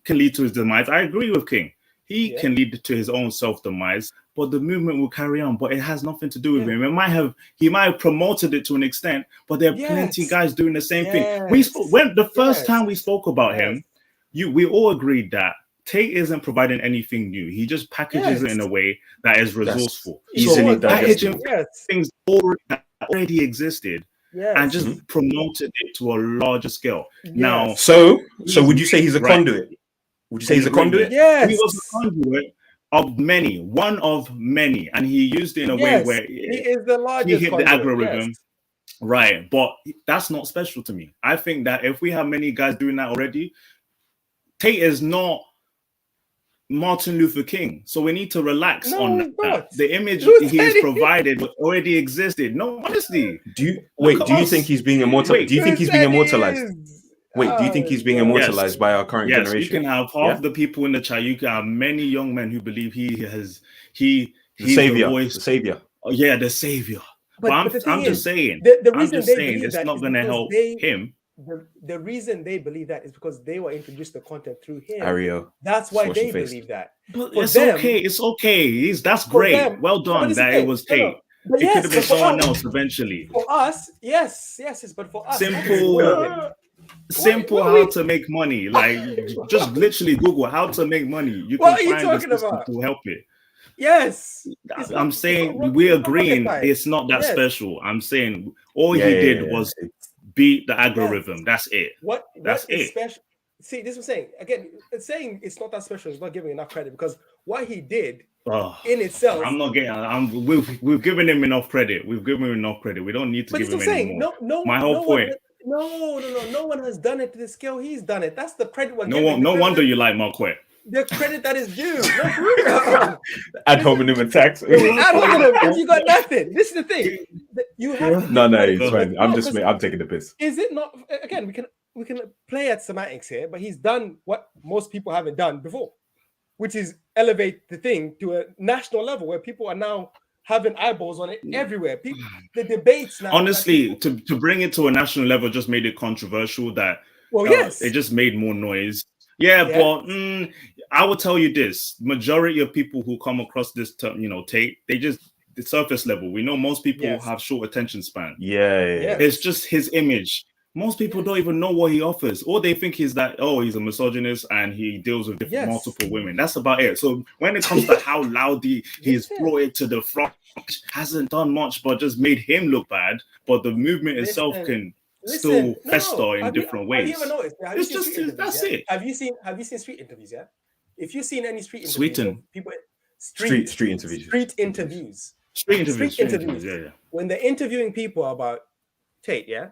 can lead to his demise. I agree with King. He can lead to his own self-demise, but the movement will carry on. But it has nothing to do with him. He might have promoted it to an extent, but there are plenty guys doing the same thing. When the first time we spoke about him, we all agreed that Tate isn't providing anything new. He just packages it in a way that is resourceful. Easily digestible. Things already existed and just promoted it to a larger scale. Now, so would you say he's a conduit? Would you say he's a conduit? Yes, he was a conduit of many, one of many, and he used it in a way where he is the largest. He hit the algorithm, right? But that's not special to me. I think that if we have many guys doing that already, Tate is not Martin Luther King, so we need to relax on that. The image he's provided already existed. No, honestly, do you think he's being immortalized? Do you think he's being immortalized? Wait, do you think he's being immortalized by our current generation? You can have half the people in the chat. You can have many young men who believe he's the savior. The savior. Oh, yeah, the savior. But I'm just saying. It's not going to help him. The reason they believe that is because they were introduced to content through him. Ario. That's why they believe that. But it's okay. It's okay. That's great. Well done that it was Tate. It could have been someone else eventually. For us, yes. But for us, simple how to make money. Like just literally Google how to make money. You can find the system to help it. Yes. I'm saying we're agreeing it's not that special. I'm saying all he did was beat the algorithm. That's it. That's it. Special? See, this was saying again. Saying it's not that special is not giving enough credit because what he did in itself. I'm not getting. We've given him enough credit. We don't need to give him any more. My whole point. No one has done it to the scale he's done it. That's the credit. No wonder you like Marquette. The credit that is due. Ad hominem attacks. You got nothing. This is the thing. You have no, it's fine. I'm taking the piss. Is it not? Again, we can play at semantics here, but he's done what most people haven't done before, which is elevate the thing to a national level where people are now having eyeballs on it everywhere. The debates now. Honestly, to bring it to a national level just made it controversial. It just made more noise. But I will tell you this: majority of people who come across this term, Tate, they just the surface level. We know most people have short attention span. It's just his image. Most people don't even know what he offers. All they think is that, he's a misogynist and he deals with multiple women. That's about it. So when it comes to how loud he's brought it to the front, hasn't done much but just made him look bad. But the movement itself can still fester in different ways. Have you ever noticed? It's just that's it. Have you seen street interviews? Yeah. If you've seen any street interviews, people street interviews. Street interviews. Yeah. When they're interviewing people about Tate,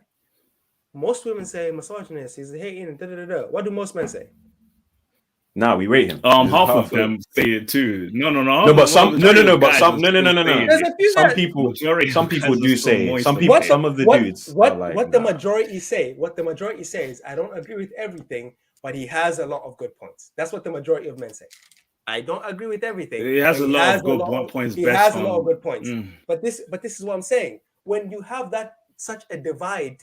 most women say misogynist, he's hating, and da-da-da-da. What do most men say? Nah, we rate him. Half of them say it too. No. But some people do say. Some of the dudes. What the majority say is, I don't agree with everything, but he has a lot of good points. That's what the majority of men say. I don't agree with everything. He has a lot of good points. He has a lot of good points. But this is what I'm saying. When you have that such a divide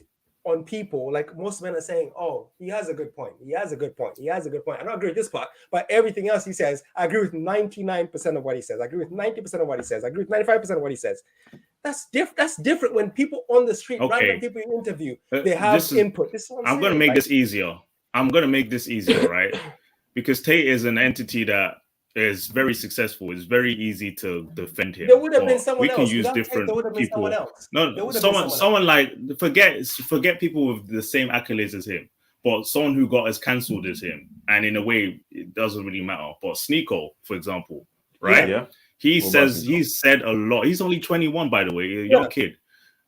on people, like most men are saying, oh, he has a good point. He has a good point. He has a good point. I don't agree with this part, but everything else he says, I agree with 99% of what he says. I agree with 90% of what he says. I agree with 95% of what he says. That's different when people on the street, random people you interview, they have input. This is what I'm going to make this easier. I'm going to make this easier, right? Because Tate is an entity that is very successful. It's very easy to defend him. There would have been someone we else. can use different people. No, someone like forget people with the same accolades as him, but someone who got as cancelled as him, and in a way it doesn't really matter. But Sneeko, for example, right? Yeah. He said a lot. He's only 21, by the way, a young kid,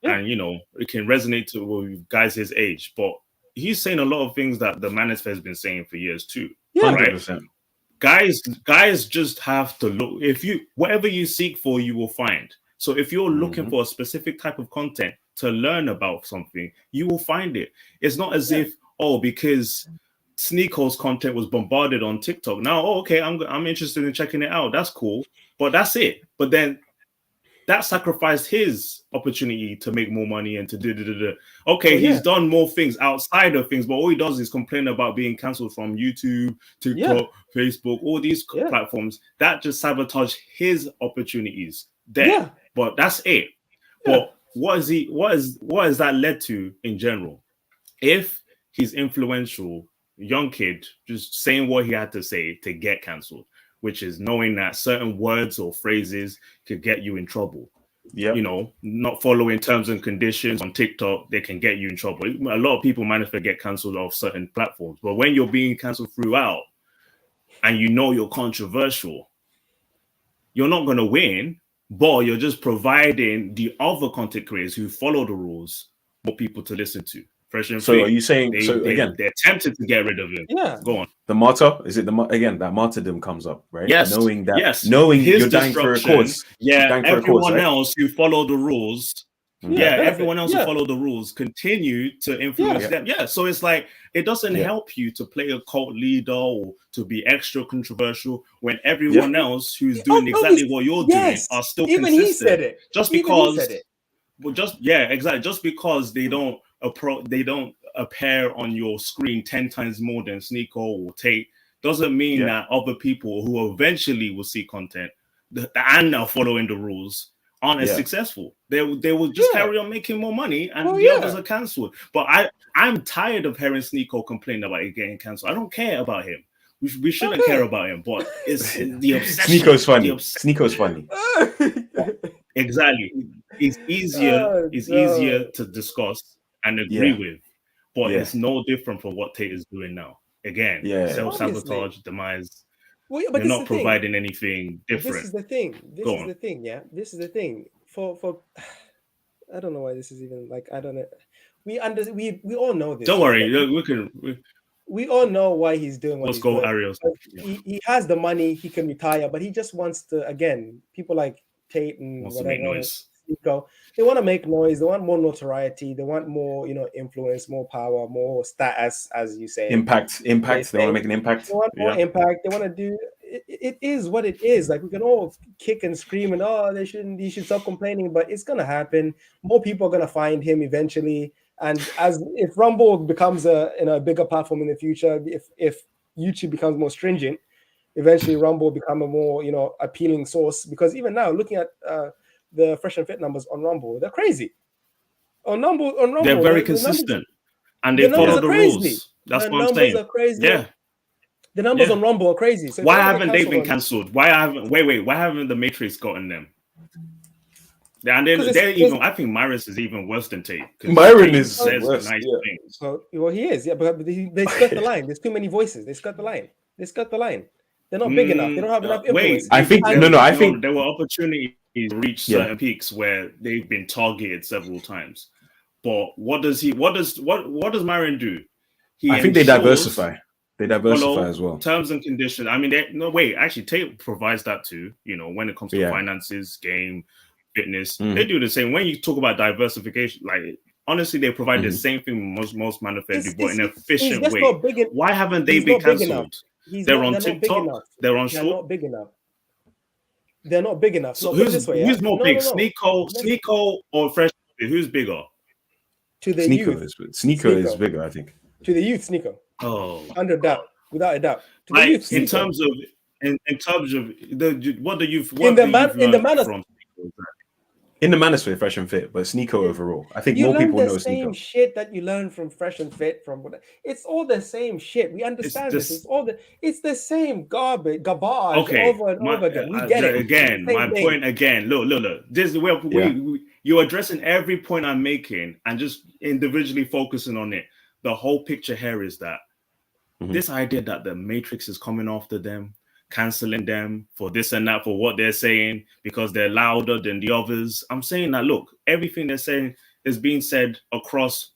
and it can resonate with guys his age. But he's saying a lot of things that the Manosphere has been saying for years too. Yeah, right? 100%. Guys just have to look. Whatever you seek for, you will find. So if you're looking for a specific type of content to learn about something, you will find it. It's not as if because Sneeko's content was bombarded on TikTok. Now, okay, I'm interested in checking it out. That's cool, but that's it. But then that sacrificed his opportunity to make more money and to do. Okay, he's done more things outside of things, but all he does is complain about being cancelled from YouTube, TikTok, Facebook, all these platforms. That just sabotaged his opportunities there. Yeah. But that's it. Yeah. But what has that led to in general? If he's influential, young kid, just saying what he had to say to get cancelled, which is knowing that certain words or phrases could get you in trouble. Yeah, not following terms and conditions on TikTok, they can get you in trouble. A lot of people manage to get cancelled off certain platforms, but when you're being cancelled throughout, and you're controversial, you're not going to win, but you're just providing the other content creators who follow the rules more people to listen to. So are you saying they're tempted to get rid of him? Yeah, go on. The martyr that martyrdom comes up, right? Yes, knowing his you're dying for a cause. Everyone else who follow the rules. Everyone else who follow the rules continue to influence them. Yeah, so it's like it doesn't help you to play a cult leader or to be extra controversial when everyone else who's doing exactly what you're doing are still even consistent. He said it. Just because, just because they don't appear on your screen 10 times more than Sneeko or Tate doesn't mean that other people who eventually will see content and are following the rules aren't as successful. They will just carry on making more money, and the others are cancelled. But I'm tired of hearing Sneeko complain about it getting cancelled. I don't care about him. We shouldn't care about him, but it's the obsession. Sneeko's funny. Sneeko's funny. Exactly. It's easier to discuss and agree with, but it's no different from what Tate is doing now. Again, self-sabotage, demise. Well, but you're not providing anything different. This is the thing. This is the thing. For I don't know why this is even like, I don't know. We all know this. Don't worry. We all know why he's doing what he's doing. Ariel. He has the money. He can retire, but he just wants to, again, people like Tate and wants to make noise. They want to make noise. They want more notoriety. They want more, influence, more power, more status, as you say. Impact. They want to make an impact. They want more impact. They want to do. It is what it is. Like, we can all kick and scream and he should stop complaining, but it's gonna happen. More people are gonna find him eventually. And if Rumble becomes a bigger platform in the future, if YouTube becomes more stringent, eventually Rumble will become a more appealing source. Because even now, looking at the Fresh and Fit numbers on Rumble, they're crazy. On Rumble, they're very consistent, and they follow the rules. That's what I'm saying. Are crazy. Yeah, the numbers on Rumble are crazy. So why haven't they been cancelled? Why haven't the Matrix gotten them? And they're even. I think Myron is even worse than Tate. Myron is worse. Nice things. Well, he is. Yeah, but they skirt the line. There's too many voices. They skirt the line. They're not big enough. They don't have enough influence. I think there were opportunities to reach certain peaks where they've been targeted several times. But what does Myron do? I think they diversify. They diversify as well. Terms and conditions. I mean, actually, Tate provides that too. When it comes to finances, game, fitness, they do the same. When you talk about diversification, like, honestly, they provide the same thing most manufacturers, but in an efficient way. Why haven't they been cancelled? They're on TikTok. They're on They're short. not big enough. They're not big enough. So who's more big, Sneeko or Fresh? Who's bigger? To the youth. Sneeko is bigger, I think. To the youth, Sneeko. Oh, under doubt, without a doubt. To like, the youth, in terms of what the youth, in the manners from in the manosphere, Fresh and Fit, but Sneeko overall. I think more people know Sneeko. The same shit that you learn from Fresh and Fit, it's all the same shit. We understand this. It's the same garbage over and over again. We get it again. My point again. Look. This is where you're addressing every point I'm making and just individually focusing on it. The whole picture here is that this idea that the Matrix is coming after them, canceling them for this and that, for what they're saying, because they're louder than the others. I'm saying that, look, everything they're saying is being said across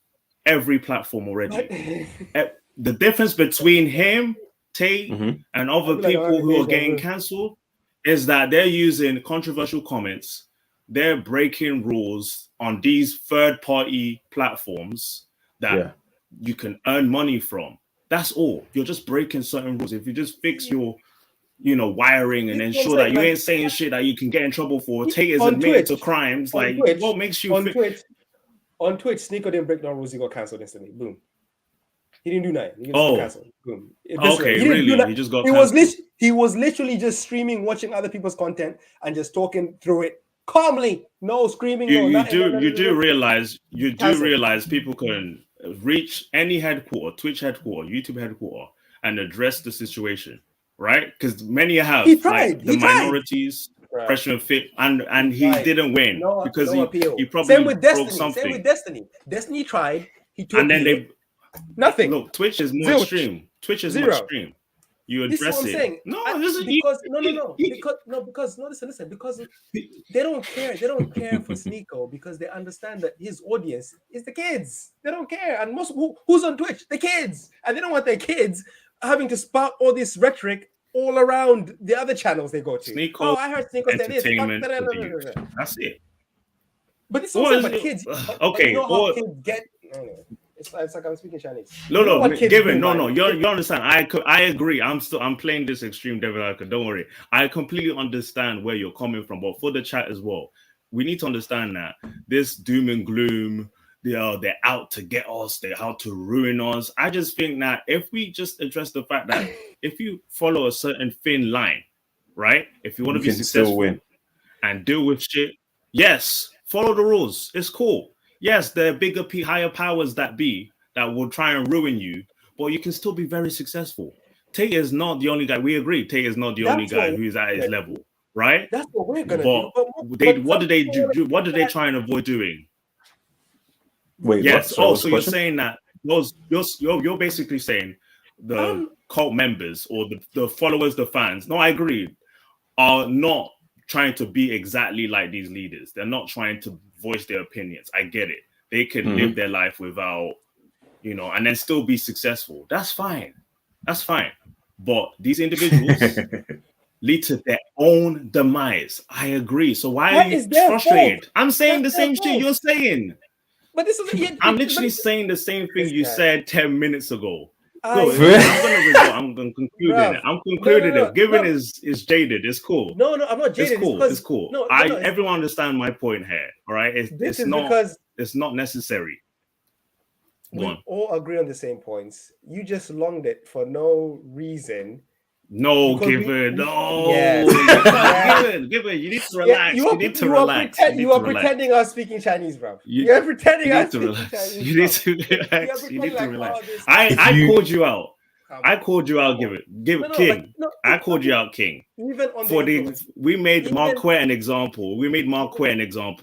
every platform already. The difference between him, Tate, and other people who are getting cancelled is that they're using controversial comments. They're breaking rules on these third-party platforms that you can earn money from. That's all. You're just breaking certain rules. If you just fix your wiring and ensure that you ain't saying shit that you can get in trouble for. Tate is admitted to crimes. Like, Twitch, what makes you on Twitch? On Twitch, Sneeko didn't break no rules. He got cancelled instantly. Boom. He didn't do nothing. He just got cancelled. Boom. Really? He just got cancelled. He was literally just streaming, watching other people's content, and just talking through it calmly. No screaming. You do realize people can reach any headquarter, Twitch headquarter, YouTube headquarter, and address the situation. Right, because many have minorities, Fresh and Fit, and he didn't win because he probably broke something. Same with Destiny. Destiny tried. He took and then nothing. Look, Twitch is more extreme. More extreme. You address it. Listen, because they don't care. They don't care for Sneeko because they understand that his audience is the kids. They don't care, and who's on Twitch? The kids, and they don't want their kids having to spout all this rhetoric all around the other channels they go to. Sneeko, I heard Sneeko say this. That's it. But it's also about kids. Okay. You know how kids get. It's like I'm speaking Chinese. No. You understand. I agree. I'm playing this extreme devil advocate. Don't worry. I completely understand where you're coming from, but for the chat as well, we need to understand that this doom and gloom. They're out to get us. They're out to ruin us. I just think that if we just address the fact that if you follow a certain thin line, right? If you want to be successful and deal with shit, yes, follow the rules. It's cool. Yes, there are bigger, higher powers that will try and ruin you, but you can still be very successful. Tate is not the only guy. We agree. Tate is not the only guy who's at his level, right? That's what we're gonna do. What did they do? What did they try and avoid doing? Wait, yes. So you're saying that you're basically saying the cult members or the followers, the fans. No, I agree. Are not trying to be exactly like these leaders. They're not trying to voice their opinions. I get it. They can live their life without, and then still be successful. That's fine. But these individuals lead to their own demise. I agree. So why are you frustrated? I'm saying the same shit you're saying. But this is I'm literally saying the same thing you said 10 minutes ago. I'm going to conclude it. I'm concluding it. Given is jaded. It's cool. No, I'm not jaded. It's cool. Everyone understand my point here. All right. It's not necessary. We all agree on the same points. You just longed it for no reason. No, Given. No. Yes. Given. You need to relax. You need to relax. You are pretending I was speaking Chinese, bro. You're pretending I was speaking Chinese. You need to relax. You need to relax. I called you out. I called you out, King. I called you out, King. Even on we made Marquette an example.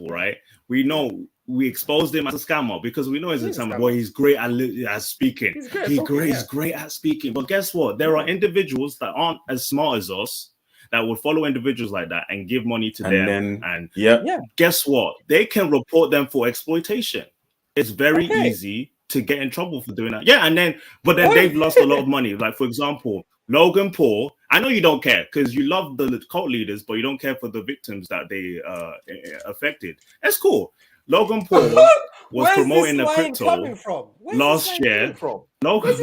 Right? We know we exposed him as a scammer because we know he's a scammer. Boy, he's great at speaking. He's great at speaking. But guess what? There are individuals that aren't as smart as us that will follow individuals like that and give money to them. And guess what? They can report them for exploitation. It's very easy to get in trouble for doing that. Yeah, but then they've lost a lot of money. Like, for example, Logan Paul. I know you don't care because you love the cult leaders, but you don't care for the victims that they affected. That's cool. Logan Paul was promoting the crypto coming from? last year. Logan,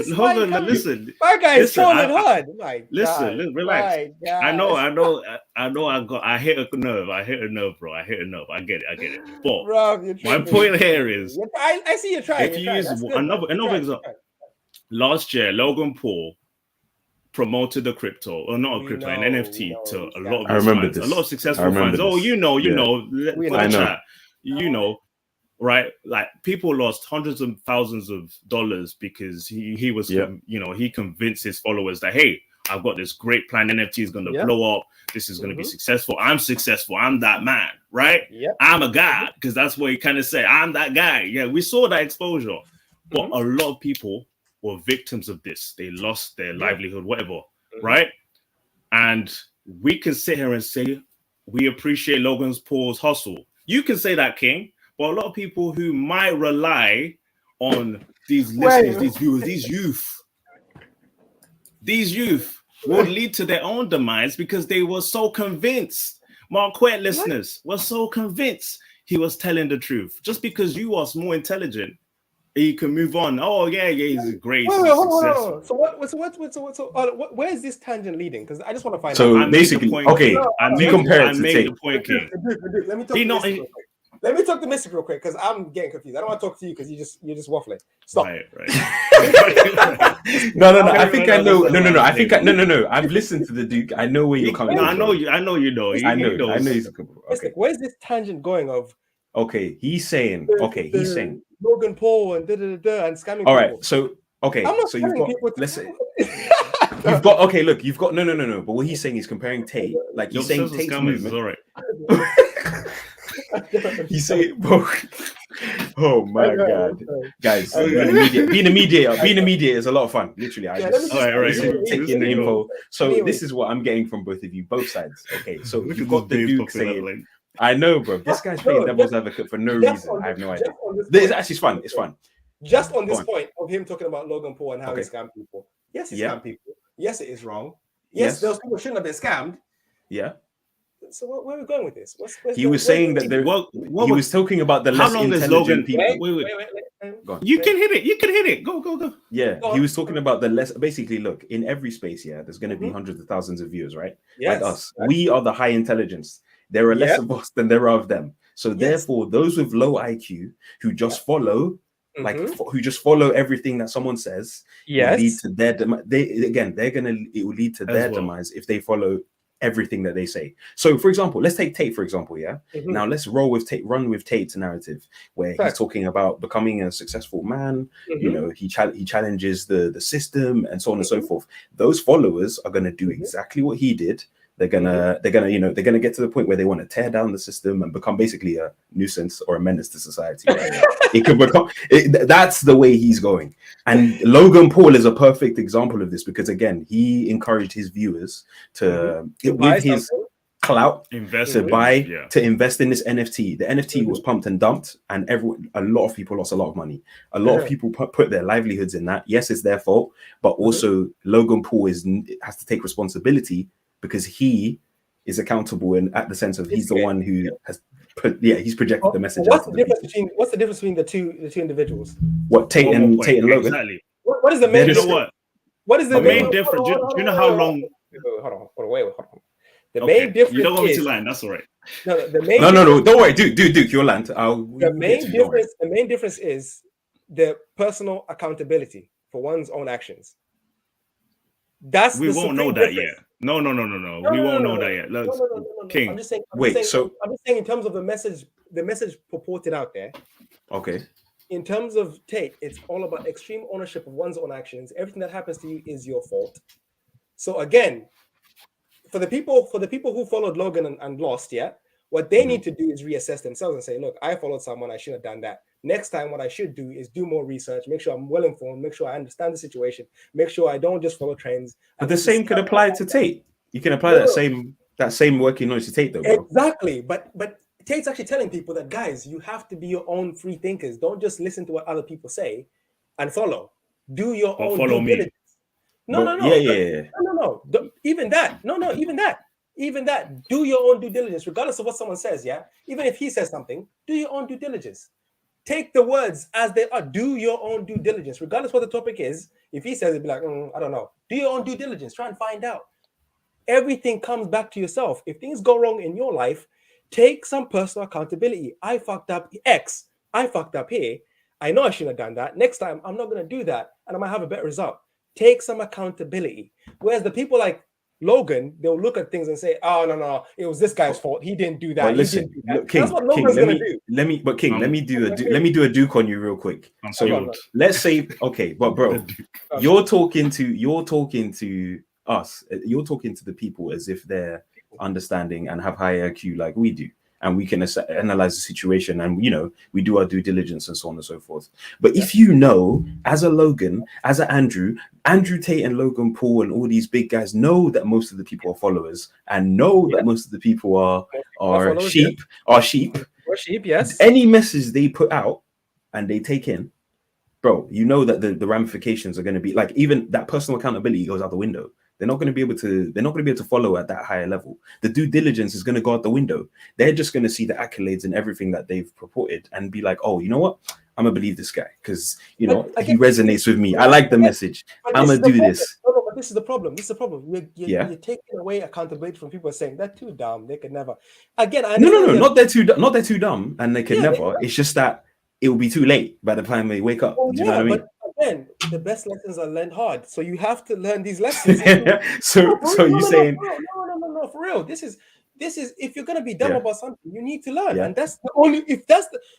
listen. My guy is trolling hard. Listen, relax. I know. I hit a nerve, bro. I get it. But bro, my point here is, I see you trying. If you use another example, last year, Logan Paul promoted the crypto, or not a crypto, an NFT to a lot of fans, a lot of successful fans. Oh, you know, chat, right? Like people lost hundreds of thousands of dollars because he was, he convinced his followers that, hey, I've got this great plan. NFT is going to blow up. This is going to be successful. I'm successful. I'm that man, right? I'm a god, because that's what he kind of said. I'm that guy. Yeah, we saw that exposure, but a lot of people were victims of this. They lost their livelihood, whatever, right? And we can sit here and say we appreciate Logan Paul's hustle. You can say that, King, but a lot of people who might rely on these listeners, these viewers, these youth will lead to their own demise because they were so convinced. Marquette listeners were so convinced he was telling the truth. Just because you are more intelligent, you can move on. Oh yeah, he's great. Hold on. So where is this tangent leading? Because I just want to find out. So basically, you compare it to Tate. The point, King. Let me talk to Mystic real quick. Let me talk to Mystic real quick, because I'm getting confused. I don't want to talk to you because you're just waffling. Stop. Right. No. I think I know. No. I've listened to the Duke. I know where you're coming from. I know you know. I know he's a couple. Okay. Where's this tangent going of? Okay, he's saying. Logan Paul and and scamming. All right, so you've got. Let's say you've got. Okay, look, you've got no. But what he's saying is comparing Tate, like he's saying Tate's movement. All right. He's saying, oh my god, guys, being a mediator is a lot of fun. Literally, I just take in the info. So this is what I'm getting from both of you, both sides. Okay, so you've got the Duke saying. I know, bro. This guy's playing devil's advocate for no reason. I have no idea. It's actually fun. It's fun. Just on this point of him talking about Logan Paul and how he scammed people. Yes, he scammed people. Yes, it is wrong. Yes, those people shouldn't have been scammed. Yeah. So where are we going with this? He was saying that there. He was talking about the less intelligent people. Wait. You can hit it. Go. Yeah, he was talking about the less. Basically, look, in every space, there's going to be hundreds of thousands of viewers, right? Yes. Like us, we are the high intelligence. There are less of us than there are of them. So therefore, those with low IQ who just follow, who just follow everything that someone says, lead to their demise. It will lead to their demise if they follow everything that they say. So, for example, let's take Tate, for example, Now let's run with Tate's narrative, where he's talking about becoming a successful man. You know, he challenges the system and so on and so forth. Those followers are going to do exactly what he did. They're gonna get to the point where they want to tear down the system and become basically a nuisance or a menace to society. Right? It could become. That's the way he's going. And Logan Paul is a perfect example of this because again, he encouraged his viewers to with his clout to invest in this NFT. The NFT was pumped and dumped, and a lot of people lost a lot of money. A lot of people put their livelihoods in that. Yes, it's their fault, but also Logan Paul has to take responsibility. Because he is accountable at the sense of he's the one who has he's projected the message. What's the difference between the two individuals? What Tate and Logan? Exactly. What is the main? What is the main difference? Do you know how long? Hold on. The main difference. You don't want me to land. That's all right. No. Don't worry, Duke, your land. The main difference is the personal accountability for one's own actions. We won't know that yet. No. We won't know that yet. Look, King. I'm just saying in terms of the message purported out there. Okay. In terms of Tate, it's all about extreme ownership of one's own actions. Everything that happens to you is your fault. So again, for the people who followed Logan and lost, what they need to do is reassess themselves and say, look, I followed someone, I shouldn't have done that. Next time, what I should do is do more research, make sure I'm well informed, make sure I understand the situation, make sure I don't just follow trends. But the same could apply to Tate. You can apply that same working knowledge to Tate, though. Bro. Exactly, but Tate's actually telling people that, guys, you have to be your own free thinkers. Don't just listen to what other people say and follow. Do your own due diligence. No. Even that. Do your own due diligence, regardless of what someone says. Even if he says something, do your own due diligence. take the words as they are. Do your own due diligence, regardless what the topic is. If he says it, be like, I don't know. Do your own due diligence. Try and find out. Everything comes back to yourself. If things go wrong in your life, take some personal accountability. I fucked up X. I fucked up here. I know I shouldn't have done that. Next time, I'm not going to do that, and I might have a better result. Take some accountability. Whereas the people like Logan, they'll look at things and say, "Oh no, it was this guy's fault. He didn't do that." But listen, he didn't do that. King, that's what Logan's King, going to do. let me do a Duke on you real quick. So let's say, okay, but bro, you're talking to us. You're talking to the people as if they're understanding and have high IQ like we do, and we can analyze the situation, and we do our due diligence and so on and so forth. But if you know, as a Logan, as a Andrew Tate and Logan Paul and all these big guys know that most of the people are followers and know that most of the people are sheep. Or sheep, yes. Any message they put out and they take in, bro, you know that the ramifications are going to be like, even that personal accountability goes out the window. They're not going to be able to follow at that higher level. The due diligence is going to go out the window. They're just going to see the accolades and everything that they've purported and be like, oh, you know what? I'm going to believe this guy because, he resonates with me. I like the message. I'm going to do this. No, but this is the problem. You're taking away accountability from people saying they're too dumb. They could never. Again, not they're too dumb and they can never. It's just that it will be too late by the time they wake up. Do you know what I mean? Again, the best lessons are learned hard, so you have to learn these lessons. So you saying no, for real. This is if you're gonna be dumb about something, you need to learn, and that's the only.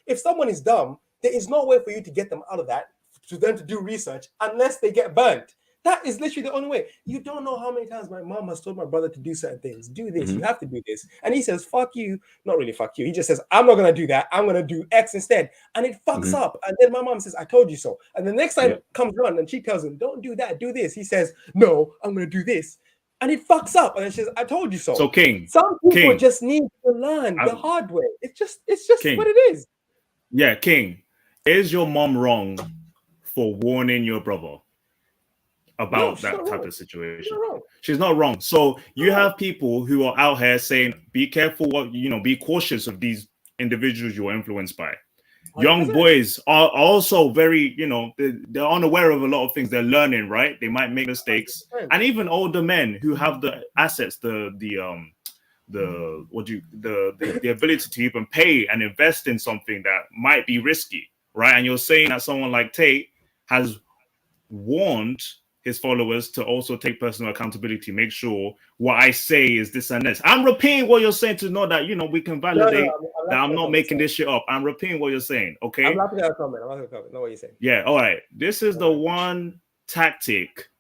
If someone is dumb, there is no way for you to get them out of that, to them to do research unless they get burnt. That is literally the only way. You don't know how many times my mom has told my brother to do certain things. Do this. You have to do this. And he says, fuck you. Not really fuck you. He just says, I'm not going to do that. I'm going to do X instead. And it fucks up. And then my mom says, I told you so. And the next time it comes around and she tells him, don't do that. Do this. He says, no, I'm going to do this. And it fucks up. And then she says, I told you so. So King. Some people just need to learn the hard way. It's just King. What it is. Yeah, King. Is your mom wrong for warning your brother about that type of situation? She's not wrong. So you have people who are out here saying, be careful be cautious of these individuals you're influenced by. Young boys are also very, they're unaware of a lot of things. They're learning, right? They might make mistakes. And even older men who have the assets, the ability to even pay and invest in something that might be risky, right? And you're saying that someone like Tate has warned his followers to also take personal accountability, make sure what I say is this and this. I'm repeating what you're saying to know that, we can validate that I'm not making this shit up. I'm repeating what you're saying, okay? I'm laughing at a comment. Know what you're saying. Yeah, all right. This is the one tactic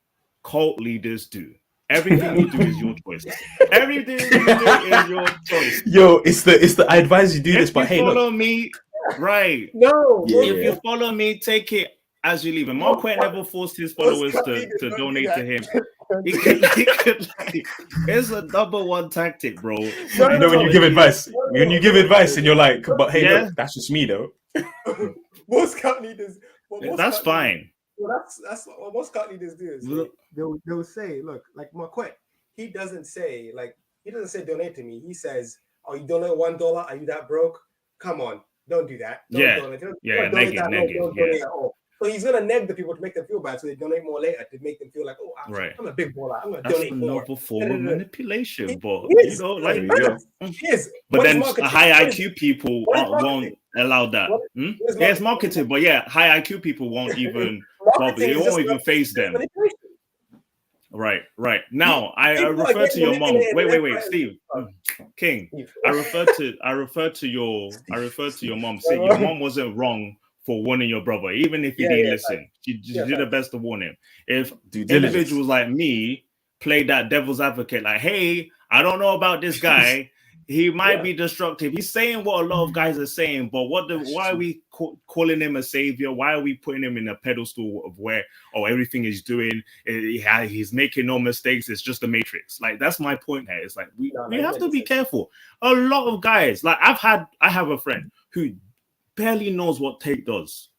cult leaders do. Everything you do is your choice. Everything you do is your choice. Yo, it's the I advise you do this, but hey, follow me, right? No. If you follow me, take it as you leave. And Marquette never forced his followers to donate to him. It's a number one tactic, bro. When you give advice, and you're like, but hey, look, that's just me though. Most cult leaders. That's fine. Well, that's what most cult leaders do. Is they'll say, look, like Marquette, he doesn't say donate to me. He says, oh, you donate $1? Are you that broke? Come on, don't do that. Don't donate. So he's gonna neg the people to make them feel bad, so they donate more later to make them feel like, oh, I'm a big baller. I'm gonna donate more. That's a noble form of manipulation, but But then high IQ people won't allow that. It's marketing, but high IQ people won't even bother. They won't even face them. Right. Now I refer to your mom. Wait, Steve. King. I refer to your mom. See, your mom wasn't wrong for warning your brother, even if he didn't listen. She did her best to warn him. If individuals like me play that devil's advocate, like, hey, I don't know about this guy. He might be destructive. He's saying what a lot of guys are saying, but why are we calling him a savior? Why are we putting him in a pedestal of where, everything he's doing, he's making no mistakes. It's just the Matrix. Like, that's my point here. It's like, we have to be careful. A lot of guys, like I have a friend who barely knows what Tate does,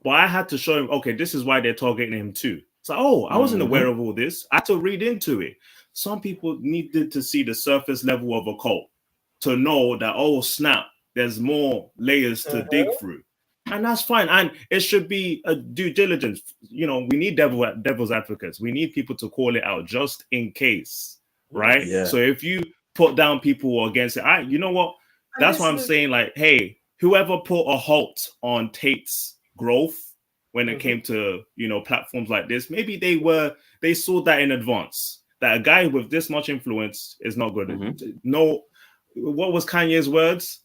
but I had to show him, okay, this is why they're targeting him too. So, I wasn't aware of all this. I had to read into it. Some people needed to see the surface level of a cult to know that, oh snap, there's more layers to dig through. And that's fine. And it should be a due diligence. You know, we need devil's advocates. We need people to call it out just in case, right? Yeah. So if you put down people against it, you know what? That's why I'm saying, like, hey, whoever put a halt on Tate's growth when it came to, you know, platforms like this, maybe they saw that in advance, that a guy with this much influence is not good. No, what was Kanye's words?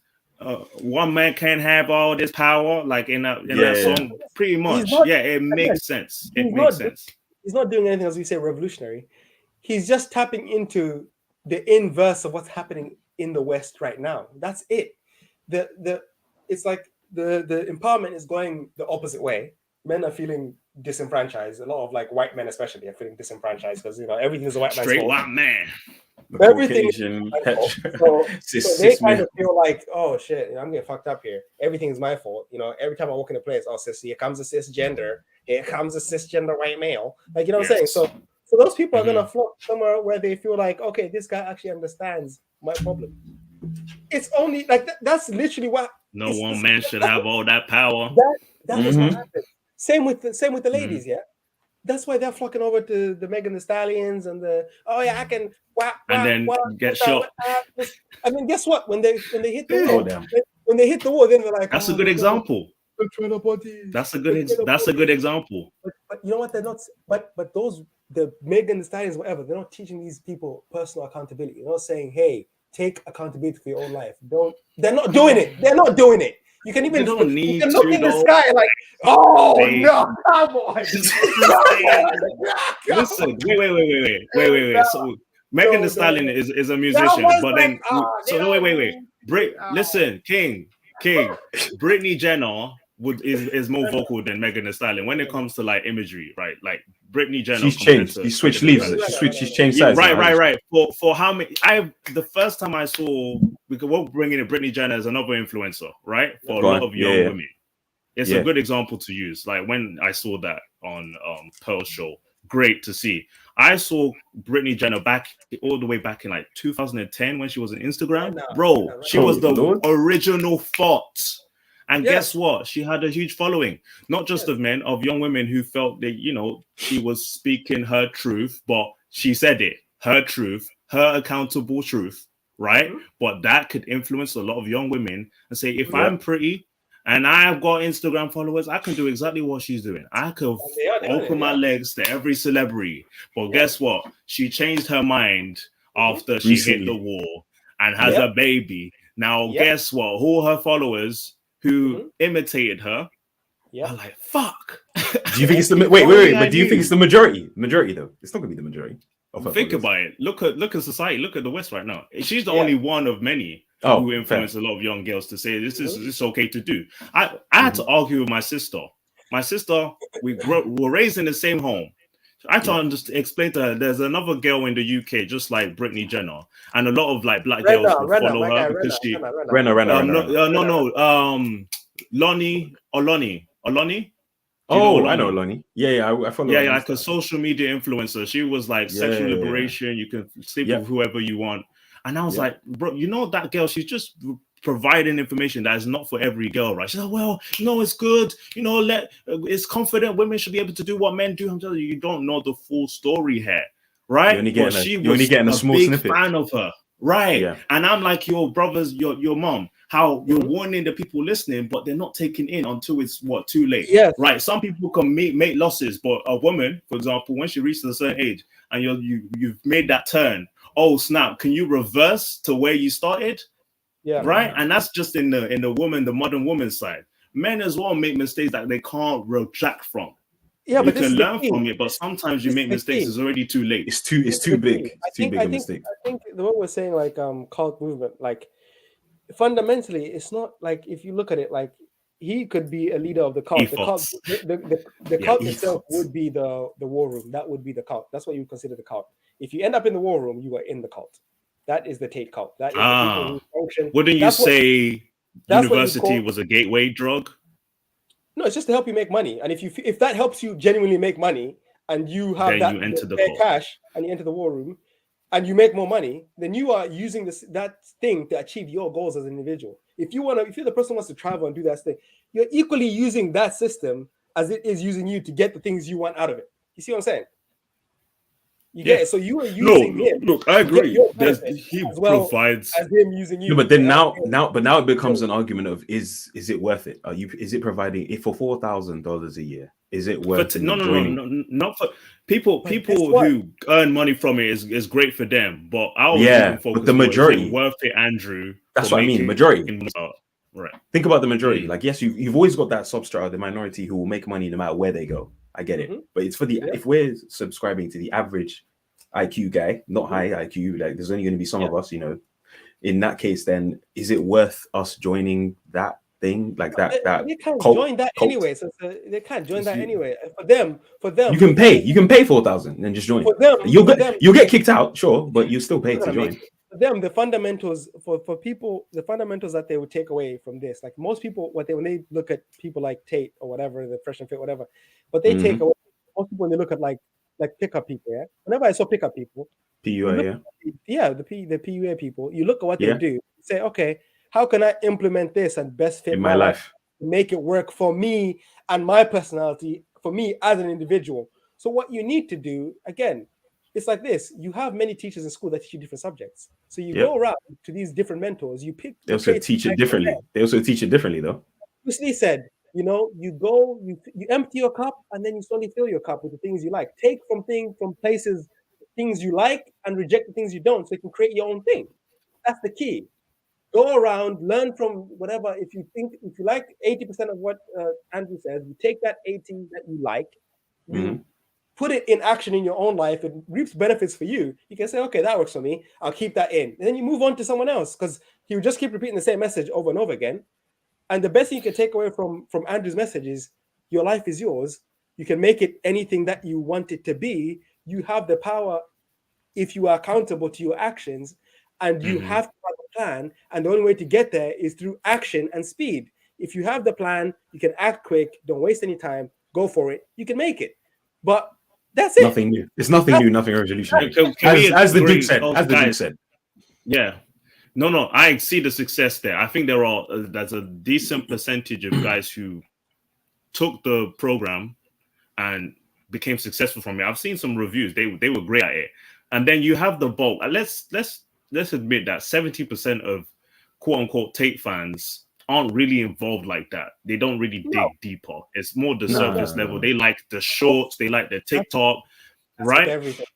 One man can't have all this power, like in that song, pretty much. It makes sense. It makes sense. He's not doing anything, as we say, revolutionary. He's just tapping into the inverse of what's happening in the West right now. That's it. It's like the empowerment is going the opposite way. Men are feeling disenfranchised. A lot of like white men, especially, are feeling disenfranchised because, you know, everything is a white man's fault. Straight white man. Everything so they kind of feel like, oh shit, you know, I'm getting fucked up here. Everything is my fault. You know, every time I walk in a place, oh, sis, here comes a cisgender. Here comes a cisgender white male. Like, you know what I'm saying? So those people are gonna flock somewhere where they feel like, okay, this guy actually understands my problem. It's only like that's literally what. No one man should have all that power. That is what happens. Same with the ladies, yeah. That's why they're flocking over to the Megan Thee Stallions and the I can get shot. I mean, guess what? When they hit the wall, when they hit the wall, then they're like, that's a good example. That's a good example. But you know what? They're not. But the Megan Thee Stallions, whatever, they're not teaching these people personal accountability. They're not saying, hey, take accountability for your own life. They're not doing it. They're not doing it. You can even look in the sky like, oh no, come on. Listen, wait. So Megan Thee Stallion is a musician, but then wait. Listen, King. Brittany Jenner is more vocal than Megan Thee Stallion when it comes to like imagery, right? Like Brittany Jenner. She's changed. She switched leaves. She's changed sides. Right. For how many? The first time I saw, we're bringing in Brittany Jenner as another influencer, right? For a lot of young women. It's a good example to use. Like when I saw that on Pearl's show, great to see. I saw Brittany Jenner all the way back in like 2010 when she was on Instagram. She was the original thought. And guess what? She had a huge following, not just of men, of young women who felt that, you know, she was speaking her truth, but she said it, her truth, her accountable truth, right? But that could influence a lot of young women and say, if I'm pretty and I've got Instagram followers, I can do exactly what she's doing. I could open my legs to every celebrity. But guess what? She changed her mind after she hit the wall and has a baby. Now, guess what? All her followers who imitated her are like, fuck. Do you think it's the wait? But do you think it's the majority? Majority though, it's not gonna be the majority. Think about it. Look at society. Look at the West right now. She's the only one of many who influence a lot of young girls to say this is okay to do. I had to argue with my sister. My sister, we were raised in the same home. I tried to explain to her there's another girl in the UK just like Brittany Jenner, and a lot of like black girls will follow her because she Oloni. Oh, I know Lonnie. I follow. Yeah, like a social media influencer. She was like sexual liberation. You can sleep with whoever you want. And I was like, bro, you know that girl? She's just providing information that is not for every girl, right? She's like, well, no, it's good. You know, it's confident. Women should be able to do what men do. I'm telling you, you don't know the full story here, right? You're only getting a small big snippet. Fan of her, right? Yeah. And I'm like your brothers, your mom. How you're warning the people listening, but they're not taking in until it's too late. Yes. Right. Some people can make losses, but a woman, for example, when she reaches a certain age and you've made that turn, oh snap, can you reverse to where you started? Yeah. Right. And that's just in the modern woman side. Men as well make mistakes that they can't retract from. Yeah, you but can learn from it, but sometimes you make mistakes. It's already too late. It's too big. It's too big a mistake. I think the way we're saying like cult movement, like fundamentally, it's not like if you look at it, like he could be a leader of the cult. The cult itself would be the war room. That would be the cult. That's what you consider the cult. If you end up in the war room, you are in the cult. That is the Tate cult. That is the people who function. Wouldn't you say university was a gateway drug? No, it's just to help you make money. And if that helps you genuinely make money, and you have then you enter the cash, and you enter the war room, and you make more money, then you are using that thing to achieve your goals as an individual. If you're the person who wants to travel and do that thing, you're equally using that system as it is using you to get the things you want out of it. You see what I'm saying? You get it. So you are using him. Look, I agree. He as well provides as him using you. No, but then now it becomes an argument of is it worth it? Is it providing it for $4,000 a year? Is it worth it? No, not for people who earn money from it is great for them. But I was even focused but the majority worth it, Andrew. That's what I mean. Majority. Right. Think about the majority. Like, yes, you've always got that substrata, the minority who will make money no matter where they go. I get it. But it's for the if we're subscribing to the average IQ guy, not high IQ, like there's only going to be some of us, in that case, then is it worth us joining that thing? Like that they can't join that anyway. So they can't join that anyway. For them, you can pay 4,000 and just join. For them, you'll get kicked out, sure, but you still pay to join. For them, the fundamentals for people, the fundamentals that they would take away from this, like most people, when they look at people like Tate or whatever, the Fresh and Fit, whatever, but they take away. Most people when they look at like pickup people, yeah. Whenever I saw pickup people, PUA, the PUA people, you look at what they do, you say, okay, how can I implement this and best fit in my life, make it work for me and my personality, for me as an individual? So what you need to do, again, it's like this: you have many teachers in school that teach you different subjects. So you go around to these different mentors. You pick. They also teach it differently. Though. Bruce Lee said, you go, you empty your cup, and then you slowly fill your cup with the things you like. Take from places, things you like, and reject the things you don't, so you can create your own thing. That's the key. Go around, learn from whatever. If you like 80% of what Andrew says, you take that 80 that you like, you put it in action in your own life, it reaps benefits for you. You can say, okay, that works for me. I'll keep that in. And then you move on to someone else, because he will just keep repeating the same message over and over again. And the best thing you can take away from Andrew's message is your life is yours. You can make it anything that you want it to be. You have the power if you are accountable to your actions, and you have to have a plan. And the only way to get there is through action and speed. If you have the plan, you can act quick. Don't waste any time. Go for it. You can make it. But that's it. Nothing new. It's nothing new. Nothing revolutionary. As the Duke said. Yeah. No, I see the success there. I think there's a decent percentage of guys who took the program and became successful from it. I've seen some reviews. They were great at it. And then you have the bulk. Let's admit that 70% of quote unquote Tate fans aren't really involved like that. They don't really dig deeper. It's more the surface level. They like the shorts. They like the TikTok, right? Everything.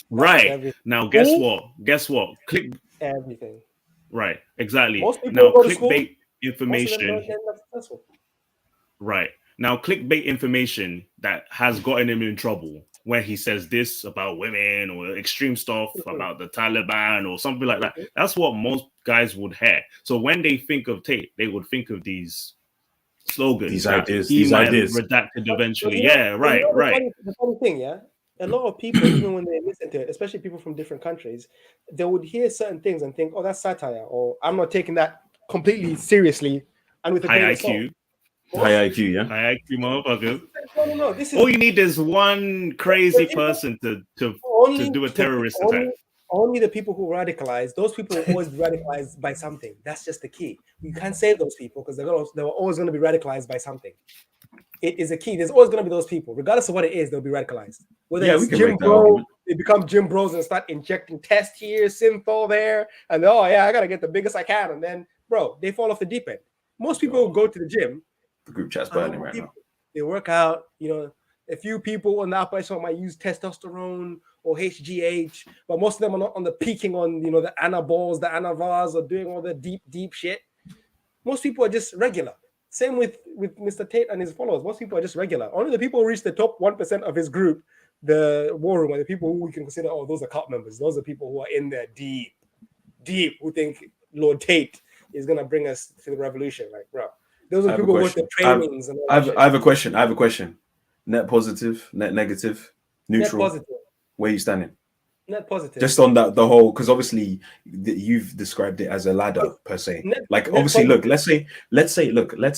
Right. Everything. Now, guess what? Click everything. Right. Exactly. Now, clickbait information. Right. Now, clickbait information that has gotten him in trouble, where he says this about women or extreme stuff about the Taliban or something like that. That's what most guys would hear. So when they think of Tate, they would think of these slogans, these ideas redacted eventually. Right. The funny thing, a lot of people, even when they listen to it, especially people from different countries, they would hear certain things and think, "Oh, that's satire," or "I'm not taking that completely seriously." And with a high IQ. High IQ, yeah. High IQ motherfuckers. No. This is all you need is one crazy person to do a terrorist attack. Only the people who radicalize, those people are always radicalized by something. That's just the key. You can't save those people because they're always going to be radicalized by something. It is a key. There's always going to be those people, regardless of what it is. They'll be radicalized. Whether it's Jim Bro, they become Jim Bros and start injecting test here, synthol there, and I gotta get the biggest I can, and then they fall off the deep end. Most people will go to the gym. The group chat's burning right now. They work out. A few people on the upper echelon might use testosterone or HGH, but most of them are not on the peaking on the anabols, the anavars, or doing all the deep shit. Most people are just regular. Same with Mr. Tate and his followers. Most people are just regular. Only the people who reach the top 1% of his group, the war room, are the people who we can consider, those are cult members. Those are people who are in there deep, who think Lord Tate is going to bring us to the revolution. Like, bro, those are people with the trainings. I have a question. Net positive, net negative, neutral. Net positive. Where are you standing? Net positive. Just on that, the whole, because obviously you've described it as a ladder per se. Obviously, look, let's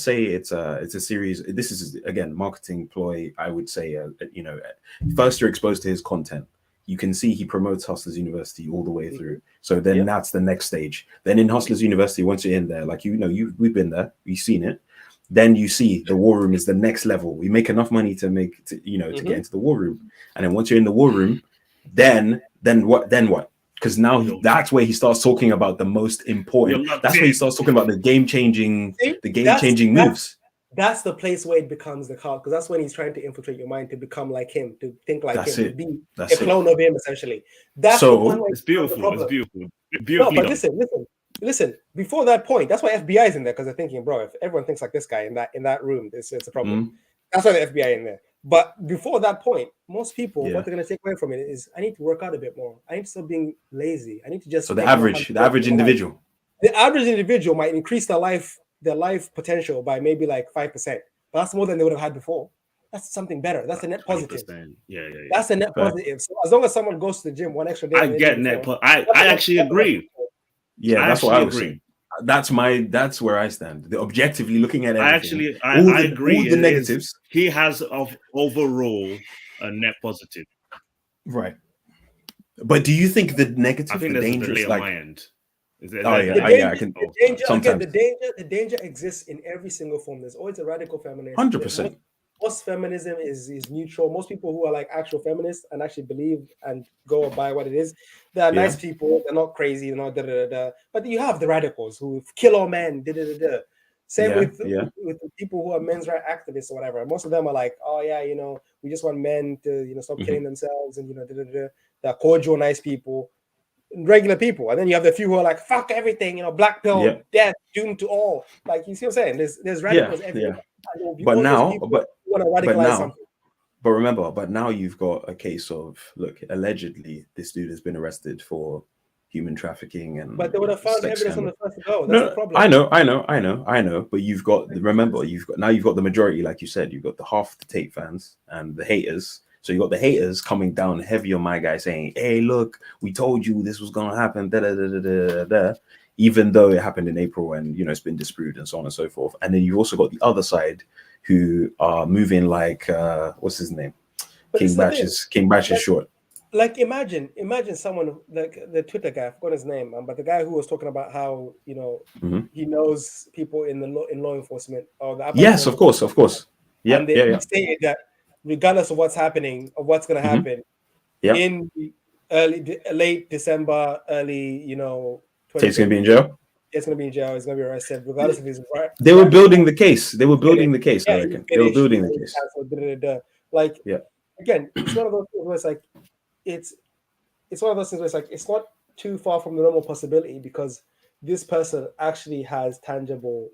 say it's a series. This is again marketing ploy. I would say, first you're exposed to his content. you can see he promotes Hustlers University all the way through. So then that's the next stage. Then in Hustlers University, once you're in there, like we've been there, you've seen it. Then you see the war room is the next level. We make enough money to get into the war room, and then once you're in the war room, then what? Because now that's where he starts talking about the most important. That's where he starts talking about the game changing moves. That's the place where it becomes the cult, because that's when he's trying to infiltrate your mind to become like him, to think like him, to be a clone of him, essentially. That's the one way. It's beautiful. It's beautiful. No, but listen. Before that point, that's why FBI is in there, because they're thinking, bro, if everyone thinks like this guy in that room, it's a problem. That's why the FBI in there. But before that point, most people, what they're going to take away from it is, I need to work out a bit more. I need to stop being lazy. I need to just. So the average individual. The average individual might increase their life potential by maybe like 5%. But that's more than they would have had before. That's something better. That's a net positive. Yeah. That's a net positive. So as long as someone goes to the gym one extra day, I get net. I actually agree. Yeah, that's what I was saying. That's where I stand. Objectively looking at everything. I agree. All the negatives. He has overall a net positive. Right. But do you think the negative, I think the there's dangerous, a delay on my end? The danger exists in every single form. There's always a radical feminist. 100%. Most feminism is neutral. Most people who are like actual feminists and actually believe and go by what it is, they're nice people. They're not crazy. They're not da-da-da-da. But you have the radicals who kill all men. Da-da-da-da. Same with the people who are men's rights activists or whatever. Most of them are like, oh yeah, we just want men to stop killing themselves and da-da-da-da. They're cordial, nice people, regular people. And then you have the few who are like, fuck everything, black pill, death, doomed to all. Like, you see what I'm saying? There's radicals everywhere. But now, but remember, now you've got a case of, look, allegedly this dude has been arrested for human trafficking but they would have found evidence on the first go. That's the problem. I know. But you've got the majority, like you said, you've got the half the Tate fans and the haters. So you got the haters coming down heavy on my guy saying, hey, look, we told you this was gonna happen, even though it happened in April and it's been disproved and so on and so forth. And then you've also got the other side who are moving like what's his name? King Batch is short. Like imagine someone like the Twitter guy, I forgot his name, but the guy who was talking about how he knows people in law enforcement or the yes, of course. Yeah, and they stated that regardless of what's happening or what's going to happen in late December, early Tate's going to be in jail. It's going to be in jail. He's going to be arrested, regardless of his. They were building the case. I reckon they were building the case. Like, again, it's one of those things where it's like, it's one of those things where it's like it's not too far from the normal possibility, because this person actually has tangible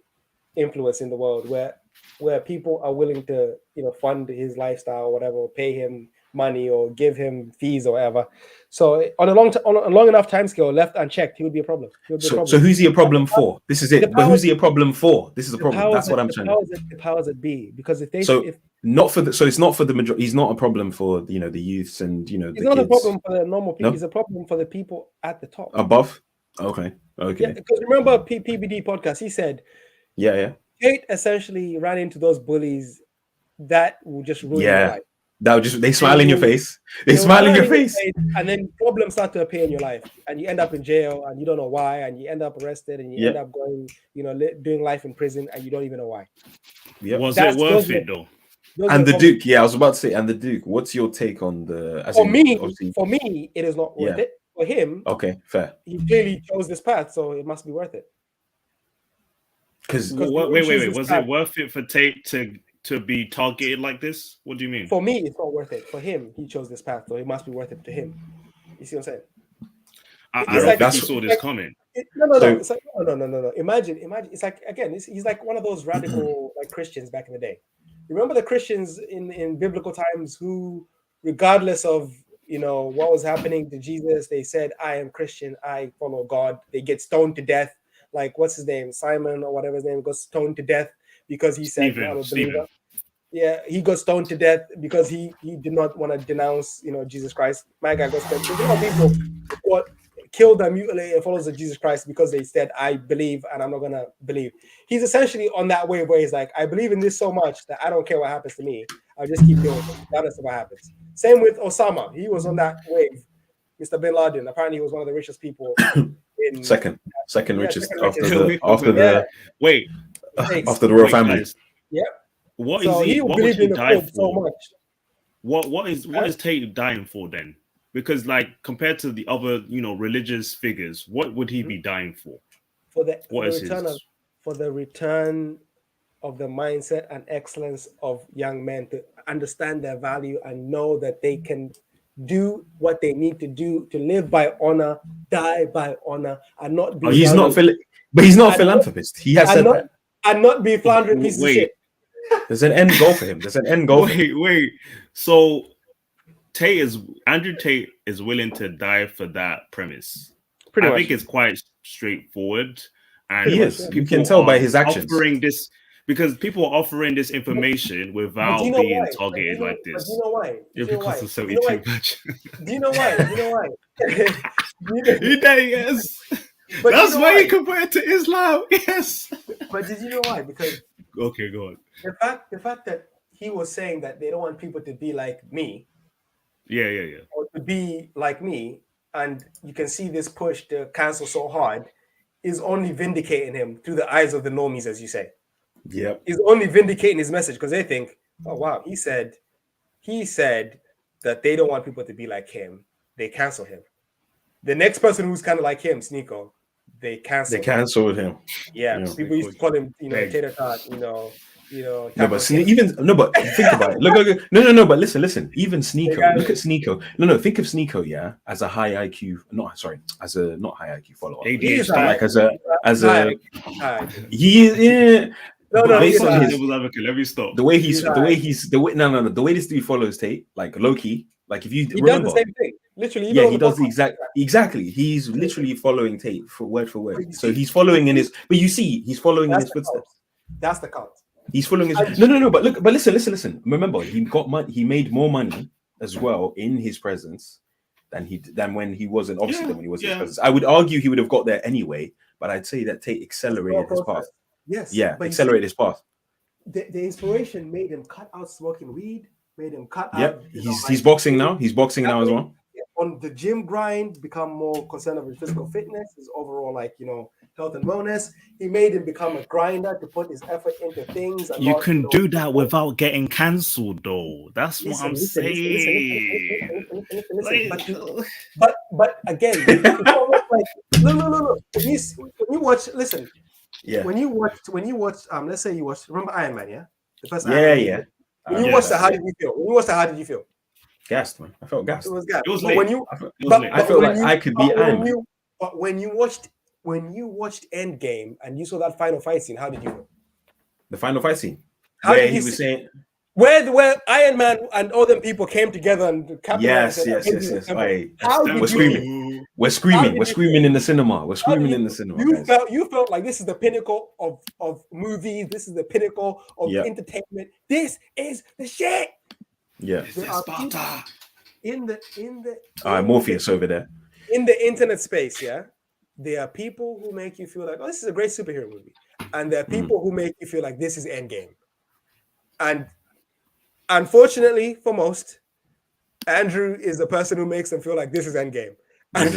influence in the world where people are willing to fund his lifestyle or whatever, or pay him money or give him fees or whatever. So on a long enough time scale, left unchecked, he would be a problem. So who's he a problem for? This is it. But who's he a problem for? This is the problem. That's what I'm trying to. The powers that be, because if they it's not for the majority. He's not a problem for the youths and He's the not kids. a problem for the normal people. No? He's a problem for the people at the top, above. Okay. Yeah, because remember PBD podcast, he said, Tate essentially ran into those bullies that will just ruin your life. That would they smile in your face. They smile in your face. And then problems start to appear in your life. And you end up in jail and you don't know why. And you end up arrested and you end up going, doing life in prison and you don't even know why. Yeah. Was it worth it though? And the Duke, I was about to say, and the Duke, what's your take on the... For me, it is not worth it. For him, okay, fair. He clearly chose this path, so it must be worth it. Because wait, was it worth it for Tate to be targeted like this? What do you mean? For me, it's not worth it. For him, he chose this path, so it must be worth it to him. You see what I'm saying? I don't think he saw this comment. No. It's like, no. Imagine. It's like, again, he's like one of those radical like Christians back in the day. Remember the Christians in biblical times who, regardless of what was happening to Jesus, they said, I am Christian, I follow God. They get stoned to death. Like, what's his name? Simon or whatever his name, got stoned to death because he said, I'm a believer. Yeah, he got stoned to death because he did not want to denounce, Jesus Christ. My guy got stoned. So people got killed and mutilated followers of Jesus Christ because they said, I believe and I'm not going to believe. He's essentially on that wave where he's like, I believe in this so much that I don't care what happens to me. I'll just keep doing it, regardless of what happens. Same with Osama. He was on that wave. Mr. Bin Laden, apparently he was one of the richest people in second richest after the royal family. Guys. Yeah. What so is he? What would he die for? So much. What is Tate dying for then? Because like compared to the other, religious figures, what would he be dying for? For the return of the mindset and excellence of young men to understand their value and know that they can do what they need to do to live by honor, die by honor, and not be. But he's not a philanthropist. He has said that. And not be floundering pieces of shit. There's an end goal for him. Wait. So Andrew Tate is willing to die for that premise. I think it's quite straightforward. And he is. You can tell by his actions. Offering this because people are offering this information without being targeted like this. Do you know why? Because of 72 badge. Do you know why? Yes. That's why you compare it to Islam. Yes. But did you know why? Because okay, go on. The fact that he was saying that they don't want people to be like me. Yeah. Or to be like me, and you can see this push to cancel so hard is only vindicating him through the eyes of the normies, as you say. Yeah. Is only vindicating his message because they think, oh wow, he said that they don't want people to be like him. They cancel him. The next person who's kind of like him, Sneeko, they canceled him. Yeah. People used to call him, Tate, No, but think about it. Look, no. But listen. Even Sneeko, look at Sneeko. No. Think of Sneeko, as a high IQ. As a not high IQ follower. ADHD. Like as a he. No. Based on his, let me stop. The way this dude follows Tate, like low key. Like if you remember, does the same thing. Literally, he does the exactly. He's literally following Tate for word. So he's following in his. But you see, he's following in his footsteps. That's the cult. He's following his. No. But listen. Remember, he got money. He made more money as well in his presence than when he wasn't. Obviously, than when he was in his presence. I would argue he would have got there anyway. But I'd say that Tate accelerated his path. Yes. Yeah, accelerated his path. The inspiration made him cut out smoking weed. Made him cut out. Yep. He's boxing now. He's boxing now as well. On the gym grind, become more concerned with physical fitness, his overall health and wellness. He made him become a grinder to put his effort into things. And you can do that without getting cancelled, though. That's what I'm saying. But again, it's almost like no. When you watch, listen. Yeah. When you watch, let's say you watched. Remember Iron Man, yeah? The first Iron Man. Yeah. When you watched that, how did you feel? When you watched that, how did you feel? Gassed, man. I felt gassed. It was gassed. It was but late. when you, I felt like I could be Iron Man. But when you watched Endgame and you saw that final fight scene, how did you feel? The final fight scene. Where he was saying where Iron Man and all them people came together and yes. We're screaming in the cinema. You felt like this is the pinnacle of movies. This is the pinnacle of entertainment. This is the shit. Yeah. Sparta. In the Morpheus over there. In the internet space, there are people who make you feel like, oh, this is a great superhero movie. And there are people who make you feel like this is Endgame. And unfortunately, for most, Andrew is the person who makes them feel like this is Endgame. This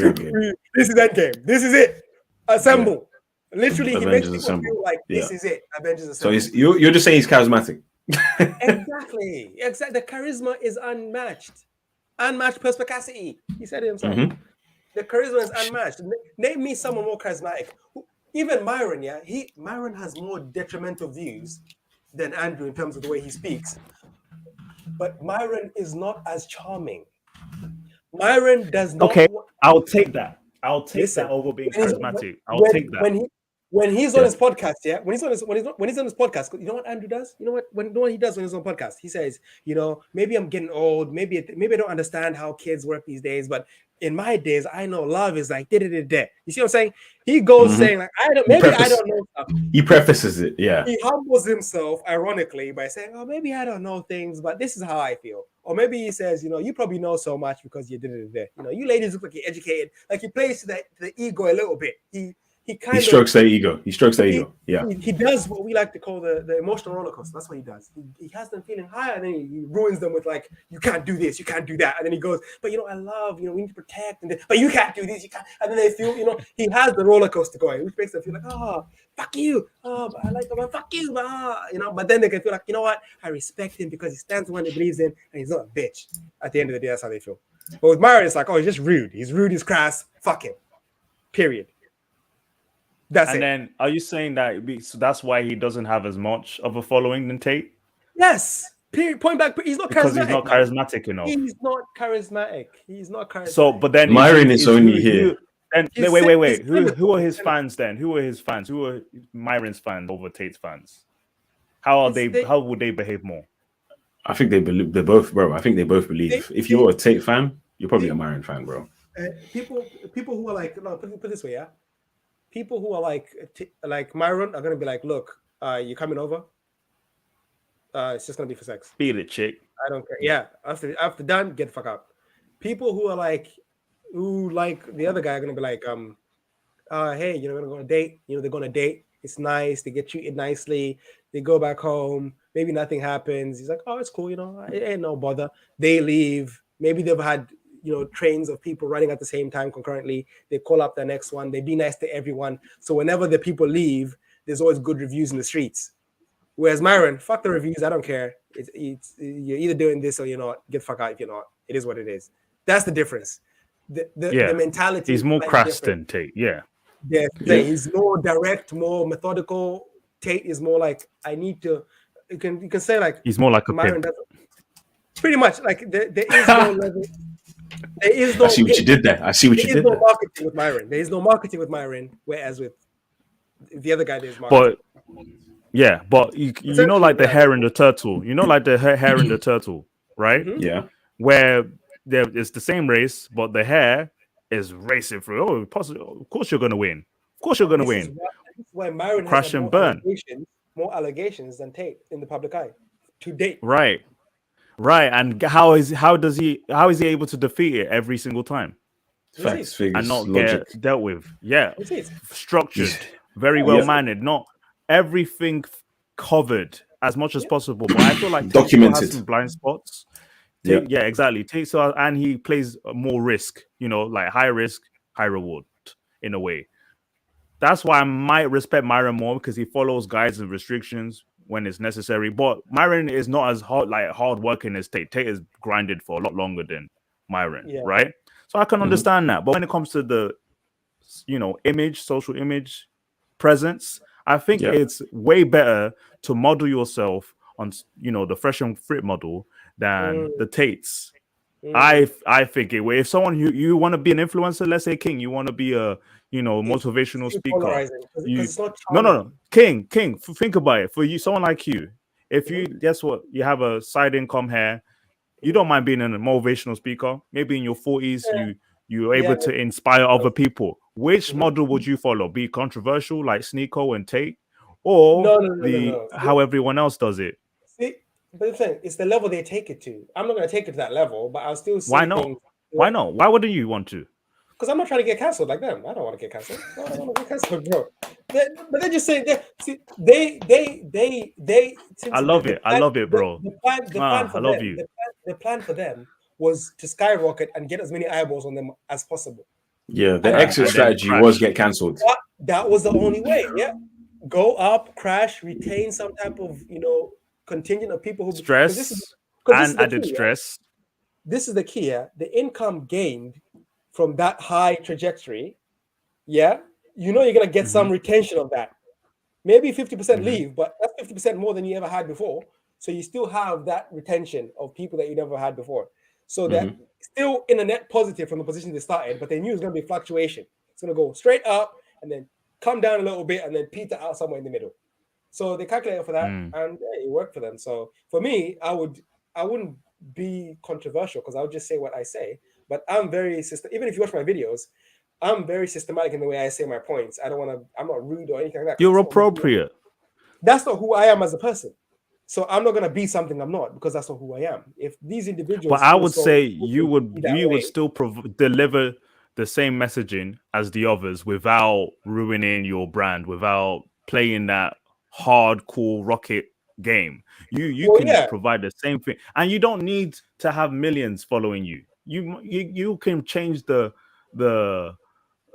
is Endgame. This is it. Assemble. Yeah. Literally, Avengers he makes people feel like this is it. Avengers Assemble. So you're just saying he's charismatic. Exactly. The charisma is unmatched. Unmatched perspicacity. He said it himself. Mm-hmm. The charisma is unmatched. Name me someone more charismatic. Even Myron, Myron has more detrimental views than Andrew in terms of the way he speaks. But Myron is not as charming. Myron does not. Okay, I'll take that. I'll take that over being charismatic. I'll take that. When he's on his podcast, when he's on his podcast, you know what Andrew does? You know what he does when he's on podcast? He says, maybe I'm getting old, maybe I don't understand how kids work these days, but in my days, I know love is like da. You see what I'm saying? He goes saying like, I don't know stuff. He prefaces it, yeah. He humbles himself, ironically, by saying, "Oh, maybe I don't know things, but this is how I feel." Or maybe he says, "You know, you probably know so much because you did it there. You know, you ladies look like you're educated." Like he plays to the ego a little bit. He strokes their ego. He strokes their ego. Yeah. He does what we like to call the emotional roller coaster. That's what he does. He has them feeling high, and then he ruins them with like, you can't do this, you can't do that. And then he goes, but you know, I love, you know, we need to protect, but you can't do this, you can't. And then they feel, you know, he has the roller coaster going, which makes them feel like, oh, fuck you. Oh, but I like him, fuck you, you know, but then they can feel like, you know what? I respect him because he stands when he believes in, and he's not a bitch. At the end of the day, that's how they feel. But with Myron, it's like, oh, he's just rude. He's rude, he's crass, fuck him. Period. That's and it. then, are you saying that so that's why he doesn't have as much of a following than Tate? Yes. Period. Point back. He's not because charismatic. He's not charismatic enough. He's not charismatic. He's not charismatic. So, but then Myron is only here. Wait. Who are his fans then? Who are his fans? Who are Myron's fans over Tate's fans? How are they? How would they behave more? I think they both, bro. I think they both believe. If you're a Tate fan, you're probably a Myron fan, bro. People who are like, no, put it this way, yeah. People who are like Myron are gonna be like, look, you coming over? It's just gonna be for sex. Beat it, chick. I don't care. Yeah, after done, get the fuck out. People who like the other guy are gonna be like, hey, you know, we're gonna go on a date. You know, they're gonna date. It's nice. They get treated nicely. They go back home. Maybe nothing happens. He's like, oh, it's cool. You know, it ain't no bother. They leave. Maybe they've had, you know, trains of people running at the same time concurrently. They call up the next one. They be nice to everyone. So whenever the people leave, there's always good reviews in the streets. Whereas Myron, fuck the reviews. I don't care. It's you're either doing this or you're not. Get the fuck out if you're not. It is what it is. That's the difference. The mentality. He's more crass than Tate. Yeah. Yeah. He's more direct, more methodical. Tate is more like, I need to. You can say like he's more like a Myron pimp. Pretty much like there is no level. There is no. I see what you did there. I see what you did. There is no marketing with Myron. There is no marketing with Myron. Whereas with the other guy, there's marketing. But you know, like the hare and the turtle. You know, like the hare and the turtle, right? Mm-hmm. Yeah. Where it's the same race, but the hare is racing through. Oh, of course you're gonna win. Of course you're gonna win. This is why Myron crash and burn. More allegations than Tate in the public eye to date. Right. And how is he able to defeat it every single time? Facts, figures, and not logic. get dealt with. Yeah. Structured, very well mannered, not everything covered as much as possible. But I feel like documented has some blind spots. Yeah, exactly. And he plays more risk, you know, like high risk, high reward in a way. That's why I might respect Myron more, because he follows guides and restrictions when it's necessary. But Myron is not as hard working as Tate. Tate is grinded for a lot longer than Myron, right? So I can understand that. But when it comes to the, you know, social image, presence, I think it's way better to model yourself on, you know, the Fresh and Fit model than the Tates. I think if someone you want to be an influencer, let's say King, you want to be a, you know, motivational speaker. No, King. Think about it. For you, someone like you, if you guess what, you have a side income here, you don't mind being a motivational speaker. Maybe in your 40s, you're able to inspire other people. Which model would you follow? Be controversial like Sneeko and Tate, or how everyone else does it? See, but the thing, it's the level they take it to. I'm not going to take it to that level, but I'll still see. Why not? Why not? Why wouldn't you want to? Because I'm not trying to get cancelled like them. I don't want to get cancelled. I don't want to get cancelled, bro. But they're just saying they. I love it, bro. The plan for them was to skyrocket and get as many eyeballs on them as possible. Yeah, the exit strategy was get cancelled. That was the only way. Yeah, go up, crash, retain some type of, you know, contingent of people who stress and added stress. This is the key. Yeah, the income gained from that high trajectory, you know, you're gonna get some retention of that. Maybe 50% leave, but that's 50% more than you ever had before. So you still have that retention of people that you never had before. So that still in a net positive from the position they started, but they knew it was gonna be fluctuation. It's gonna go straight up and then come down a little bit and then peter out somewhere in the middle. So they calculated for that, and it worked for them. So for me, I wouldn't be controversial, because I would just say what I say. but I'm very even if you watch my videos, I'm very systematic in the way I say my points. I'm not rude or anything like that. You're appropriate. That's not who I am as a person. So I'm not gonna be something I'm not, because that's not who I am. If these individuals, but I would say you would still deliver the same messaging as the others without ruining your brand, without playing that hardcore rocket game. You can provide the same thing, and you don't need to have millions following you. You can change the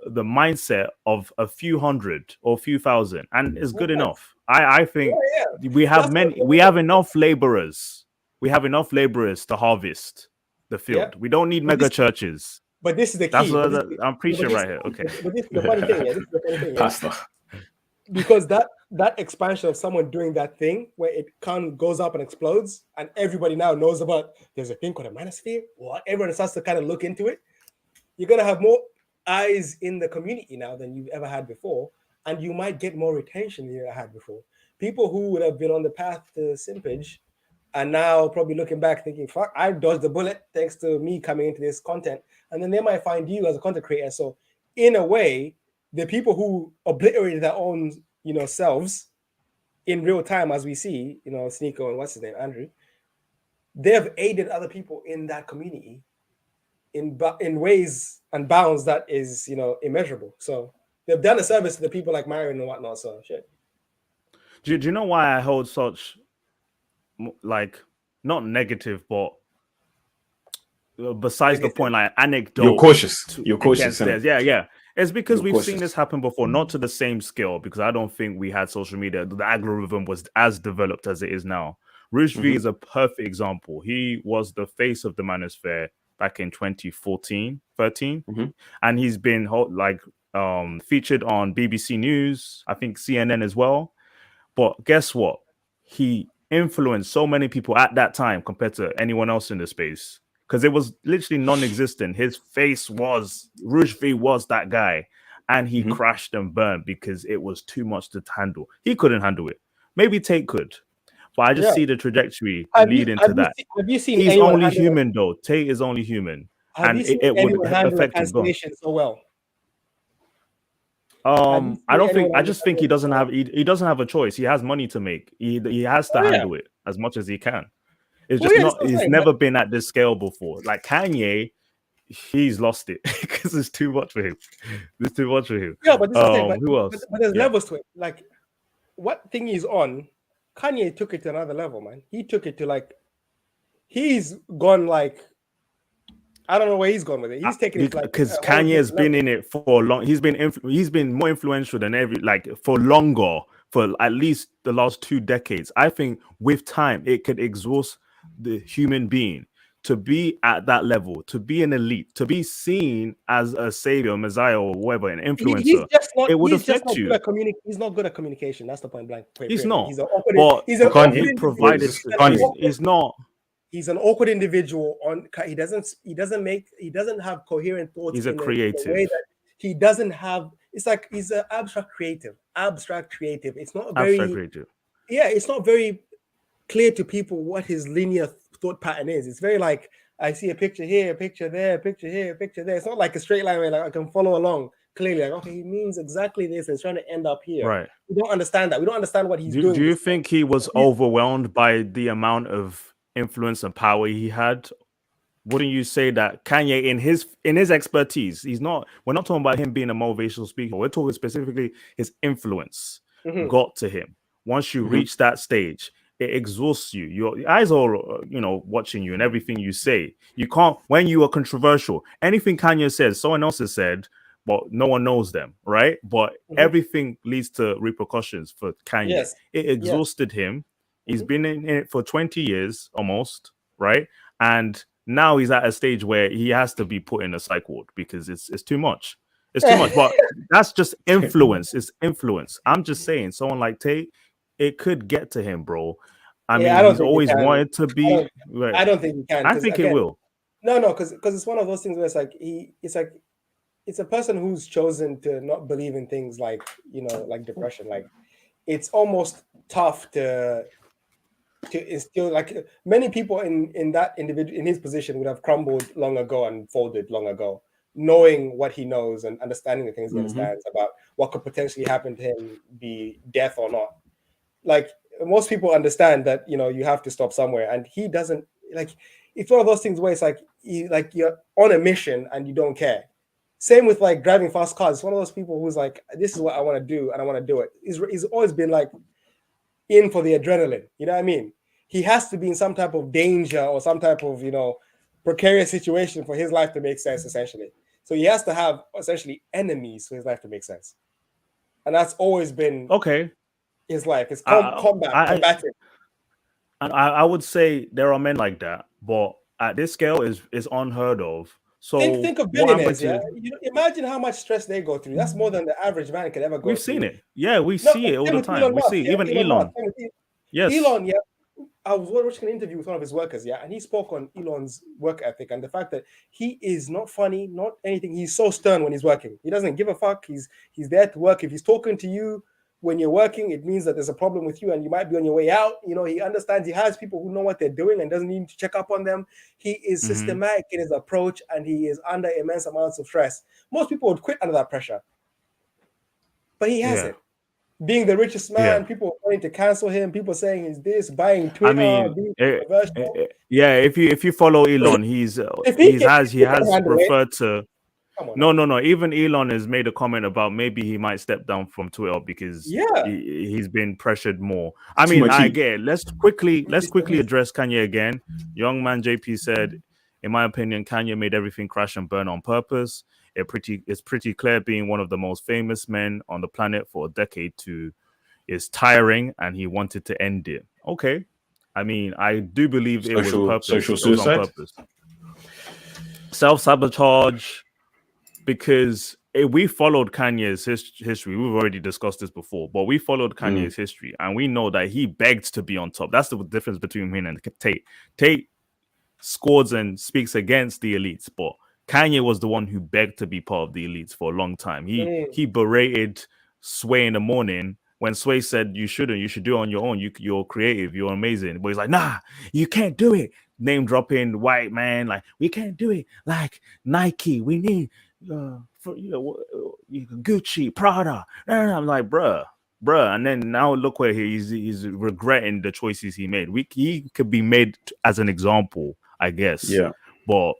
mindset of a few hundred or a few thousand, and it's good enough. I think we have enough laborers. We have enough laborers to harvest the field. We don't need mega churches. But this is the key. I'm preaching right here. Okay. But this is the funny thing. This is the funny thing. Pastor. Because that expansion of someone doing that thing where it goes up and explodes, and everybody now knows about, there's a thing called a manosphere. What? Everyone starts to kind of look into it. You're gonna have more eyes in the community now than you've ever had before, and you might get more retention than you ever had before. People who would have been on the path to simpage are now probably looking back thinking, fuck, I dodged the bullet thanks to me coming into this content. And then they might find you as a content creator. So in a way, the people who obliterated their own, selves in real time, as we see, Sneeko and what's his name, Andrew, they have aided other people in that community in ways and bounds that is, immeasurable. So they've done a service to the people like Marion and whatnot. So shit. Do you know why I hold such, like, not negative, but besides the point, like anecdote? You're cautious. You're cautious. Yeah. It's because we've seen this happen before, not to the same scale, because I don't think we had social media. The algorithm was as developed as it is now. Rush V is a perfect example. He was the face of the Manosphere back in 2013, and he's been featured on BBC News, I think CNN as well. But guess what? He influenced so many people at that time compared to anyone else in the space, because it was literally non-existent. His face was, Rush V was that guy, and he crashed and burned because it was too much to handle. He couldn't handle it. Maybe Tate could, but I just see the trajectory leading to that. Have you seen? He's only human though. Tate is only human, and it would affect his bone so well. I just think he doesn't have a choice. He has money to make. He has to handle it as much as he can. It's just he's never been at this scale before. Like Kanye, he's lost it because it's too much for him. It's too much for him. Yeah, but this is the thing, who else? But there's levels to it. Like what thing he's on, Kanye took it to another level, man. He took it to he's gone I don't know where he's gone with it. He's taking it because Kanye has been in it for long. He's been more influential than for longer, for at least the last 2 decades. I think with time it could exhaust the human being to be at that level, to be an elite, to be seen as a savior, messiah, or whatever, an influencer. It would affect you. He's not good at communication. That's the point blank. He's not. He's an awkward. He's an awkward individual. He doesn't have coherent thoughts. He's a creative. In a way that he doesn't have. It's like he's an abstract creative. It's not very abstract creative. Yeah, it's not very clear to people what his linear thought pattern is. It's very like, I see a picture here, a picture there, a picture here, a picture there. It's not like a straight line where I can follow along clearly. Like, okay, he means exactly this and it's trying to end up here. Right. We don't understand that. We don't understand what he's doing. Do you think he was overwhelmed by the amount of influence and power he had? Wouldn't you say that Kanye, in his expertise, we're not talking about him being a motivational speaker. We're talking specifically his influence got to him. Once you reach that stage, it exhausts you. Your eyes are, watching you and everything you say. You can't, when you are controversial, anything Kanye says, someone else has said, but no one knows them, right? But everything leads to repercussions for Kanye. Yes. It exhausted him. He's been in it for 20 years almost, right? And now he's at a stage where he has to be put in a psych ward because it's too much. It's too much. But that's just influence. It's influence. I'm just saying, someone like Tate, it could get to him, bro. I mean, he's always wanted to be. I don't think he can. I think it will. No, because it's one of those things where it's a person who's chosen to not believe in things like depression. Like, it's almost tough to to instill, like many people in that individual in his position would have crumbled long ago and folded long ago, knowing what he knows and understanding the things he understands about what could potentially happen to him, be death or not. Like most people understand that, you know, you have to stop somewhere, and he doesn't. Like it's one of those things where it's like you're on a mission and you don't care. Same with like driving fast cars. It's one of those people who's like, this is what I want to do and I want to do it. He's always been like in for the adrenaline. You know what I mean? He has to be in some type of danger or some type of, you know, precarious situation for his life to make sense, essentially. So he has to have essentially enemies for his life to make sense. And that's always been his life. It's combative. I would say there are men like that, but at this scale is unheard of. So think of billionaires, yeah. You know, imagine how much stress they go through. That's more than the average man could ever go through. We've seen it. Yeah, we see it all the time. We see even Elon. Yes. Elon, yeah. I was watching an interview with one of his workers, yeah, and he spoke on Elon's work ethic and the fact that he is not funny, not anything. He's so stern when he's working. He doesn't give a fuck. He's there to work. If he's talking to you when you're working, it means that there's a problem with you and you might be on your way out. You know, he understands. He has people who know what they're doing and doesn't need to check up on them. He is systematic in his approach and he is under immense amounts of stress. Most people would quit under that pressure, but he hasn't. Being the richest man, people wanting to cancel him, people saying he's this, buying Twitter. I mean, if you follow Elon, he has referred to. No. Even Elon has made a comment about maybe he might step down from Twitter because he's been pressured more. I mean, I get it. Let's quickly address Kanye again. Young man JP said, in my opinion, Kanye made everything crash and burn on purpose. It's pretty clear being one of the most famous men on the planet for a decade is tiring, and he wanted to end it. Okay, I mean, I do believe it was purpose. Social suicide, on purpose. Self-sabotage. Because we followed Kanye's history. We've already discussed this before, but we followed Kanye's history, and we know that he begged to be on top. That's the difference between him and Tate. Tate scores and speaks against the elites, but Kanye was the one who begged to be part of the elites for a long time. He berated Sway in the morning when Sway said, you shouldn't, you should do it on your own. You're creative, you're amazing. But he's like, nah, you can't do it. Name dropping white man, like, we can't do it. Like Nike, we need Gucci, Prada. I'm like, bruh. And then now look where he's regretting the choices he made. He could be made as an example, I guess. Yeah. But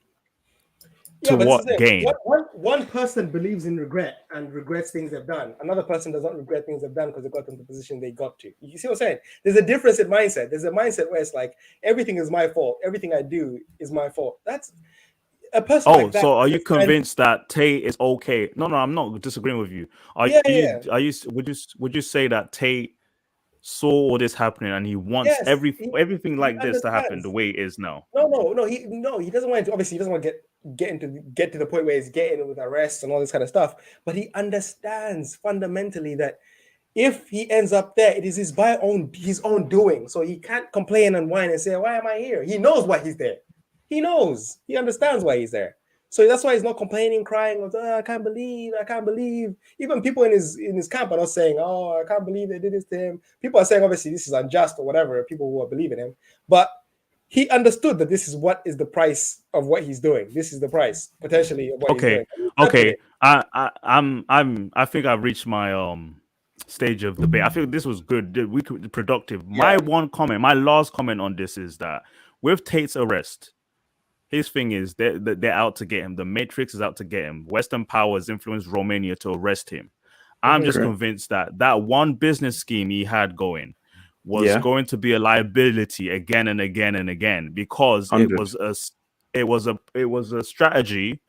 what gain? One person believes in regret and regrets things they've done. Another person does not regret things they've done because they got into the position they got to. You see what I'm saying? There's a difference in mindset. There's a mindset where it's like, everything is my fault. Everything I do is my fault. That's a person. Like that, so are you convinced that Tate is okay? No, I'm not disagreeing with you. Would you say that Tate saw all this happening and he wants everything like this to happen the way it is now? No. He doesn't want to. Obviously, he doesn't want to get to the point where he's getting with arrests and all this kind of stuff. But he understands fundamentally that if he ends up there, it is his own doing. So he can't complain and whine and say, "Why am I here?" He knows why he's there. He knows. He understands why he's there. So that's why he's not complaining, crying, I can't believe. Even people in his camp are not saying, "Oh, I can't believe they did this to him." People are saying, obviously, this is unjust or whatever, people who are believing him. But he understood that this is what is the price of what he's doing. This is the price, potentially, of what he's doing. Okay. I think I've reached my stage of debate. I think this was good. We could be productive. My last comment on this is that with Tate's arrest, his thing is they're out to get him. The Matrix is out to get him. Western powers influenced Romania to arrest him. I'm just convinced that one business scheme he had going was going to be a liability again and again and again because 100. it was a strategy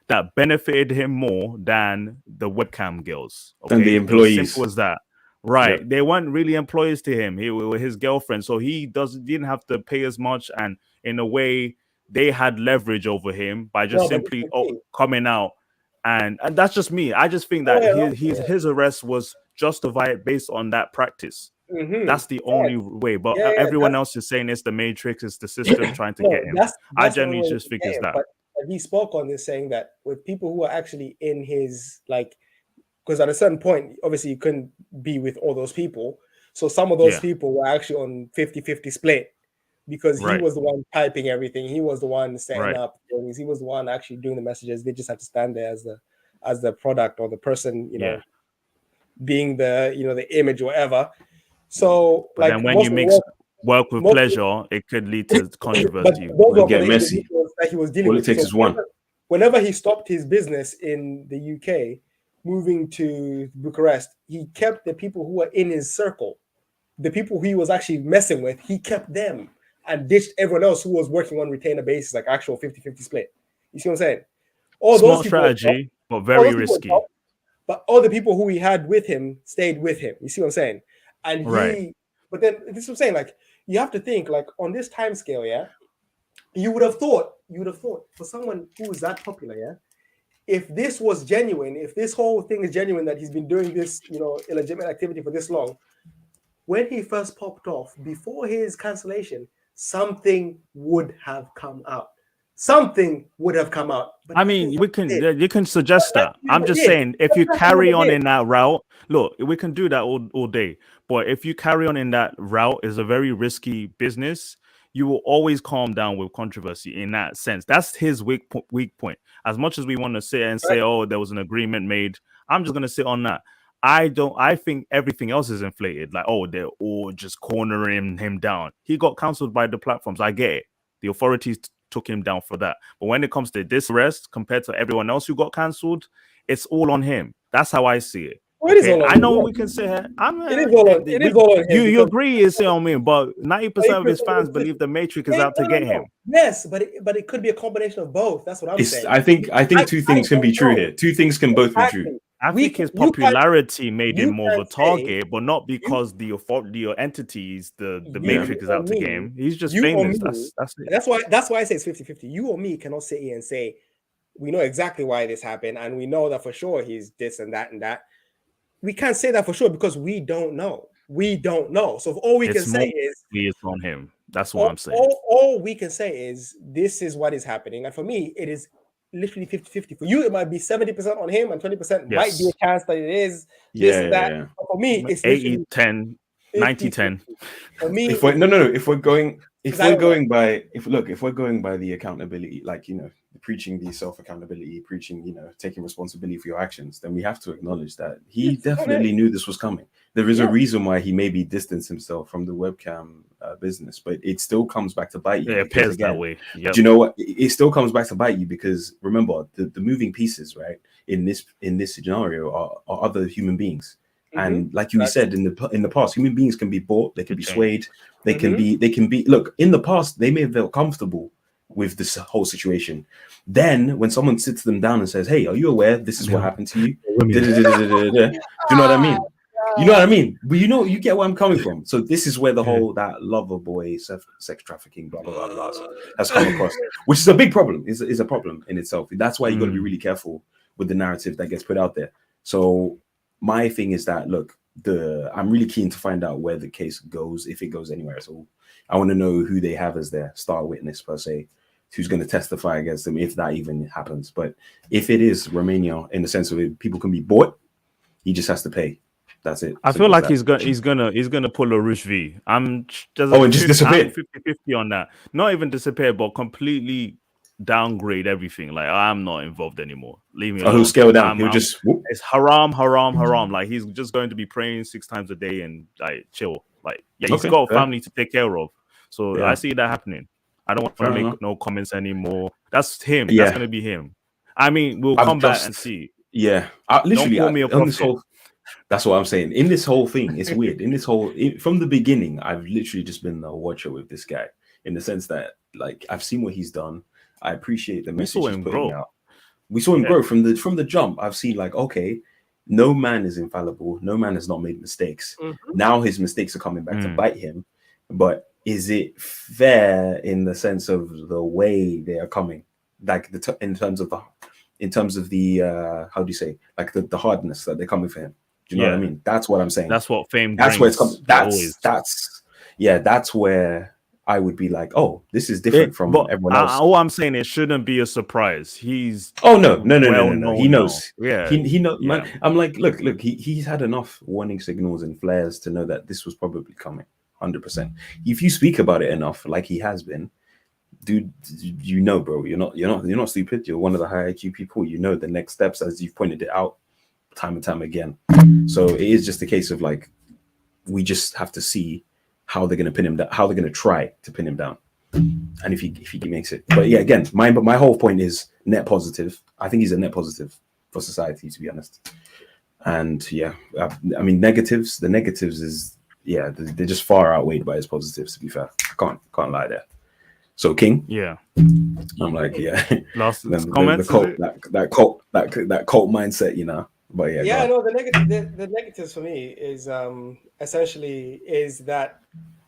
that benefited him more than the webcam girls. Okay? And the employees. As simple as that. Right. Yep. They weren't really employees to him. He was his girlfriend. So he didn't have to pay as much. And in a way, they had leverage over him by just simply coming out. And that's just me. I just think that his arrest was justified based on that practice. Mm-hmm. That's the only way. But everyone else is saying it's the Matrix, it's the system trying to get him. I genuinely just think it's that. But he spoke on this saying that with people who are actually in his, like, because at a certain point, obviously you couldn't be with all those people. So some of those people were actually on 50-50 split because he was the one typing everything. He was the one setting up things. He was the one actually doing the messages. They just had to stand there as the product or the person, being the the image or whatever. So but then when you mix work with pleasure, it could lead to controversy. It'll get messy. That he was dealing All with. it takes is one. Whenever he stopped his business in the UK, moving to Bucharest, he kept the people who were in his circle, the people who he was actually messing with, he kept them and ditched everyone else who was working on retainer basis, like actual 50-50 split. You see what I'm saying? All Smart those strategy, but very risky. But all the people who he had with him stayed with him. You see what I'm saying? And but then this is what I'm saying, like, you have to think, like, on this time scale, you would have thought for someone who is that popular, if this was genuine, if this whole thing is genuine, that he's been doing this, illegitimate activity for this long, when he first popped off, before his cancellation, something would have come out. Something would have come out. But I mean, you can suggest that. I'm just saying, if you carry on in that route, look, we can do that all day. But if you carry on in that route, it's a very risky business. You will always calm down with controversy in that sense. That's his weak point. As much as we want to sit and say, oh, there was an agreement made, I'm just going to sit on that. I think everything else is inflated. Like, oh, they're all just cornering him down. He got cancelled by the platforms. I get it. The authorities took him down for that. But when it comes to this arrest, compared to everyone else who got cancelled, it's all on him. That's how I see it. Okay? I know we can say it is all on him. You agree it's on me, but 90% of his fans believe the Matrix is out to get him. Yes, but it could be a combination of both. That's what I'm saying. I think two things can be true here. Two things can both be true. I think his popularity made him more of a target, but not because the entities, the Matrix is out to get him. He's just famous. That's it. That's why I say it's 50-50. You or me cannot sit here and say we know exactly why this happened, and we know that for sure he's this and that and that. We can't say that for sure because we don't know. We don't know. So all we can say is it's on him. That's what I'm saying. All we can say is this is what is happening. And for me, it is literally 50-50. For you, it might be 70% on him and 20% might be a chance that it is this and that. Yeah. But for me, it's 80-10, 90-10. For me, if we're going by the accountability, like, preaching the self-accountability, preaching, taking responsibility for your actions, then we have to acknowledge that he definitely knew this was coming. There is a reason why he maybe distanced himself from the webcam business, but it still comes back to bite you. Yeah, it appears that way. Yep. Do you know what? It still comes back to bite you because remember, the moving pieces, right, in this scenario are other human beings. And like you said, in the past, human beings can be bought, they can be swayed, they can be. Look, in the past, they may have felt comfortable with this whole situation. Then, when someone sits them down and says, "Hey, are you aware this is what happened to you?" Do you know what I mean? You know what I mean? But you get where I'm coming from. So this is where the whole that lover boy sex trafficking blah blah blah blah has come across, which is a big problem. Is a problem in itself. That's why you got to be really careful with the narrative that gets put out there. So my thing is that, look, I'm really keen to find out where the case goes, if it goes anywhere at all. I want to know who they have as their star witness, per se, who's going to testify against them, if that even happens. But if it is Romania, in the sense of it, people can be bought, he just has to pay. That's it. I feel like he's gonna pull a Rush V. I'm just and just disappear. 50-50 on that. Not even disappear, but completely downgrade everything. Like, I'm not involved anymore. Leave me alone. He'll scale down. He'll just it's haram. Like, he's just going to be praying 6 times a day and like chill. Like, he's got a family to take care of. So I see that happening. I don't want to make no comments anymore. That's him. That's gonna be him. I mean, we'll come back and see. Yeah, literally on this whole. That's what I'm saying. In this whole thing, it's weird. From the beginning, I've literally just been a watcher with this guy, in the sense that, like, I've seen what he's done. I appreciate the message he's putting out. We saw him grow from the jump. I've seen, like, okay, no man is infallible. No man has not made mistakes. Now his mistakes are coming back to bite him. But is it fair in the sense of the way they are coming? Like, in terms of the how do you say, like, the hardness that they're coming for him? Do you know what I mean? That's what I'm saying. That's what fame. That's where it's coming. That's where I would be like, oh, this is different from everyone else. All I'm saying, it shouldn't be a surprise. He's no. He knows. Yeah, he knows. Yeah. I'm like, look. He's had enough warning signals and flares to know that this was probably coming. 100%. If you speak about it enough, like he has been, dude, you know, bro, you're not stupid. You're one of the high IQ people. You know the next steps, as you've pointed it out time and time again. So it is just a case of like, we just have to see how they're going to pin him down, how they're going to try to pin him down, and if he makes it. But yeah, again, my whole point is net positive. I think he's a net positive for society, to be honest. And yeah, I mean, the negatives is, yeah, they're just far outweighed by his positives, to be fair. I can't lie there. So King, yeah, I'm like, yeah, last comments, that cult mindset, you know. But yeah, no, the negatives for me is essentially is that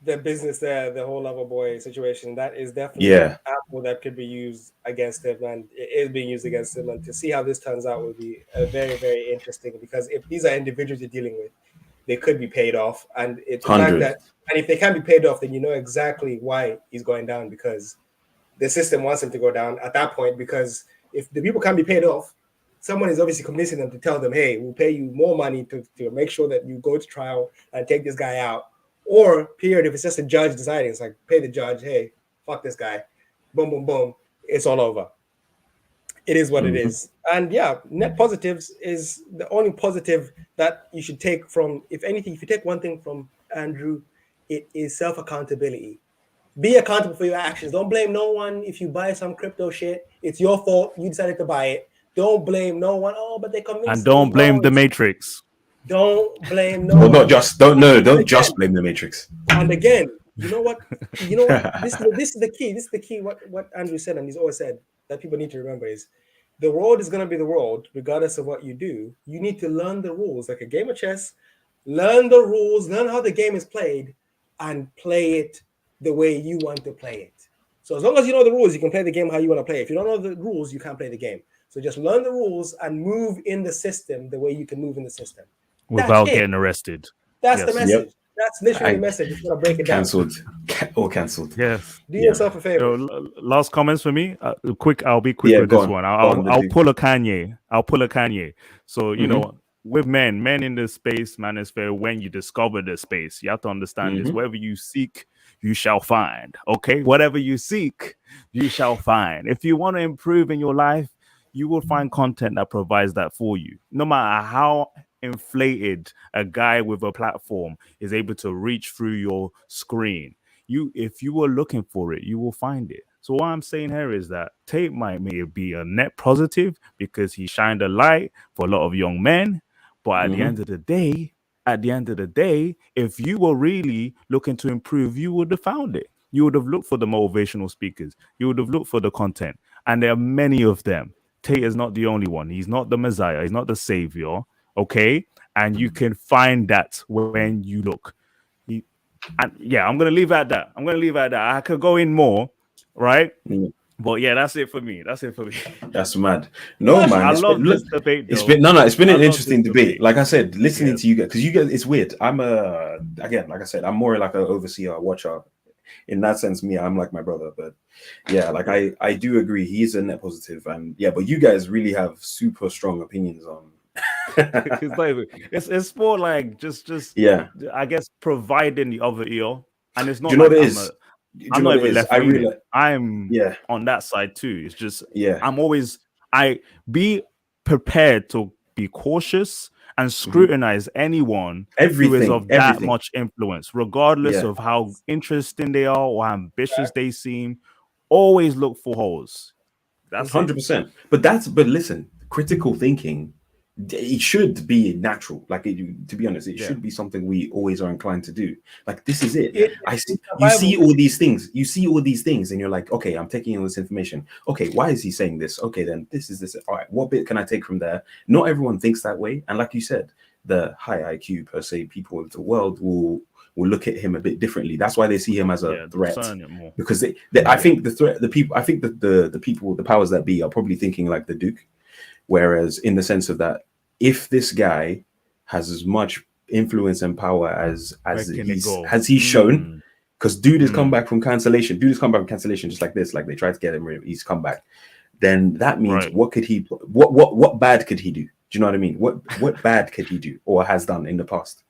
the business there, the whole lover boy situation, that is definitely an apple that could be used against him, and it is being used against him. And to see how this turns out would be very, very interesting, because if these are individuals you're dealing with, they could be paid off, and it's the fact that, and if they can be paid off, then you know exactly why he's going down, because the system wants him to go down at that point. Because if the people can't be paid off, someone is obviously convincing them to tell them, hey, we'll pay you more money to make sure that you go to trial and take this guy out. Or period, if it's just a judge deciding, it's like, pay the judge, hey, fuck this guy, boom, boom, boom, it's all over. It is what it is. And yeah, net positives is the only positive that you should take from, if anything, if you take one thing from Andrew, it is self-accountability. Be accountable for your actions. Don't blame no one if you buy some crypto shit. It's your fault. You decided to buy it. Don't blame no one. Oh, but they convinced me. And don't blame the Matrix. Don't blame no one. Don't just blame the Matrix. And again, you know what? This is the key. This is the key. What Andrew said, and he's always said, that people need to remember is, the world is going to be the world regardless of what you do. You need to learn the rules, like a game of chess. Learn the rules, learn how the game is played, and play it the way you want to play it. So as long as you know the rules, you can play the game how you want to play it. If you don't know the rules, you can't play the game. So just learn the rules and move in the system the way you can move in the system. Without getting arrested. That's the message. Yep. That's literally the message. Just want to break it down. Cancelled. Yeah. Do yourself a favor. Last comments for me. I'll be quick with this one. I'll pull a Kanye. So, you know, with men in the space, manosphere, when you discover the space, you have to understand this. Whatever you seek, you shall find. Okay? Whatever you seek, you shall find. If you want to improve in your life, you will find content that provides that for you. No matter how inflated a guy with a platform is able to reach through your screen, if you were looking for it, you will find it. So what I'm saying here is that Tate might be a net positive because he shined a light for a lot of young men. But at the end of the day, if you were really looking to improve, you would have found it. You would have looked for the motivational speakers. You would have looked for the content. And there are many of them. Tate is not the only one. He's not the Messiah. He's not the savior. Okay? And you can find that when you look. I'm going to leave it at that. I could go in more, right? But yeah, that's it for me. That's mad. No, man. I love this debate. It's been an interesting debate. Like I said, listening to you guys, because you guys, it's weird. I'm again, like I said, I'm more like an overseer, watcher. In that sense, I'm like my brother. But yeah, like I do agree, he's a net positive, and yeah, but you guys really have super strong opinions on. it's more like just I guess providing the other ear, and it's not. Do you know what it is? I'm not even left leaning. I'm on that side too. It's just I be prepared to be cautious and scrutinize anyone who is of that much influence, regardless of how interesting they are or how ambitious they seem. Always look for holes. That's 100%. But listen, critical thinking, it should be natural. Like, to be honest, it should be something we always are inclined to do. Like, this is it. You see all these things, and you're like, okay, I'm taking in this information. Okay, why is he saying this? Okay, then this is this. All right, what bit can I take from there? Not everyone thinks that way, and like you said, the high IQ per se people of the world will look at him a bit differently. That's why they see him as a threat, because I think the people, the powers that be, are probably thinking like the Duke. Whereas in the sense of that, if this guy has as much influence and power as he's shown, because dude has come back from cancellation. Dude has come back from cancellation just like this. Like they tried to get him, he's come back. Then that means what could he? What bad could he do? Do you know what I mean? What bad could he do or has done in the past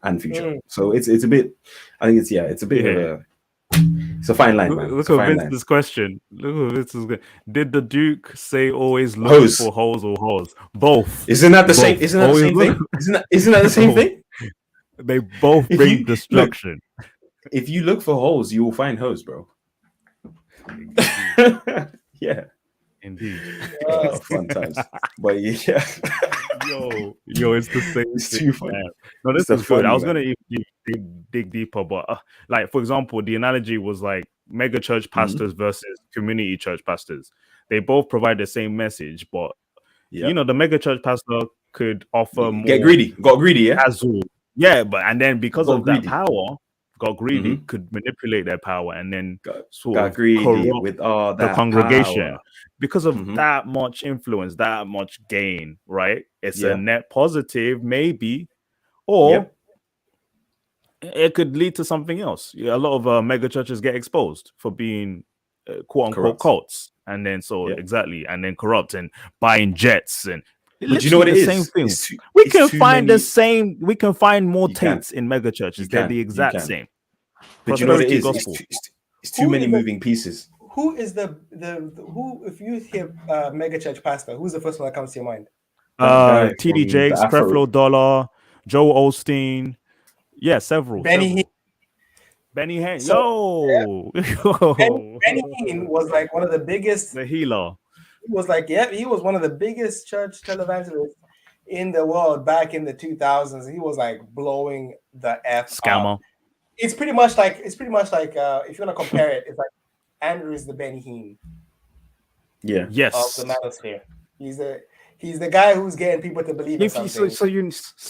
and future? So it's a bit. I think it's a bit of a. It's a fine line, man. Look at Vince's question. Did the Duke say always look for holes or holes? Both. Isn't that the same? Isn't that the same thing? Isn't that the same thing? They both bring destruction. If you look for holes, you will find holes, bro. Yeah. Indeed. Fun times. But yeah. Yo, it's the same. It's too funny. No, this is good. I was going to dig deeper, but like, for example, the analogy was like mega church pastors versus community church pastors. They both provide the same message, but you know, the mega church pastor could offer more. Got greedy, yeah? Casual. Yeah, but and then because of that power, got greedy, could manipulate their power and then got greedy with all that the congregation power. Because of that much influence, that much gain, right? It's a net positive, maybe, or it could lead to something else. A lot of mega churches get exposed for being quote unquote cults, and then exactly, and then corrupt and buying jets and. But you know what it is? Same thing. We can find the same. We can find more Tates in mega churches. They're the exact same. But you know what it is? It's too many moving pieces. Who is the who? If you hear mega church pastor, who's the first one that comes to your mind? T.D. Jakes, Creflo Dollar, Joel Osteen. Yeah, several. Benny Hinn. So, Benny Hinn was like one of the biggest. The healer. He was like, he was one of the biggest church televangelists in the world back in the 2000s. He was like blowing the F scammer. Up. It's pretty much like if you want to compare it, it's like Andrew is the Benny Hinn. Yeah. Yes. Of the manosphere. He's the guy who's getting people to believe in something. So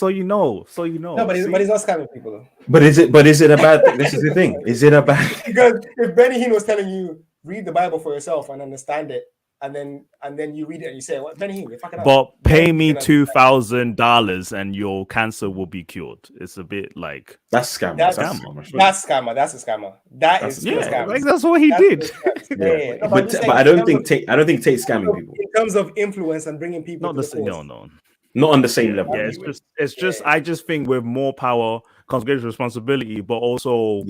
you know. No, but he's not scamming people though. But is it a bad thing? This is the thing. Is it a bad Because if Benny Hinn was telling you read the Bible for yourself and understand it, and then you read it and you say, "What, Benny Hinn, you're fucking up." But pay me $2,000 and your cancer will be cured. It's a bit like that's scammer. That's a scammer. That's a scammer. That's a scammer. Like that's what he did. No, but I don't think Tate's scamming people in terms of influence and bringing people. Not the same. No. Not on the same level. Yeah, it's just. I just think with more power comes greater responsibility, but also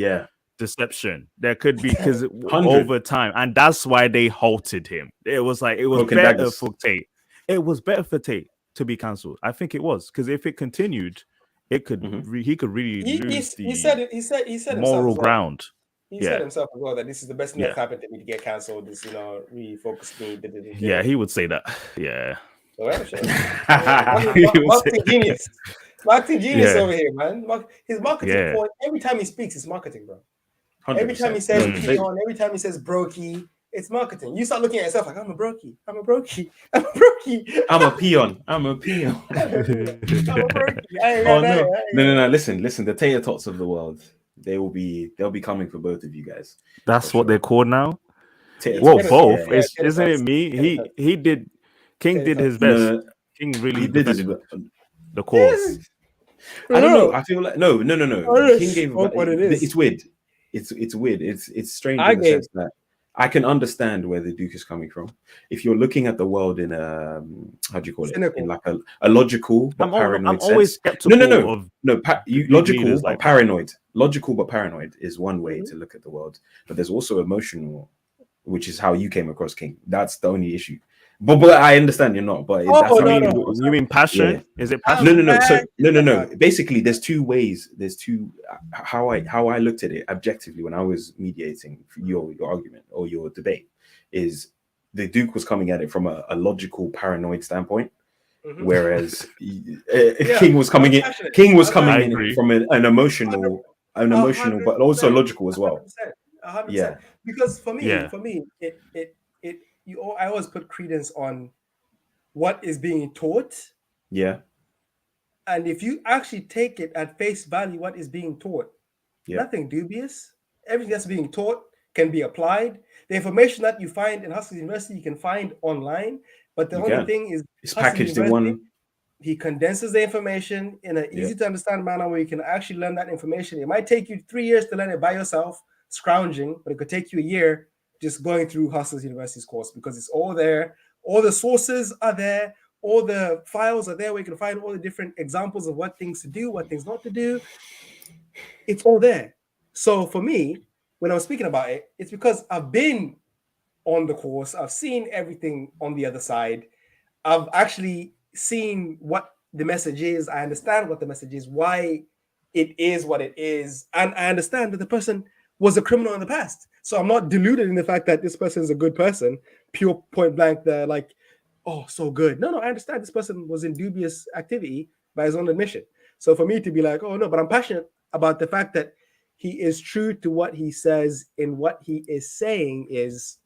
deception. There could be because over time, and that's why they halted him. It was better for Tate. It was better for Tate to be cancelled. I think it was because if it continued, it could he could really lose he said moral ground. He said himself as well that this is the best thing that happened to me to get cancelled. This really focused me. Yeah, he would say that. Yeah. Marketing genius over here, man. His marketing point every time he speaks is marketing, bro. 100%. Every time he says peon, every time he says brokey, it's marketing. You start looking at yourself like I'm a brokey. I'm a peon. I'm a peon. No. Listen. The Tate Tots of the world, they'll be coming for both of you guys. That's what they're called now. Well, both. Isn't it me? He did. King did his best. King really did the cause. I don't know. I feel like no. King gave what it is. It's weird. It's weird. It's strange in the sense that I can understand where the Duke is coming from. If you're looking at the world in a how do you call it? In like a logical but paranoid sense. I'm always skeptical. Logical but paranoid. Logical but paranoid is one way to look at the world. But there's also emotional, which is how you came across King. That's the only issue. But I understand you're not. But you mean passion? Yeah. Is it passion? No. So no. Basically, there's two ways. There's two how I looked at it objectively when I was mediating your argument or your debate. Is the Duke was coming at it from a logical, paranoid standpoint, whereas King was coming in. King was coming in from an emotional, but also logical as well. 100%. Yeah, because for me, I always put credence on what is being taught. Yeah. And if you actually take it at face value, what is being taught, nothing dubious. Everything that's being taught can be applied. The information that you find in Hustle University, you can find online. But the only thing is, it's packaged in one. He condenses the information in an easy to understand manner where you can actually learn that information. It might take you 3 years to learn it by yourself, scrounging, but it could take you a year just going through Hustlers University's course because it's all there. All the sources are there. All the files are there where you can find all the different examples of what things to do, what things not to do. It's all there. So for me, when I was speaking about it, it's because I've been on the course. I've seen everything on the other side. I've actually seen what the message is. I understand what the message is, why it is what it is. And I understand that the person was a criminal in the past. So I'm not deluded in the fact that this person is a good person, pure point blank. They're like, oh, so good. No, I understand this person was in dubious activity by his own admission. So for me to be like, oh no, but I'm passionate about the fact that he is true to what he says, and what he is saying is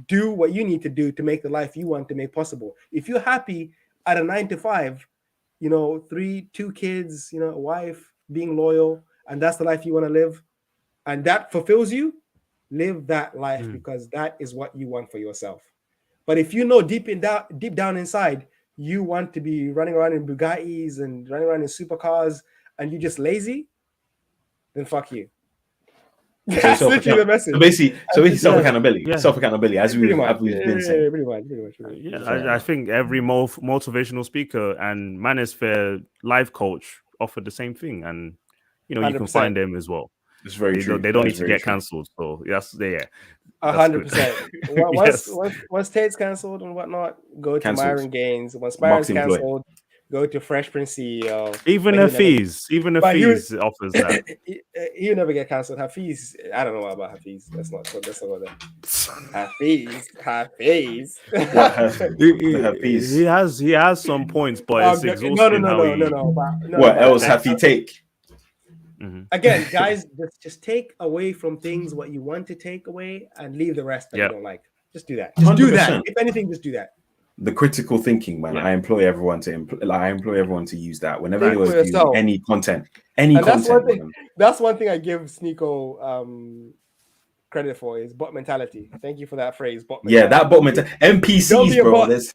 do what you need to do to make the life you want to make possible. If you're happy at a 9 to 5, 2 kids, a wife, being loyal, and that's the life you want to live, and that fulfills you, live that life because that is what you want for yourself. But if you know deep down inside, you want to be running around in Bugattis and running around in supercars, and you're just lazy, then fuck you. That's literally the message. So basically self-accountability. Yeah. Self-accountability, as we've been saying. Pretty much. Yeah, I think every motivational speaker and manosphere life coach offered the same thing, and you 100%. Can find them as well. It's very true. They don't need to get cancelled. So yes, 100%. Once Tate's cancelled and whatnot, go to Myron Gaines. Once Myron's cancelled, go to Fresh Prince CEO. Even Hafiz offers that. He'll never get cancelled. Hafiz, I don't know about Hafiz. That's not what that. Hafiz. He has some points, but it's exhausting. No. What else have he take? Mm-hmm. Again, guys, just take away from things what you want to take away and leave the rest that you don't like. Just do that. Just 100%. Do that. If anything, just do that. The critical thinking, man. Yeah. I employ everyone to use that whenever you use any content. That's one thing I give Sneeko credit for is bot mentality. Thank you for that phrase. Bot mentality. Yeah, that bot mentality. NPCs, bro. There's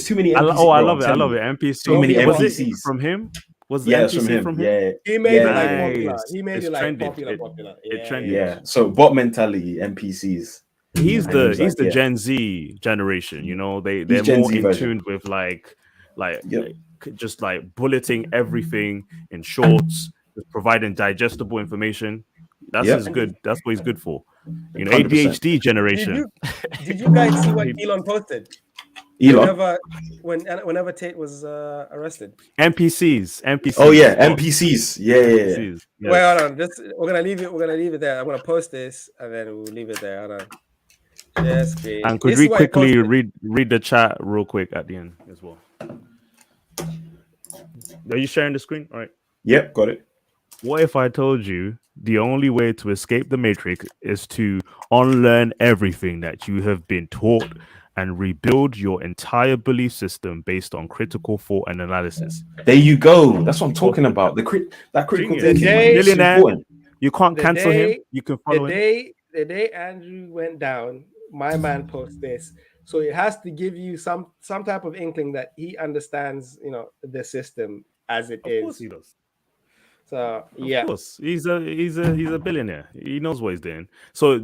too many NPCs. I love it. NPCs. So many NPCs from him. Was the NPC from him? Yeah. He made it like popular. He made it like popular. It trended. Yeah. So bot mentality, NPCs. He's the Gen Z generation. They're more in tune with just like bulleting everything in shorts, just providing digestible information. That's good. That's what he's good for. 100%. ADHD generation. Did you guys see what Elon posted? Whenever Tate was arrested. NPCs. Oh yeah, NPCs. Yeah. Wait, hold on. We're gonna leave it there. I'm gonna post this and then we'll leave it there. Hold on. Yes, please. And could we quickly read the chat real quick at the end as well? Are you sharing the screen? All right. Yep, got it. What if I told you the only way to escape the matrix is to unlearn everything that you have been taught and rebuild your entire belief system based on critical thought and analysis? There you go. That's what I'm talking about. That critical thinking. Millionaire. You can't cancel him. You can follow him. The day Andrew went down, my man posted this. So it has to give you some type of inkling that he understands, the system as it is. Of course he does. So yeah, of course he's a billionaire. He knows what he's doing. So,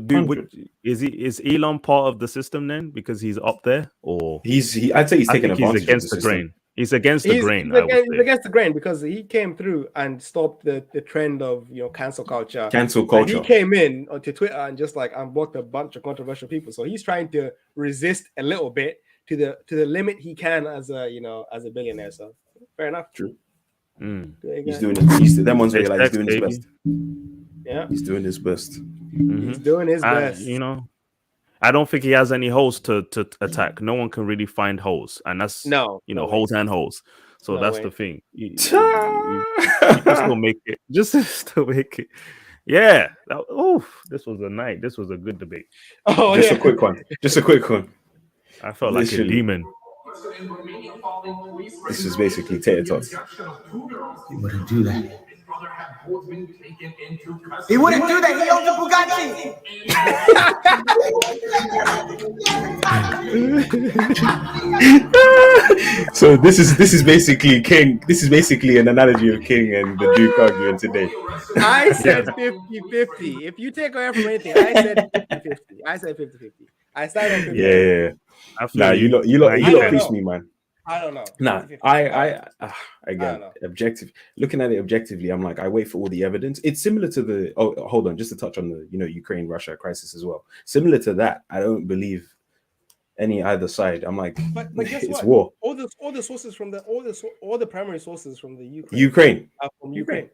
is Elon part of the system then because he's up there, or I'd say he's taking advantage. He's against the grain. He's against the grain. He's against the grain because he came through and stopped the trend of cancel culture. And he came in onto Twitter and just unblocked a bunch of controversial people. So he's trying to resist a little bit to the limit he can as a billionaire. So fair enough. True. He's doing it. That one's where he's doing his best. Yeah, he's doing his best. Mm-hmm. He's doing his best. I don't think he has any holes to attack. No one can really find holes, and that's holes and holes. So that's the thing. You just still make it. Just still make it. Yeah. This was a night. This was a good debate. A quick one. Just a quick one. I felt like a demon. This is basically Tate. He wouldn't do that. He wouldn't do that. He owns a Bugatti. So this is basically King. This is basically an analogy of King and the Duke arguing today. I said 50-50. If you take away from anything, I said 50-50. I said 50-50. I started on 50. Yeah. Nah, you lot piece me, man. I don't know. Nah, again, objective. Looking at it objectively, I'm like, I wait for all the evidence. It's similar to the. Oh, hold on, just to touch on the Ukraine-Russia crisis as well. Similar to that, I don't believe any either side. I'm like, but guess it's what? war. All the sources from all the primary sources from the Ukraine are from Ukraine.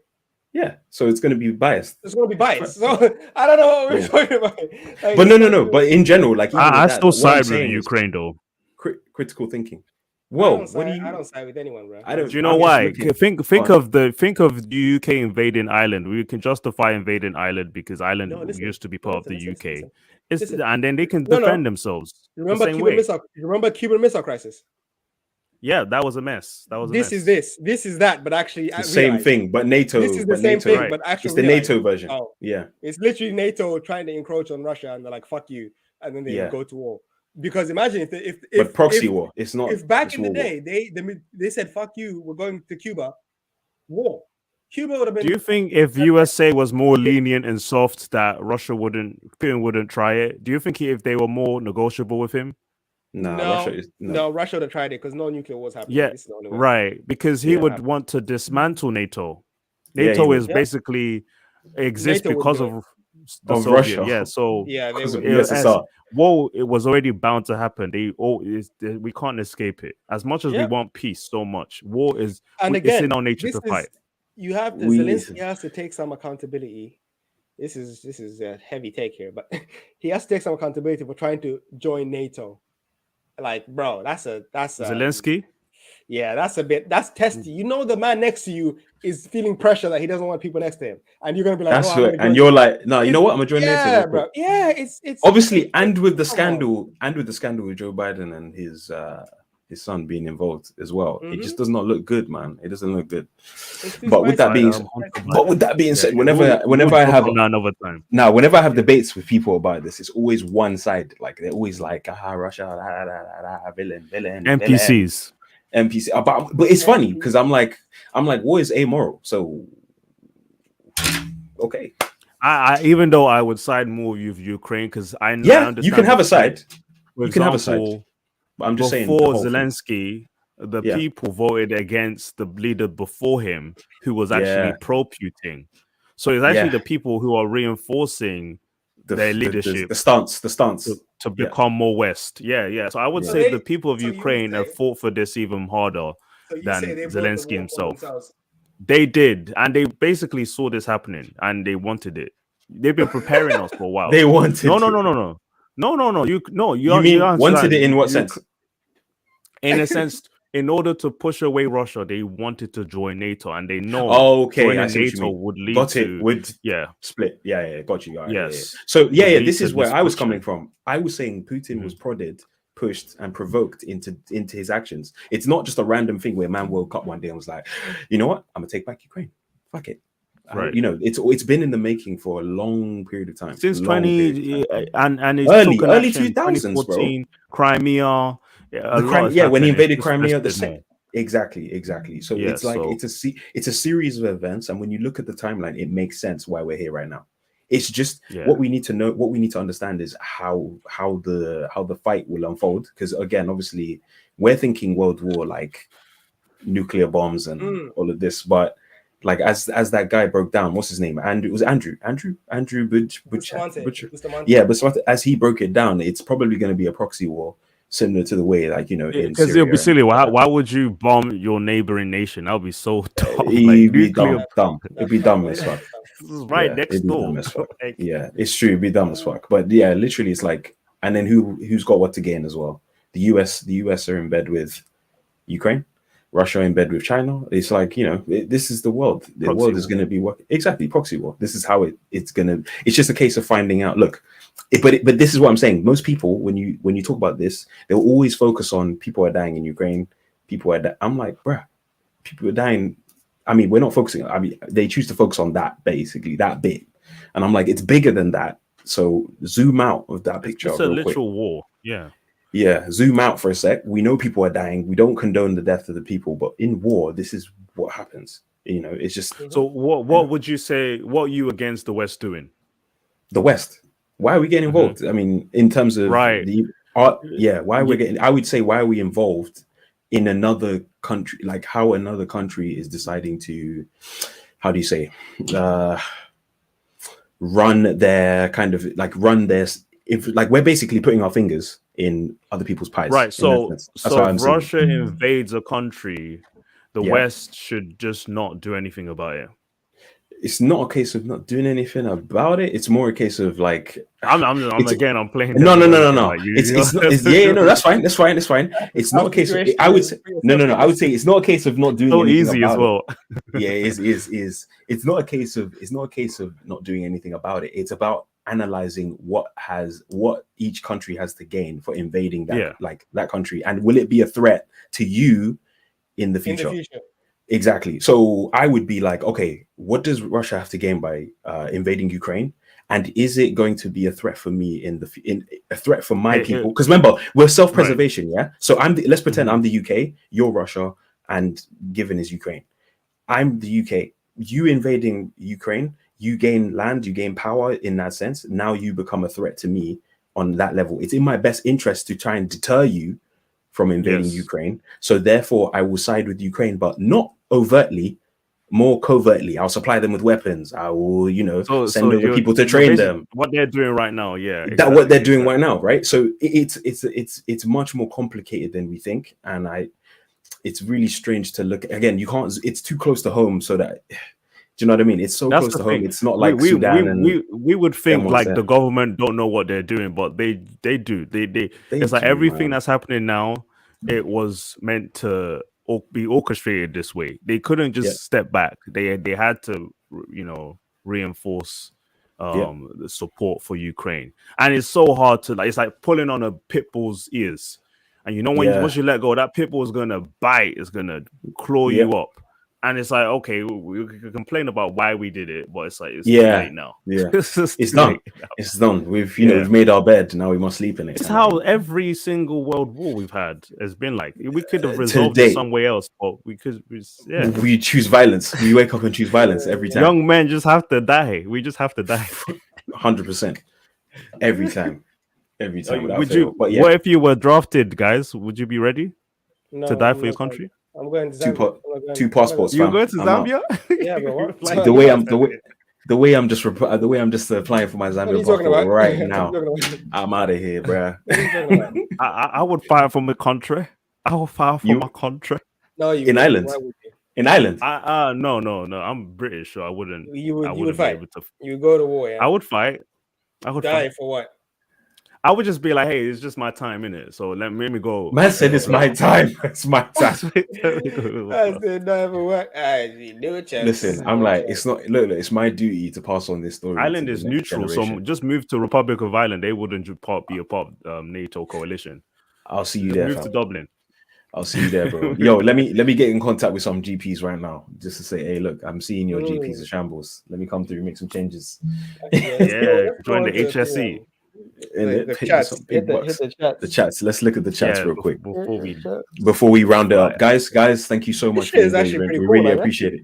Yeah, so it's going to be biased. It's going to be biased. So I don't know what we're talking about. Like, but no. But in general, like I still side with Ukraine though. Critical thinking. Whoa, I don't side with anyone, bro. Do you know why? Think of the UK invading Ireland. We can justify invading Ireland because Ireland used to be part of the UK. And then they can defend themselves. Remember Cuban Missile Crisis? Yeah, that was a mess. This is that, but actually the same thing. But NATO. This is the same thing, right. But actually it's the NATO version. Oh, yeah, it's literally NATO trying to encroach on Russia, and they're like, "Fuck you," and then they go to war. Because imagine if proxy war. It's not. If back in the day they said "fuck you," we're going to Cuba, war. Cuba would have been. Do you think if USA was more lenient and soft, that Putin wouldn't try it? Do you think if they were more negotiable with him? No, Russia would have tried it because no nuclear wars happening. Yeah, right. Because he would want to dismantle NATO. NATO is basically exists NATO because of the Soviet. Russia. Yeah, so because of USSR. War, it was already bound to happen. We can't escape it. As much as we want peace so much, war is it's in our nature to fight. You have to Zelensky has to take some accountability. This is a heavy take here, but he has to take some accountability for trying to join NATO. Like, bro, that's Zelensky. Yeah, that's testy. You know, the man next to you is feeling pressure that he doesn't want people next to him, and you're gonna be like, "That's right." And you're like, "No, you know what? I'm gonna join NATO." Yeah, bro. Yeah, it's obviously, and with the scandal with Joe Biden and his son being involved as well, it just does not look good, man. It doesn't look good. But with that being said, whenever I have another time, whenever I have debates with people about this, it's always one side. Like they're always like, Russia, villain, NPCs. But it's funny because I'm like, war is amoral. So okay. I even though I would side more with Ukraine because I understand you can have a side. You can have a side. But I'm just saying, before Zelensky, the people voted against the leader before him, who was actually pro-Putin. So it's actually the people who are reinforcing their leadership, the stance to become more West. Yeah. So I would say the people of Ukraine have fought for this even harder than Zelensky himself. They did, and they basically saw this happening, and they wanted it. They've been preparing us for a while. They wanted No. You mean wanted it in what sense? In a sense, in order to push away Russia, they wanted to join NATO, and they know joining NATO would lead to split. Yeah, got you. Yes. So this is where I was coming from. I was saying Putin was prodded, pushed, and provoked into his actions. It's not just a random thing where man woke up one day and was like, you know what, I'm gonna take back Ukraine. Fuck it. Right. It's been in the making for a long period of time. Since 20 and it's early 2000s, bro. Crimea. When he invaded Crimea, the same. Exactly. So it's like it's a series of events, and when you look at the timeline, it makes sense why we're here right now. It's just what we need to know, what we need to understand is how the fight will unfold. Because again, obviously, we're thinking World War, like nuclear bombs and all of this, but like as that guy broke down, what's his name? Andrew Butcher. Yeah, but as he broke it down, it's probably going to be a proxy war, similar to the way, like, because it'll be silly. Why would you bomb your neighboring nation? That would be so dumb. It'd be dumb. It'd be dumb as fuck. Right next door. Yeah, it's true. It'd be dumb as fuck. But yeah, literally, it's like, and then who's got what to gain as well? The US are in bed with Ukraine. Russia in bed with China. It's like, this is the world. The proxy world is going to be exactly proxy war. This is how it's going to. It's just a case of finding out. Look, but this is what I'm saying. Most people, when you talk about this, they'll always focus on people are dying in Ukraine. I'm like, bruh, people are dying. I mean, we're not focusing. I mean, they choose to focus on that, basically that bit, and I'm like, it's bigger than that. So zoom out of that picture. It's a literal war. Yeah. zoom out for a sec. We know people are dying. We don't condone the death of the people, but in war, this is what happens. It's just. So what would you say? What are you against the West doing? The West. Why are we getting involved? I mean, in terms of the art, why we're getting. I would say, why are we involved in another country? Like how another country is deciding to, how do you say, run their kind of like run their. If like we're basically putting our fingers in other people's pies, right? So if Russia invades a country, the West should just not do anything about it. It's not a case of not doing anything about it. It's more a case of like I'm playing. No. Like it's not. No. That's fine. It's not a case of. I would say no. I would say it's not a case of not doing so anything easy about as well. It is. It's not a case of. It's not a case of not doing anything about it. It's about analyzing what each country has to gain for invading that that country, and will it be a threat to you in the future? Exactly. So I would be like, okay, what does Russia have to gain by invading Ukraine? And is it going to be a threat for me in a threat for my people? Because remember, we're self-preservation, yeah. So let's pretend I'm the UK, you're Russia, and given is Ukraine. I'm the UK. You invading Ukraine, you gain land, you gain power in that sense. Now you become a threat to me on that level. It's in my best interest to try and deter you from invading Ukraine. So therefore, I will side with Ukraine, but not overtly, more covertly. I'll supply them with weapons. I will, send over people to train them. What they're doing right now, what they're doing right now, right? So it's much more complicated than we think, and it's really strange to look again. You can't. It's too close to home, so that. Do you know what I mean? It's so close to home. It's not like Sudan. We would think like the government don't know what they're doing, but they do. It's like everything that's happening now, it was meant to be orchestrated this way. They couldn't just step back. They had to, reinforce the support for Ukraine. And it's so hard to it's like pulling on a pit bull's ears. And once you let go, that pit bull is gonna bite. It's gonna claw you up. And it's like, okay, we can complain about why we did it, but it's like it's too late now. Yeah, it's done. It's done. We've we've made our bed. Now we must sleep in it. It's how every single world war we've had has been like. We could have resolved it some way else, but we choose violence. We wake up and choose violence every time. Young men just have to die. We just have to die. 100%. Every time. Would you? But what if you were drafted, guys? Would you be ready to die for your country? I'm going to Zambia. Two passports. You're going to Zambia? Yeah, but the way I'm just applying for my Zambia passport right now. I'm out of here, bro. I would fight for my country. I would fight for my country. No, in Ireland. In Ireland? No. I'm British, so I wouldn't. You would fight. You would go to war. Yeah? I would fight. I would die fight. For what? I would just be like, hey, it's just my time, innit? So let me go. Man said it's my time. It's my time. I said never work. Listen, I'm like, it's not. Look, it's my duty to pass on this story. Ireland is neutral, so just move to Republic of Ireland. They wouldn't be a part of NATO coalition. I'll see you there. Move to Dublin. I'll see you there, bro. Yo, let me get in contact with some GPs right now, just to say, hey, look, I'm seeing your GPs are shambles. Let me come through, make some changes. Join the HSE. Hit the chats. Let's look at the chats real quick before we round it up, guys. Thank you so much for engagement. We really appreciate it.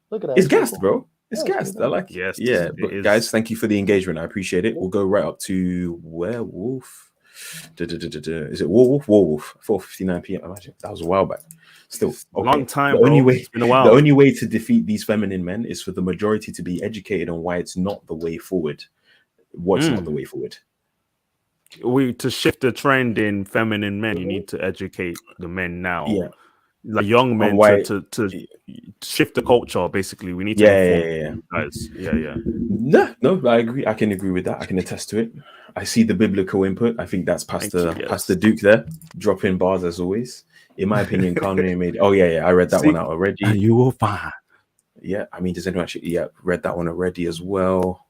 Look at that. It's gassed, bro. It's gassed. I like it. Yes, but guys, thank you for the engagement. I appreciate it. We'll go right up to Werewolf. Is it Werewolf? 4:59 p.m. Imagine that was a while back. Still, long time. It's been a while. The only way to defeat these feminine men is for the majority to be educated on why it's not the way forward. What's not the way forward? To shift the trend in feminine men, you need to educate the men now. Yeah, like young men to shift the culture. Basically, we need to guys. No, I agree. I can agree with that. I can attest to it. I see the biblical input. I think that's Pastor Duke there, dropping bars as always. In my opinion, Kanye made. Oh yeah, I read that one out already. And you will find. Yeah, I mean, does anyone actually? Yeah, read that one already as well.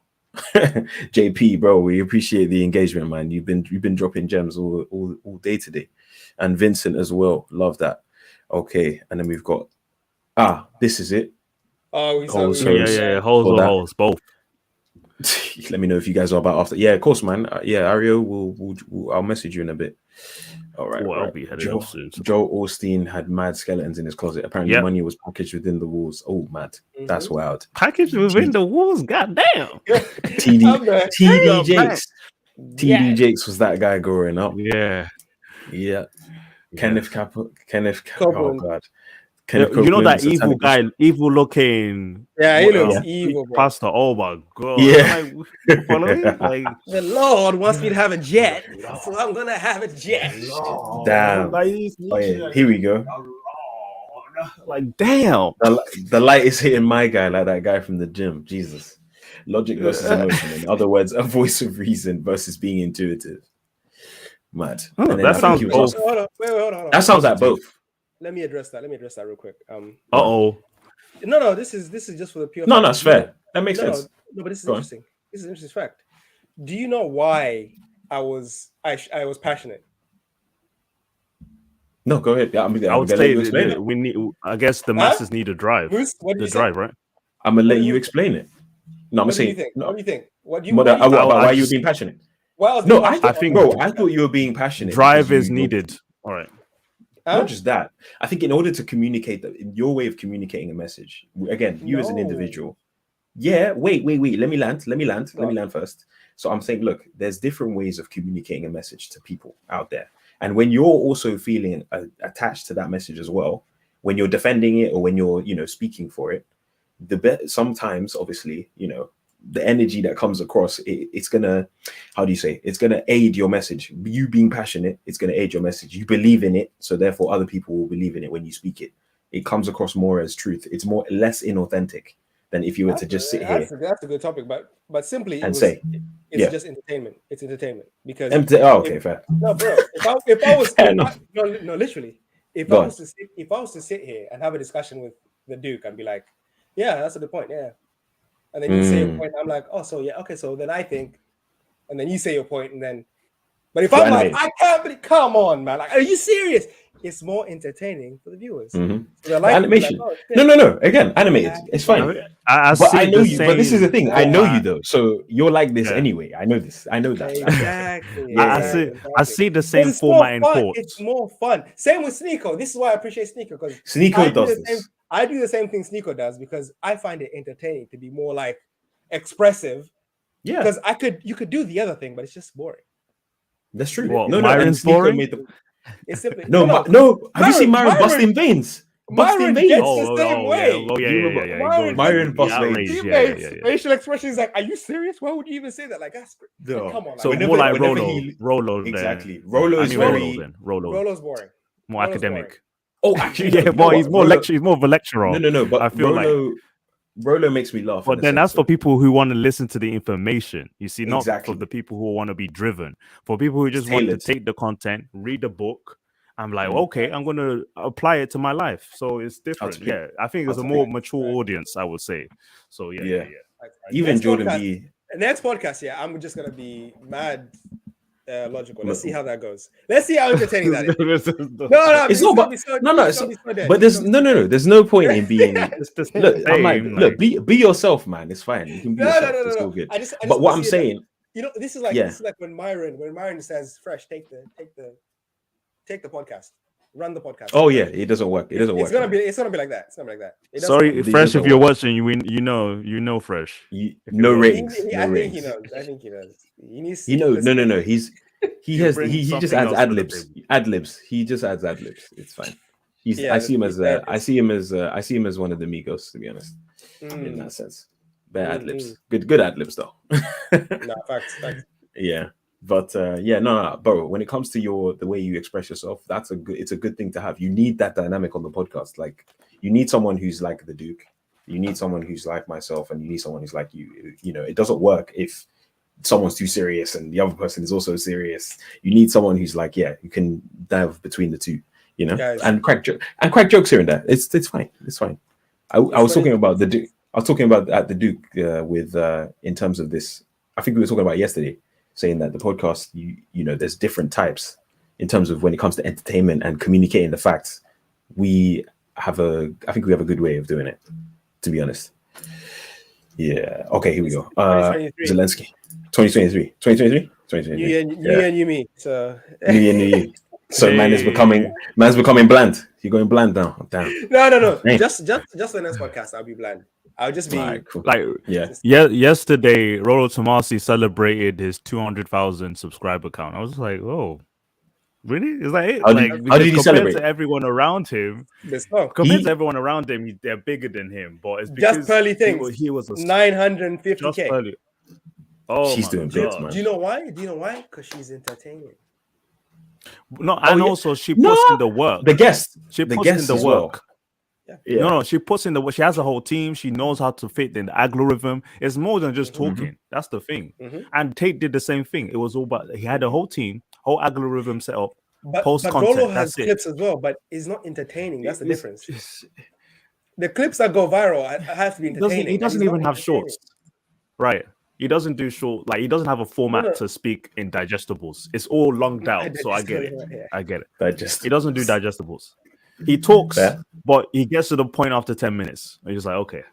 JP, bro, we appreciate the engagement, man. You've been dropping gems all day today, and Vincent as well. Love that. Okay, and then we've got this is it. Holes, both. Let me know if you guys are about after. Yeah, of course, man. Ario, we'll I'll message you in a bit. All right. I'll be headed off soon. Joe Osteen had mad skeletons in his closet. Apparently, money was packaged within the walls. Oh, mad. That's wild. Packaged within the walls? Goddamn. TD Jakes. TD Jakes was that guy growing up. Yeah. Kenneth Copeland. Oh, God. You know that evil guy, evil looking. Yeah, he looks evil, bro. Pastor. Oh my God. Yeah. Like, the Lord wants me to have a jet, so I'm gonna have a jet. Damn. Here we go. Like, damn. The light is hitting my guy like that guy from the gym. Jesus. Logic versus emotion. In other words, a voice of reason versus being intuitive. Mad. That sounds both. Hold on. That sounds like both. Let me address that real quick. No, this is just for the pure. No, that's fair. That makes sense. No, but this is interesting. This is an interesting fact. Do you know why I was passionate? No, go ahead. I would say we need. I guess the masses need a drive. Bruce, what do you drive, say? right? I'm gonna let you explain it. No, I'm saying. What do you think? Why are you being passionate? I thought you were being passionate. Drive is needed. All right. Not just that. I think in order to communicate your way of communicating a message, again, you as an individual. Yeah, wait. Let me land first. So I'm saying, look, there's different ways of communicating a message to people out there. And when you're also feeling attached to that message as well, when you're defending it or when you're, speaking for it, sometimes, obviously, the energy that comes across, it's gonna, it's gonna aid your message. You being passionate, it's gonna aid your message. You believe in it, so therefore other people will believe in it when you speak it. It comes across more as truth. It's less inauthentic than if you were to just sit here. That's a good topic, but simply it's just entertainment. It's entertainment because fair. No, bro. If I was literally, if I was to sit here and have a discussion with the Duke and be like, yeah, that's a good point, yeah. And then you say your point, I'm like, oh, so yeah, okay, so then I think, and then you say your point, and then, but if I'm like, I can't believe, come on, man, like, are you serious? It's more entertaining for the viewers. So animation. No. Again, animated. It's fine. I know you. But this is the thing. I know you though, so you're like this anyway. I know this. I know that. Exactly. I see the same format in court. It's more fun. Same with Sneeko. This is why I appreciate Sneeko because Sneeko does this. I do the same thing Sneeko does because I find it entertaining to be more like expressive. Yeah. Because you could do the other thing, but it's just boring. That's true. Well, Myron's boring. It's simply no. Have you seen Myron busting veins? Busting veins. The same way. Yeah. Myron busting veins. He makes facial expressions like, "Are you serious? Why would you even say that?" Like, that's come on. So more like Rolo. Exactly. Rolo is very. Rolo's boring. More academic. Oh, actually, he's more lecture. He's more of a lecturer. No. But I feel Rolo makes me laugh. But then that's for people who want to listen to the information. You see, not for the people who want to be driven. For people who just want to take the content, read the book. I'm like, okay, I'm going to apply it to my life. So it's different. Yeah, I think it's a more mature audience, I would say. So yeah. Even Jordan B. Next podcast, I'm just going to be mad logical. Let's see how that goes. Let's see how entertaining that is. It's not. But there's no point in being. Look, be yourself, man. It's fine. You can be yourself. It's all good. But what I'm saying, this is like when Myron says, "Fresh, take the podcast, run the podcast." Oh yeah, it doesn't work. It's gonna be like that. It's gonna be like that. Sorry, Fresh, if you're watching, you know Fresh. No ratings. I think he knows. He knows. No. He just adds ad libs. He just adds ad libs. It's fine. I see him as one of the Migos, to be honest. In that sense, bad ad libs. Good ad libs though. No, facts. Yeah. But no, bro. When it comes to the way you express yourself, it's a good thing to have. You need that dynamic on the podcast. Like, you need someone who's like the Duke. You need someone who's like myself, and you need someone who's like you. It doesn't work if someone's too serious and the other person is also serious. You need someone who's like, you can dive between the two. Guys, and crack jokes here and there. It's fine. It's fine. I was talking about the Duke. I was talking about at the Duke with in terms of this. I think we were talking about yesterday, saying that the podcast, there's different types in terms of when it comes to entertainment and communicating the facts. I think we have a good way of doing it, to be honest. Yeah. Okay, here we go. Zelensky. 2023. 2023. New year, new me. So new year. So man is becoming bland. You're going bland now. Damn. No. Just the next podcast, I'll be bland. I'll just be cool. Like yesterday, Rolo Tomasi celebrated his 200,000 subscriber count. I was like, oh, really? Is that it? How did he celebrate? To everyone around him, they're bigger than him. But it's because just Pearly Things. He was 950K. Oh, she's doing bits, man. Do you know why? Because she's entertaining. No, and also she puts in the work. The guest. She puts in the work. Well. Yeah. No, she puts in the work. She has a whole team. She knows how to fit in the algorithm. It's more than just talking. That's the thing. And Tate did the same thing. It was all about, he had a whole team, whole algorithm set up, post content. Rolo has clips as well, but it's not entertaining. That's the difference. The clips that go viral have to be entertaining. He doesn't even have shorts. Right. He doesn't do short, like he doesn't have a format to speak in digestibles. It's all longed out, so I get it. I get it. He doesn't do digestibles. He talks, but he gets to the point after 10 minutes. And he's just like, okay,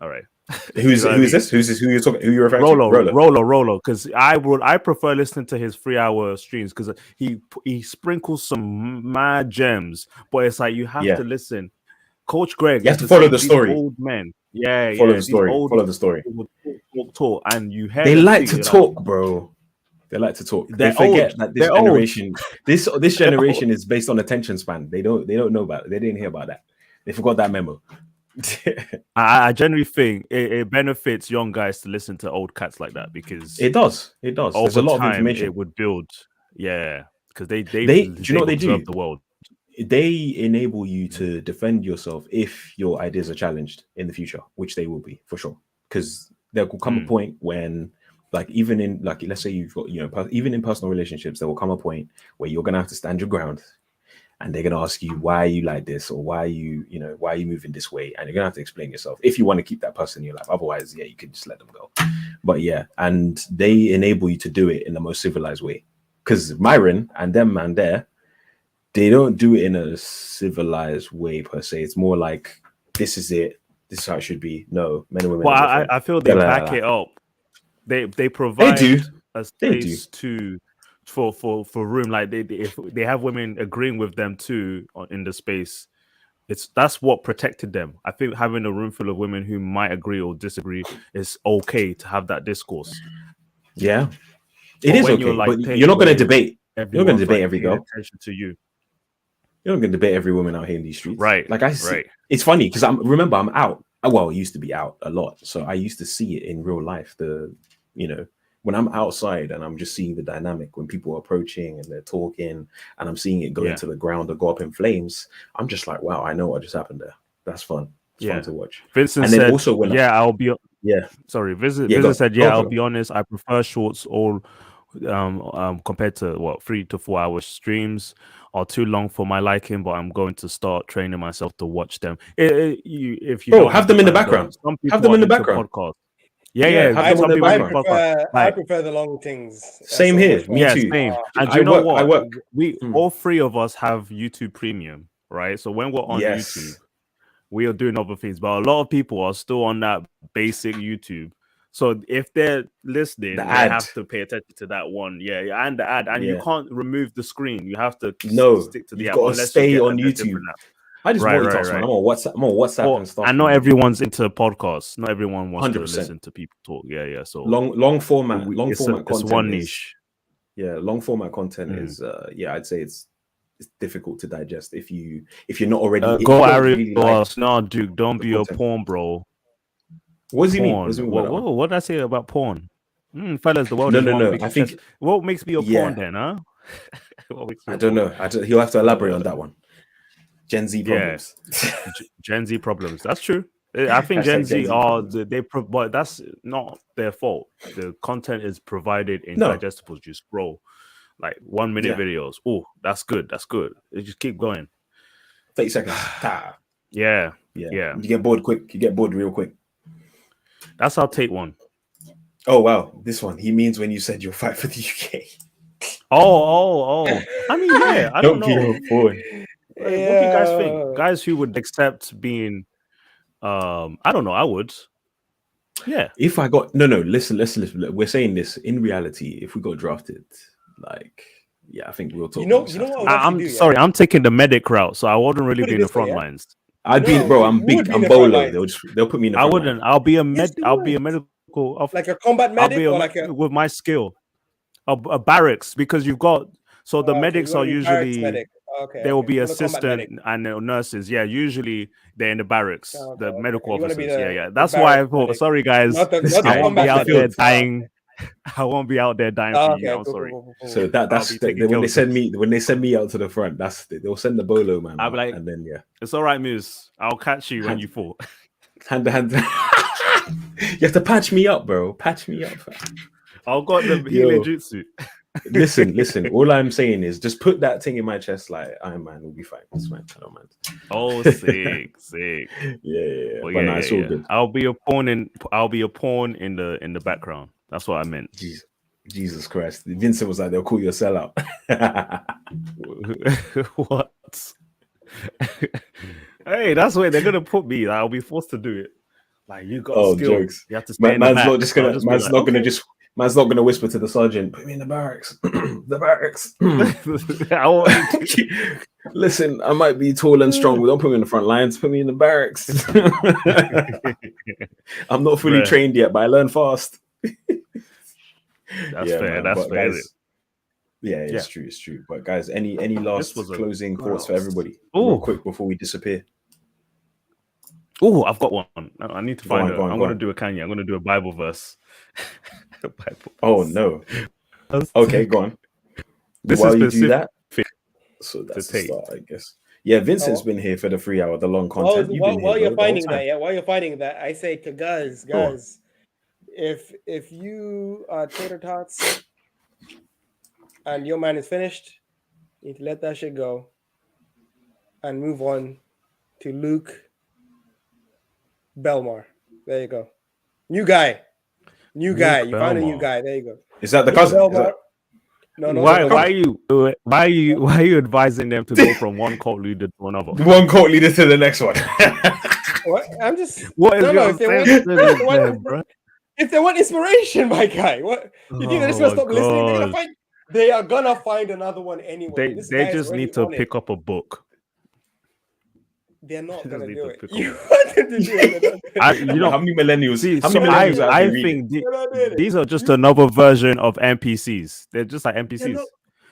all right. Who is this? Who you're talking? Who you're referring to? Rolo. Because I prefer listening to his 3-hour streams because he sprinkles some mad gems, but it's like you have to listen. Coach Greg, you have to follow the story. Old men, follow the story. Follow the story. Talk, and you hear they like to talk, bro. They like to talk. They forget that this generation, this generation is based on attention span. They don't know about it. They didn't hear about that. They forgot that memo. I generally think it benefits young guys to listen to old cats like that because it does. There's a lot of information. It would build, because they do you know what they do? The world. They enable you to defend yourself if your ideas are challenged in the future, which they will be for sure. Because there will come a point when, like, even in, like, let's say you've got, even in personal relationships, there will come a point where you're gonna have to stand your ground, and they're gonna ask you why you like this or why you moving this way, and you're gonna have to explain yourself if you want to keep that person in your life. Otherwise, you can just let them go. But and they enable you to do it in the most civilized way. Because Myron and them man there, they don't do it in a civilized way per se. It's more like, this is it. This is how it should be. No, men and women. Well, I feel they back it up. They provide a space for room. Like if they have women agreeing with them too in the space, that's what protected them. I think having a room full of women who might agree or disagree is okay to have that discourse. Yeah, it is okay. But you're not going to debate. You're not going to debate every girl. Attention to you. You're not going to debate every woman out here in these streets. Right. Like I see. It's funny because I'm out. Well, I used to be out a lot. So I used to see it in real life. When I'm outside and I'm just seeing the dynamic when people are approaching and they're talking and I'm seeing it go into the ground or go up in flames, I'm just like, wow, I know what just happened there. That's fun. It's fun to watch. Vincent and then said, also when I'll be. Yeah. Sorry. Vincent said, I'll be honest. I prefer shorts all compared to 3 to 4 hour streams are too long for my liking, but I'm going to start training myself to watch them. If you have them in the background. Have them in the background. Podcast. I prefer the long things. Same here. Me too. Same. And you know what? I work. We all three of us have YouTube Premium, right? So when we're on YouTube, we are doing other things, but a lot of people are still on that basic YouTube. So if they're listening, they have to pay attention to that one. And the ad. And you can't remove the screen. You have to stick to the app. You've got to stay on YouTube. I just multitask, man. I'm on WhatsApp and stuff. And not everyone's into podcasts. Not everyone wants 100%. To listen to people talk. Yeah. So long format content. It's one niche. Long format content is I'd say it's difficult to digest if you're not already. Go Ari. No, Duke, don't be a porn bro. What does he mean? What did I say about porn? Fellas, the world is no. I think what makes me a porn then, huh? I don't know. He'll have to elaborate on that one. Gen Z problems. Gen Z problems. That's true. I think Gen Z but that's not their fault. The content is provided in digestibles. You scroll like 1 minute videos. Oh, that's good. You just keep going. 30 seconds. Yeah. You get bored quick. You get bored real quick. That's how Tate won. Oh wow, this one. He means when you said you'll fight for the UK. Oh. I mean, I don't know. What do you guys think? Guys who would accept being I don't know, I would. Yeah. If I got listen. We're saying this in reality. If we got drafted, like, yeah, I think we'll talk. You know what I'm do, sorry. I'm taking the medic route, so I wouldn't really be in the front lines. I'd be, bro. I'm big. I'm bolo. They'll put me in the front line. I'll be a I'll be a medical. Like a combat medic, or like a with my skill. A barracks, because you've got the medics are usually there will be assistant and nurses. Yeah, I in the barracks, the medical officers. Yeah. That's why I thought. Sorry, guys, I won't be out there dying. I won't be out there dying for you. I'm sorry. Cool. So that's when they send me out to the front. They'll send the bolo man. I'll be like, and then it's all right, Moose. I'll catch you when you fall. Hand. You have to patch me up, bro. Patch me up. I've got the healing jutsu. Listen. All I'm saying is just put that thing in my chest, like Iron Man will be fine. It's fine. I don't mind. Oh, sick. Yeah. But no, it's all good. I'll be a pawn in the background. That's what I meant. Jesus Christ. Vincent was like, they'll call you a sellout. What? Hey, that's where they're gonna put me. I'll be forced to do it. Like, you got skill. Jokes. You have to stay in the back. Man's not gonna whisper to the sergeant, put me in the barracks. The barracks. Listen, I might be tall and strong, but don't put me in the front lines. Put me in the barracks. I'm not fully trained yet, but I learn fast. That's fair. That's fair. Guys, it's true. But guys, any last closing thoughts for everybody? Real quick before we disappear. Oh, I've got one. I need to find it. I'm going to do a Kanye. I'm going to do a Bible verse. Oh, no. Okay, go on. While you do that, so that's the start, I guess. Yeah, Vincent's been here for the 3 hour, the long content. While you're finding that, I say to guys, if you are tater tots and your man is finished, you need to let that shit go and move on to Luke Belmar. There you go. New guy. You found a new guy. There you go. Is that the cousin? No. Why are you advising them to go from one cult leader to another? One cult leader to the next one. What? I'm just. What is your if they want inspiration, my guy, what you think they're just gonna stop listening? They are gonna find another one anyway. They just need to pick up a book. They're not gonna do it. You want them to do it. How many millennials? I think these are just another version of NPCs. They're just like NPCs.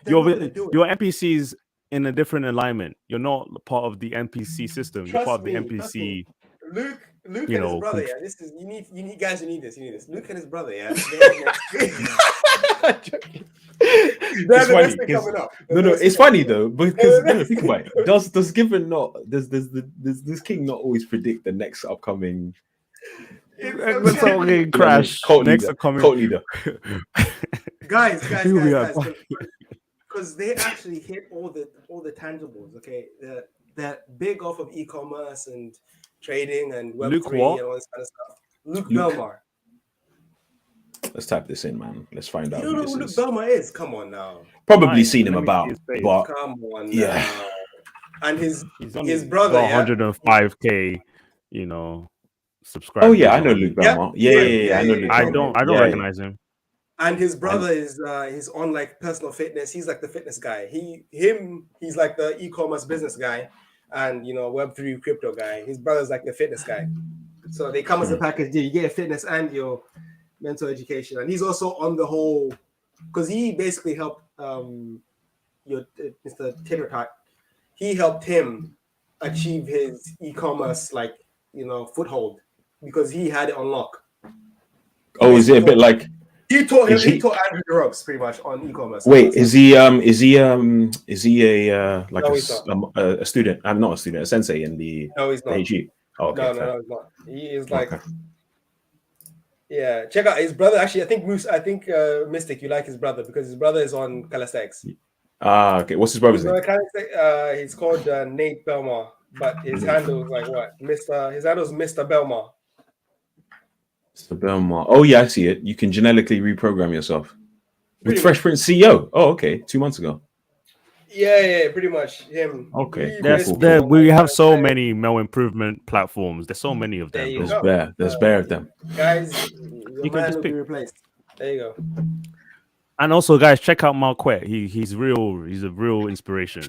You're NPCs in a different alignment. You're not part of the NPC system. You're part of the NPC. Luke and his brother. Yeah, this is you need guys. You need this. Luke and his brother. Yeah. It's funny. No, it's funny though, because think about it. Does this king not always predict the next upcoming crash? Cult leader. Guys, because they actually hit all the tangibles. Okay, they're big off of e-commerce and trading and Web3 and all this kind of stuff. Luke Belmar. Let's type this in, man. Let's find out. You don't know who Luke Belmar is? Come on now. Probably seen him about, but come on now. And his brother, 105K, subscribers. Oh yeah, I know Luke Belmar. Yeah. I know Luke. I don't recognize him. And his brother is he's on like personal fitness. He's like the fitness guy. He's like the e-commerce business guy, and Web3 crypto guy. His brother's like the fitness guy. So they come as a package deal. You get a fitness and your mental education, and he's also on the whole because he basically helped Mr. Tater. He helped him achieve his e-commerce foothold because he had it on lock. Oh, is it a bit like he taught Andrew the ropes pretty much on e-commerce? Wait, is he a student? I'm not a student, a sensei in the he's not. AG. Oh, okay, no, he's not. He is like Yeah, check out his brother. Actually, I think Mystic, you like his brother because his brother is on Calisthenics. Okay. What's his brother's name? He's called Nate Belmar, but his handle is like what? His handle is Mr. Belmar. Mr. Belmar. Oh yeah, I see it. You can genetically reprogram yourself with Fresh Prince CEO. Oh, okay. 2 months ago. Yeah, pretty much him. Okay, we have so many Mel improvement platforms. There's so many of them. There's bare of them. Guys, your man will be replaced. There you go. And also, guys, check out Marquette. He's real. He's a real inspiration.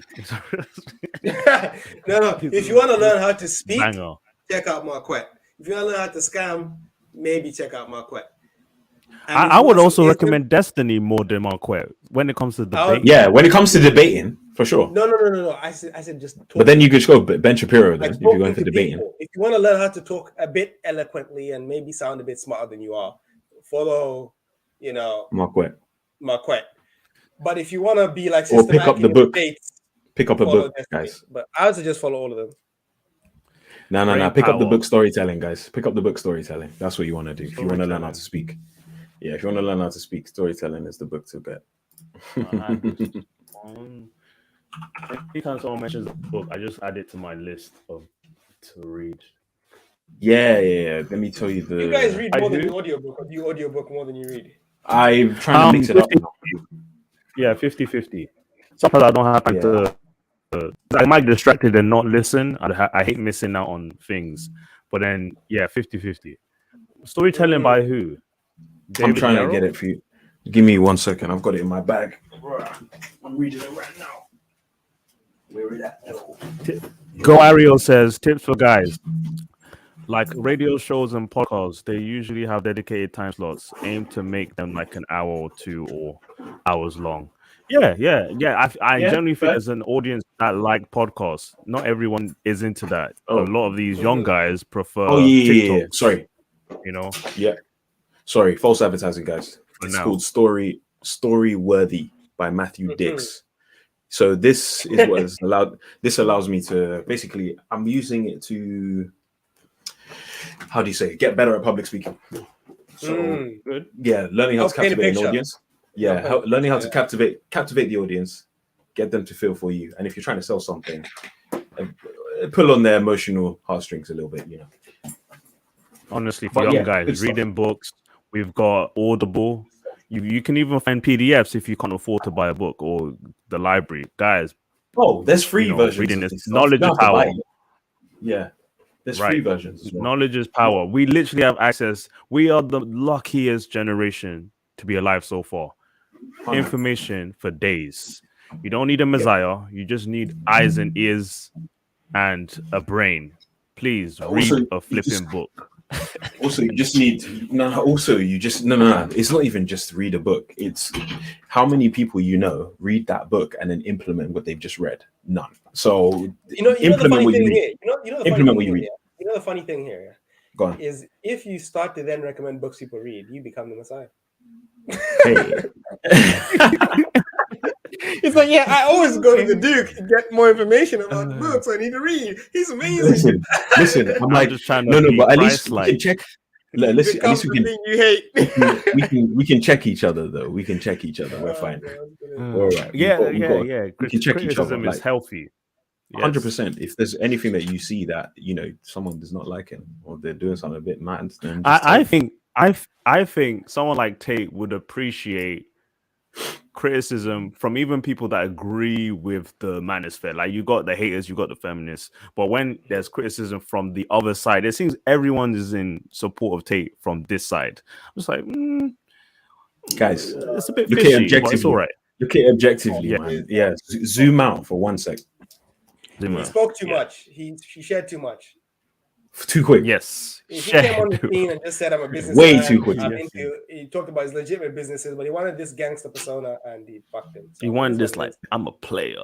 No. If you want to learn how to speak, Banger. check out Marquette. If you want to learn how to scam, maybe check out Marquette. I would also recommend Destiny more than Marquette when it comes to debate. Yeah, when it comes to debating, for sure. No. I said just talk. But then you could just go Ben Shapiro then, if you're going to debating. If you want to learn how to talk a bit eloquently and maybe sound a bit smarter than you are, follow, Marquette. But if you want to be like or pick up the book, debates, pick up a book, guys. But I would suggest follow all of them. No. Pick up the book storytelling, guys. Pick up the book storytelling. That's what you want to do if you want to learn how to speak. Yeah, if you want to learn how to speak, storytelling is the book to get. Anytime someone mentions a book, I just add it to my list to read. Yeah. Let me tell you You guys read more than you audiobook, or do you audiobook more than you read? I'm trying to mix it up. Yeah, 50-50. Sometimes I don't have time to. I might get distracted and not listen. I hate missing out on things. But then, 50-50. Storytelling by who? I'm trying to get it for you. Give me 1 second. I've got it in my bag. I'm reading it right now. Where is that? Go Ariel says, tips for guys. Like radio shows and podcasts, they usually have dedicated time slots. Aim to make them like an hour or 2 or hours long. Yeah. I generally think as an audience that like podcasts, not everyone is into that. A lot of these young guys prefer TikTok. Yeah. Sorry. Yeah. Sorry, false advertising, guys. It's called Story Worthy by Matthew Dix. So this is what is allowed. This allows me to basically, I'm using it to, how do you say, get better at public speaking. So good. Yeah, learning how to captivate an audience. Yeah, learning how to captivate the audience, get them to feel for you. And if you're trying to sell something, pull on their emotional heartstrings a little bit, Honestly, for young guys, reading books. We've got Audible. You can even find PDFs if you can't afford to buy a book or the library. Guys. Oh, there's free versions. Reading this. Knowledge is power. Yeah. There's free versions as well. Knowledge is power. We literally have access. We are the luckiest generation to be alive so far. Information for days. You don't need a messiah. You just need eyes and ears and a brain. Please read a flipping book. Also, you just need It's not even just read a book. It's how many people read that book and then implement what they've just read. None. So implement what you read. Implement what you read. You know the funny thing here. Go on. Is if you start to then recommend books people read, you become the messiah. It's like, I always go to the Duke to get more information about the books I need to read. He's amazing. Listen, I'm like, just trying no, to but at least we can check. At least we can. You hate. we can check each other though. We can check each other. We're fine. All right. We can check each other. Is healthy. 100%. If there's anything that you see that someone does not like it or they're doing something a bit mad, then I think someone like Tate would appreciate criticism from even people that agree with the manosphere. Like, you got the haters, you got the feminists, but when there's criticism from the other side, it seems everyone is in support of Tate from this side. I'm just like, guys, it's a bit fishy, but it's all right. Look at it objectively, man. Yeah, zoom out for 1 sec. He spoke too much. He shared too much. Too quick. Yes. He came on the scene and just said, I'm a businessman. Way too quick. He talked about his legitimate businesses, but he wanted this gangster persona and he fucked him. So he wanted this, like, I'm a player.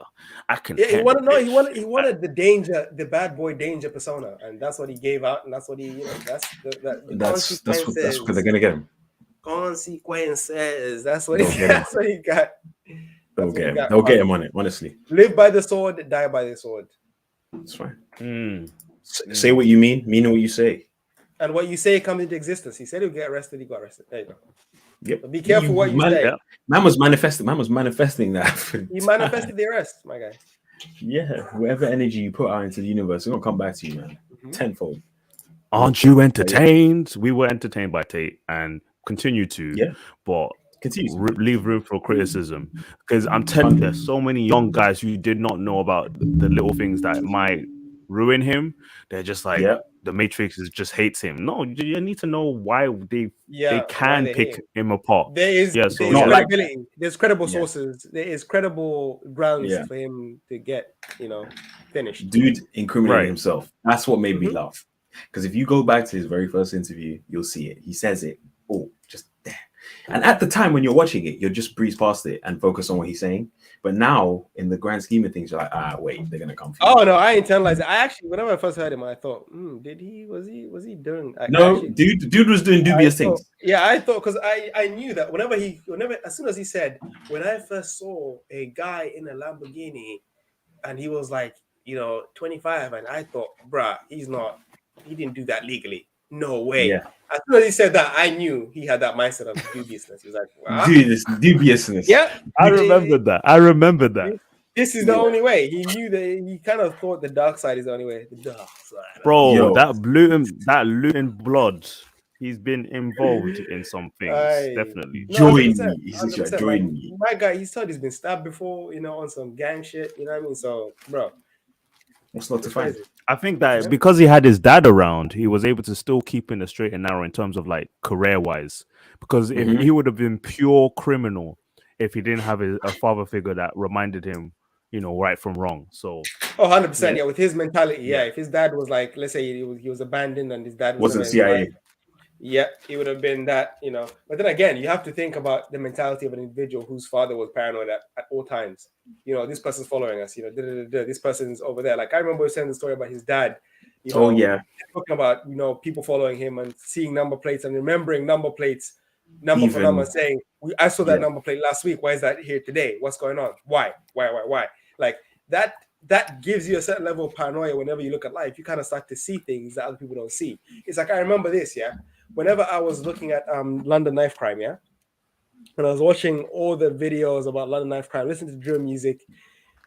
I can. Yeah, he wanted the danger, the bad boy danger persona, and that's what he gave out, and that's what he, that's what they're gonna get him. Consequences. That's what he got. They'll get him on it, honestly. Live by the sword, die by the sword. That's fine. Say what you mean what you say. And what you say comes into existence. He said he'll get arrested, he got arrested. There you go. Yep. But be careful what you say. Man was manifesting that. He manifested the arrest, my guy. Yeah, whatever energy you put out into the universe, it's gonna come back to you, man. Tenfold. Aren't you entertained? We were entertained by Tate and continue to. Yeah. But leave room for criticism, because I'm telling you, there's so many young guys who did not know about the little things that might ruin him. They're just like, the Matrix just hates him. No, you need to know why they can pick him apart. There is credibility. There's credible sources. There is credible grounds for him to get, finished. Dude incriminated himself. That's what made me laugh. Because if you go back to his very first interview, you'll see it. He says it just there. And at the time when you're watching it, you'll just breeze past it and focus on what he's saying. But now, in the grand scheme of things, you're like, wait, they're gonna come. Oh no, I internalized it. I actually, whenever I first heard him, I thought, was he doing? Dude was doing dubious things. Yeah, I thought, because I knew that whenever as soon as he said, when I first saw a guy in a Lamborghini, and he was like, 25, and I thought, bruh, he didn't do that legally. No way. Yeah. As soon as he said that, I knew he had that mindset of dubiousness. He was like, wow. Dubiousness. Yeah. I remembered that. This is the only way. He knew that he kind of thought the dark side is the only way. The dark side. Bro, that looting blood. He's been involved in some things. Definitely. Join me. He's like, join me. My guy, he said he's been stabbed before, on some gang shit. You know what I mean? So, bro. What's not to find? I think that because he had his dad around, he was able to still keep in the straight and narrow in terms of like career-wise. Because if he would have been pure criminal if he didn't have a father figure that reminded him, right from wrong. So 100%, yeah, with his mentality, if his dad was like, let's say he was abandoned and his dad wasn't CIA. Yeah, he would have been that, But then again, you have to think about the mentality of an individual whose father was paranoid at all times. This person's following us, this person's over there. Like I remember saying the story about his dad. Talking about, people following him and seeing number plates and remembering number plates, number for number, saying, I saw that number plate last week. Why is that here today? What's going on? Why? Like that gives you a certain level of paranoia whenever you look at life. You kind of start to see things that other people don't see. It's like, I remember this, whenever I was looking at London knife crime, and I was watching all the videos about London knife crime, listening to drill music,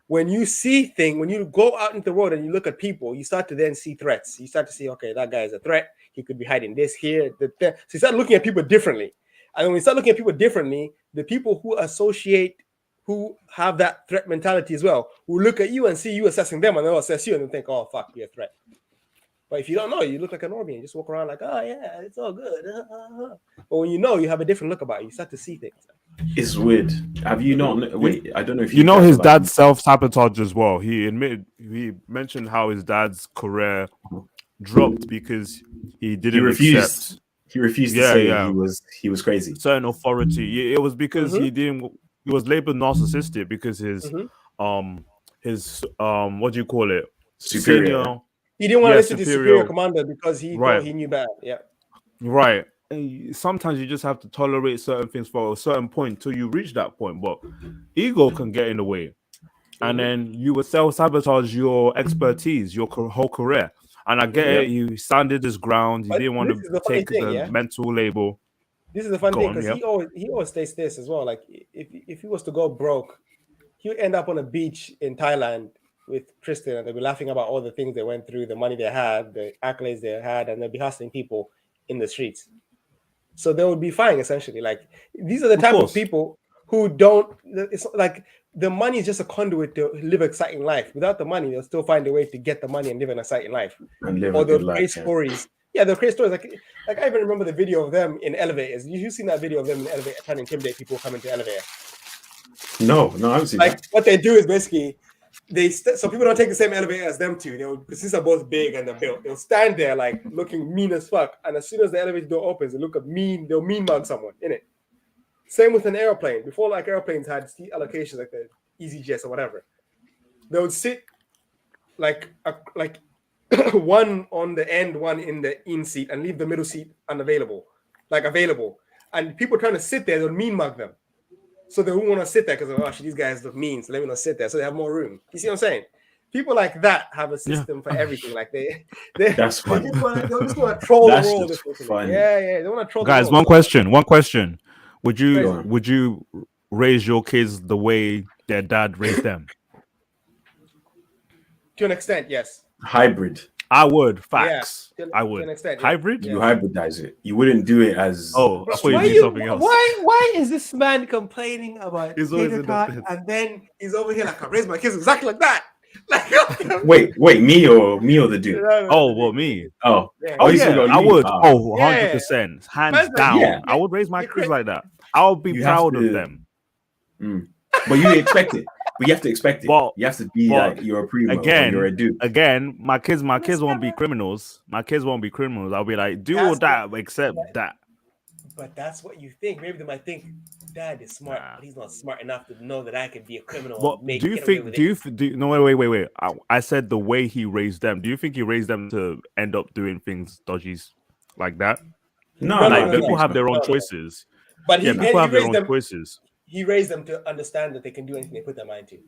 when you see things, when you go out into the road and you look at people, you start to then see threats. You start to see, okay, that guy is a threat. He could be hiding this here. So you start looking at people differently. And when you start looking at people differently, the people who have that threat mentality as well will look at you and see you assessing them, and they'll assess you and then think, oh, fuck, you're a threat. But if you don't know, you look like a normie and just walk around like, oh, yeah, it's all good. But when you have a different look about you. You start to see things. It's weird. Have you not? Wait, I don't know if his dad self-sabotage as well. He mentioned how his dad's career dropped because he didn't accept. He refused to say he was crazy. Certain authority. It was because he was labeled narcissistic because his what do you call it? Superior. He didn't want to listen to superior commander because he thought he knew better. Yeah. Right. And sometimes you just have to tolerate certain things for a certain point till you reach that point. But ego can get in the way. And then you would self-sabotage your expertise, your whole career. And I get it. You standed his ground. You didn't want to take the mental label. This is the fun thing because he always states this as well. Like if he was to go broke, he would end up on a beach in Thailand with Tristan, and they'll be laughing about all the things they went through, the money they had, the accolades they had, and they'll be hustling people in the streets. So they would be fine, essentially. Like these are the type of people who don't. It's like the money is just a conduit to live an exciting life. Without the money, they'll still find a way to get the money and live an exciting life. Or they'll create stories. Yeah, they'll create stories. Like I even remember the video of them in elevators. You've seen that video of them in elevators trying to intimidate people coming to the elevator. No, I haven't seen that. What they do is basically so people don't take the same elevator as them two. Since they're both big and they're built, they'll stand there like looking mean as fuck. And as soon as the elevator door opens, they'll mean mug someone in it. Same with an airplane. Before, like airplanes had seat allocations, like the EasyJets or whatever, they would sit like one on the end, one in the in seat, and leave the middle seat available. And people trying to sit there, they'll mean mug them. So they won't want to sit there because these guys look mean, so let me not sit there. So they have more room. You see what I'm saying? People like that have a system for everything. Like that's funny. They just want to troll the world. Yeah. They want to troll. Guys, the world. One question. Would you raise your kids the way their dad raised them? To an extent, yes. Hybrid. I would. Yeah, Facts. to I an would. extent, yeah. Hybrid? You hybridize it. You wouldn't do it as. Oh, I thought you Why mean something else. Why is this man complaining about He's always tater in the tot, fence. and then he's over here like, I raised my kids exactly like that. Like, Wait, me or the dude? Oh, well, me. Oh, Yeah. Oh, you still yeah, got I me? would. Ah. Oh, Yeah. 100%. Hands Man's like, down. yeah. I would raise my You kids cra- like that. I'll be You have proud to- of them. But you expect it. But you have to expect it. But- you have to be but like you're a primo or Again, you're a dude. again, my kids won't be criminals. My kids won't be criminals. I'll be like, do all That's that except that. But that's what you think. Maybe they might think Dad is smart, Nah. but he's not smart enough to know that I can be a criminal. But and do you get away think? with Do it. you? No, wait. I said the way he raised them. Do you think he raised them to end up doing things dodgies like that? No, Like no, people have their own no. choices. But he, Yeah, people have their raised own them. choices. He raised them to understand that they can do anything they put their mind to.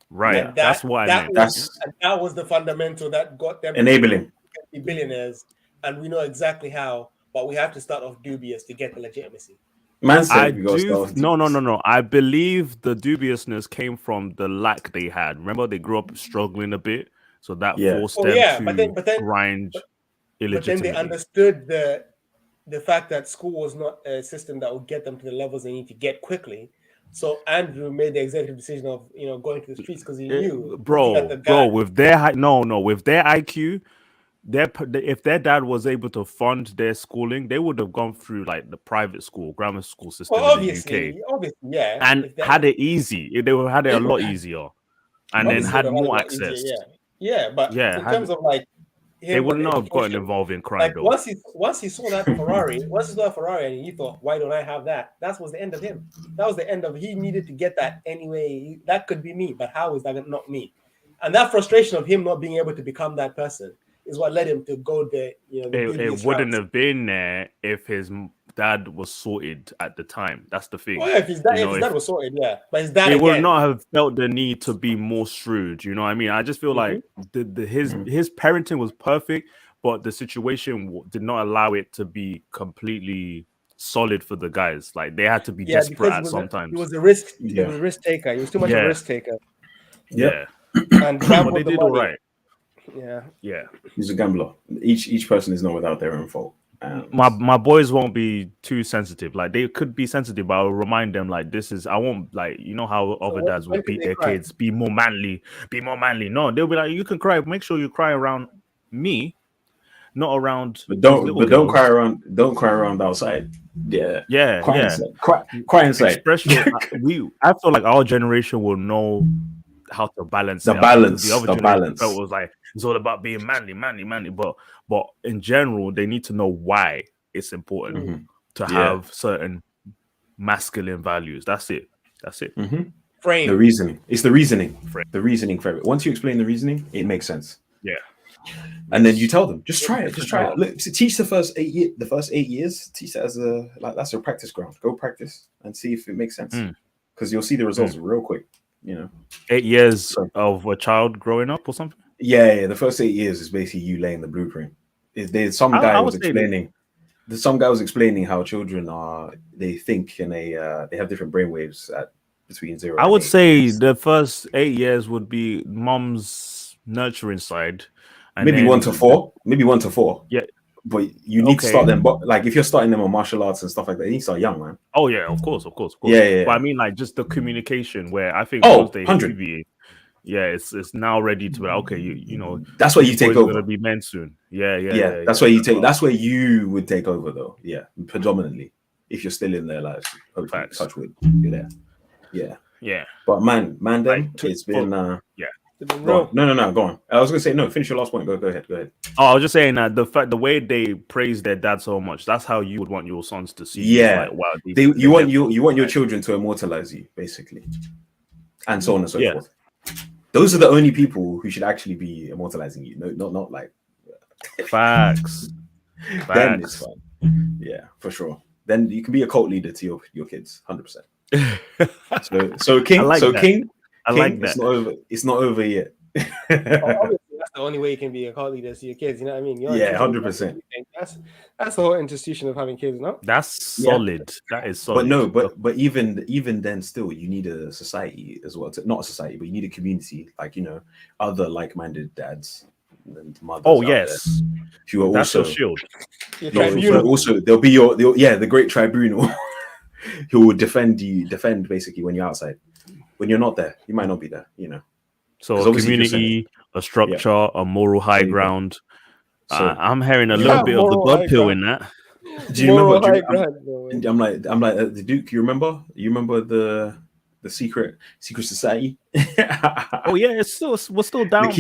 Right. And That's what I meant. that was the fundamental that got them enabling. to be billionaires, and we know exactly how. But we have to start off dubious to get the legitimacy. Man said I we got do. stuff. No. I believe the dubiousness came from the lack they had. Remember, they grew up struggling a bit, so that forced them to grind But illegitimately. then they understood the fact that school was not a system that would get them to the levels they need to get quickly. So Andrew made the executive decision of going to the streets because he knew, with their with their IQ, if their dad was able to fund their schooling, they would have gone through like the private school, grammar school system in the UK, yeah, and had it easy. They would have had it a lot easier, and then had more access. But in terms of like, they would not have gotten involved in crime. Like once he saw that Ferrari, and he thought, why don't I have that? That was the end of him. That was the end of he needed to get that anyway. That could be me, but how is that not me? And that frustration of him not being able to become that person is what led him to go the it wouldn't have been there if his dad was sorted at the time. That's the thing. Well, if his dad was sorted, yeah, but his dad would not have felt the need to be more shrewd. You know what I mean? I just feel like his parenting was perfect, but the situation did not allow it to be completely solid for the guys. Like they had to be desperate at sometimes. He was a risk. He was a risk taker. He was too much of a risk taker. Yeah, and but they did all right. Yeah. He's a gambler. Each person is not without their own fault. My boys won't be too sensitive. Like they could be sensitive, but I'll remind them like this is. I won't like how other dads will beat their kids. Be more manly. No, they'll be like, you can cry. Make sure you cry around me, not around. But don't cry around. Don't cry around outside. Yeah. Cry inside. I feel like our generation will know how to balance the balance. It was like it's all about being manly. But in general, they need to know why it's important to have certain masculine values. That's it. Frame. The reasoning. It's the reasoning. The reasoning for it. Once you explain the reasoning, it makes sense. Yeah. And then you tell them, just try it. Look, teach the first 8 years. The first 8 years, teach that as that's a practice ground. Go practice and see if it makes sense. Because you'll see the results real quick. 8 years of a child growing up or something. Yeah. The first 8 years is basically you laying the blueprint. There's some guy was explaining. Some guy was explaining how children they think and they have different brainwaves at between 0. I would say the first 8 years would be mom's nurturing side. And maybe 1 to 4. Maybe 1 to 4. Yeah. But you need to start them. But like if you're starting them on martial arts and stuff like that, you need to start young, man. Oh yeah, of course. Yeah. But I mean, like just the communication where I think 100. It's now ready to be like, okay, you know that's where you take over. Gonna be men soon. Yeah. That's where you take. That's where you would take over, though. Yeah, predominantly if you're still in their lives. Hopefully, touch wood, you're there. Yeah. But man, then it's been No, go on. I was gonna say no. Finish your last point. Go ahead. Oh, I was just saying that the way they praise their dad so much, that's how you would want your sons to see. Yeah, you want your children to immortalize you, basically, and so on and so forth. Those are the only people who should actually be immortalizing you. No, not like facts. Then it's fun. Yeah, for sure. Then you can be a cult leader to your kids, 100%. So King, King. I like that. It's not over yet. Obviously, that's the only way you can be a cult leader to your kids. You know what I mean? 100%. That's the whole institution of having kids, no? That's solid. That is solid. But no, but even then, still, you need a society as well. Not a society, but you need a community, like other like-minded dads and mothers. Oh out yes, there, who are that's also your shield. also there'll be the great tribunal who will defend basically when you're outside. When you're not there, you might not be there. You know. So a community, a structure, a moral high ground. So I'm hearing a little bit of the God pill in that. Do you remember? I'm like the Duke. You remember? You remember the secret society? Oh yeah, we're still down.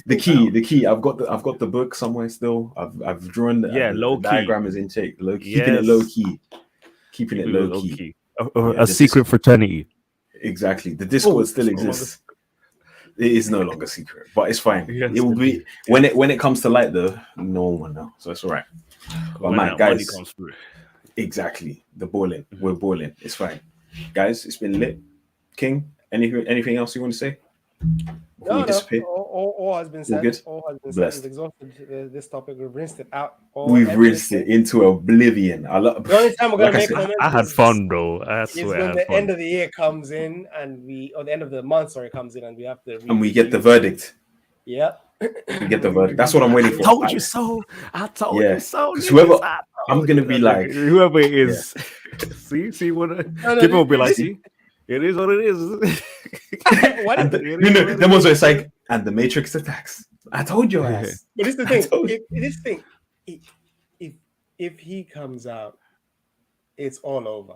The key. I've got the book somewhere still. I've drawn the diagram is in shape. Keeping it low key. Keeping it low key. A secret fraternity. Exactly. The Discord still exists. It is no longer secret, but it's fine. Yes, it will be when it comes to light though, no one will know. So it's all right. But man, guys, comes through. Exactly. The boiling. We're boiling. It's fine. Guys, it's been lit. King, anything else you want to say? No. All has been said. Good? All has been said. We've exhausted this topic. We've rinsed it out. We've rinsed it into oblivion. The only time we're going to make comments. I had fun, bro. I swear. When the end of the year comes in and the end of the month, comes in and we have to. And we get the verdict. Yeah. We get the verdict. That's what I'm waiting for. I told you so. I told you so. Whoever, I'm going to be like. Whoever it is. Yeah. See what people will be like, see? It is what it is. Them ones where it's like, and the Matrix attacks. I told you. But it's the thing. If he comes out, it's all over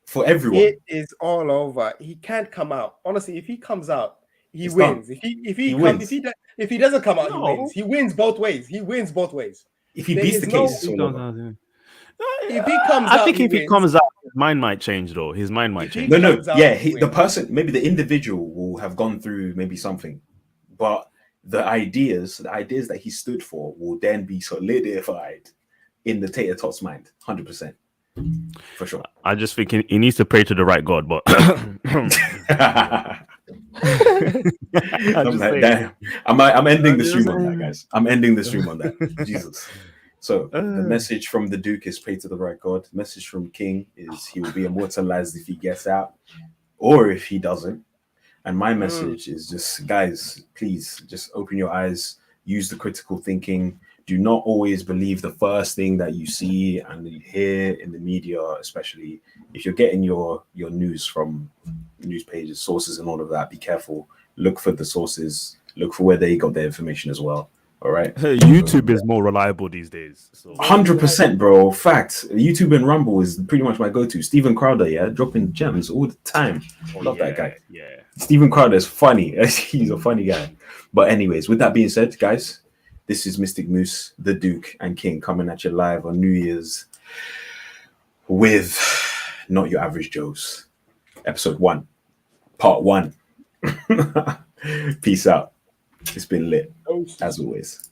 for everyone. It is all over. He can't come out. Honestly, if he comes out, he wins. If he doesn't come out, he wins. He wins both ways. If he beats the case, if he comes out, if he comes out, his mind might change though. His mind might change. The person, maybe the individual will have gone through maybe something, but the ideas that he stood for will then be solidified in the Tate Tot's mind, 100%, for sure. I just think he needs to pray to the right God, but I'm ending the stream on that, guys. I'm ending the stream on that. Jesus. So the message from the Duke is pray to the right God. The message from King is he will be immortalized if he gets out or if he doesn't. And my message is just, guys, please just open your eyes, use the critical thinking. Do not always believe the first thing that you see and you hear in the media, especially if you're getting your news from news pages, sources and all of that. Be careful. Look for the sources. Look for where they got their information as well. All right. YouTube is more reliable these days. 100%, bro. Fact. YouTube and Rumble is pretty much my go-to. Steven Crowder, dropping gems all the time. Love that guy. Yeah. Steven Crowder is funny. He's a funny guy. But anyways, with that being said, guys, this is Mystic Moose, the Duke, and King coming at you live on New Year's with Not Your Average Joes, episode 1, part 1. Peace out. It's been lit, as always.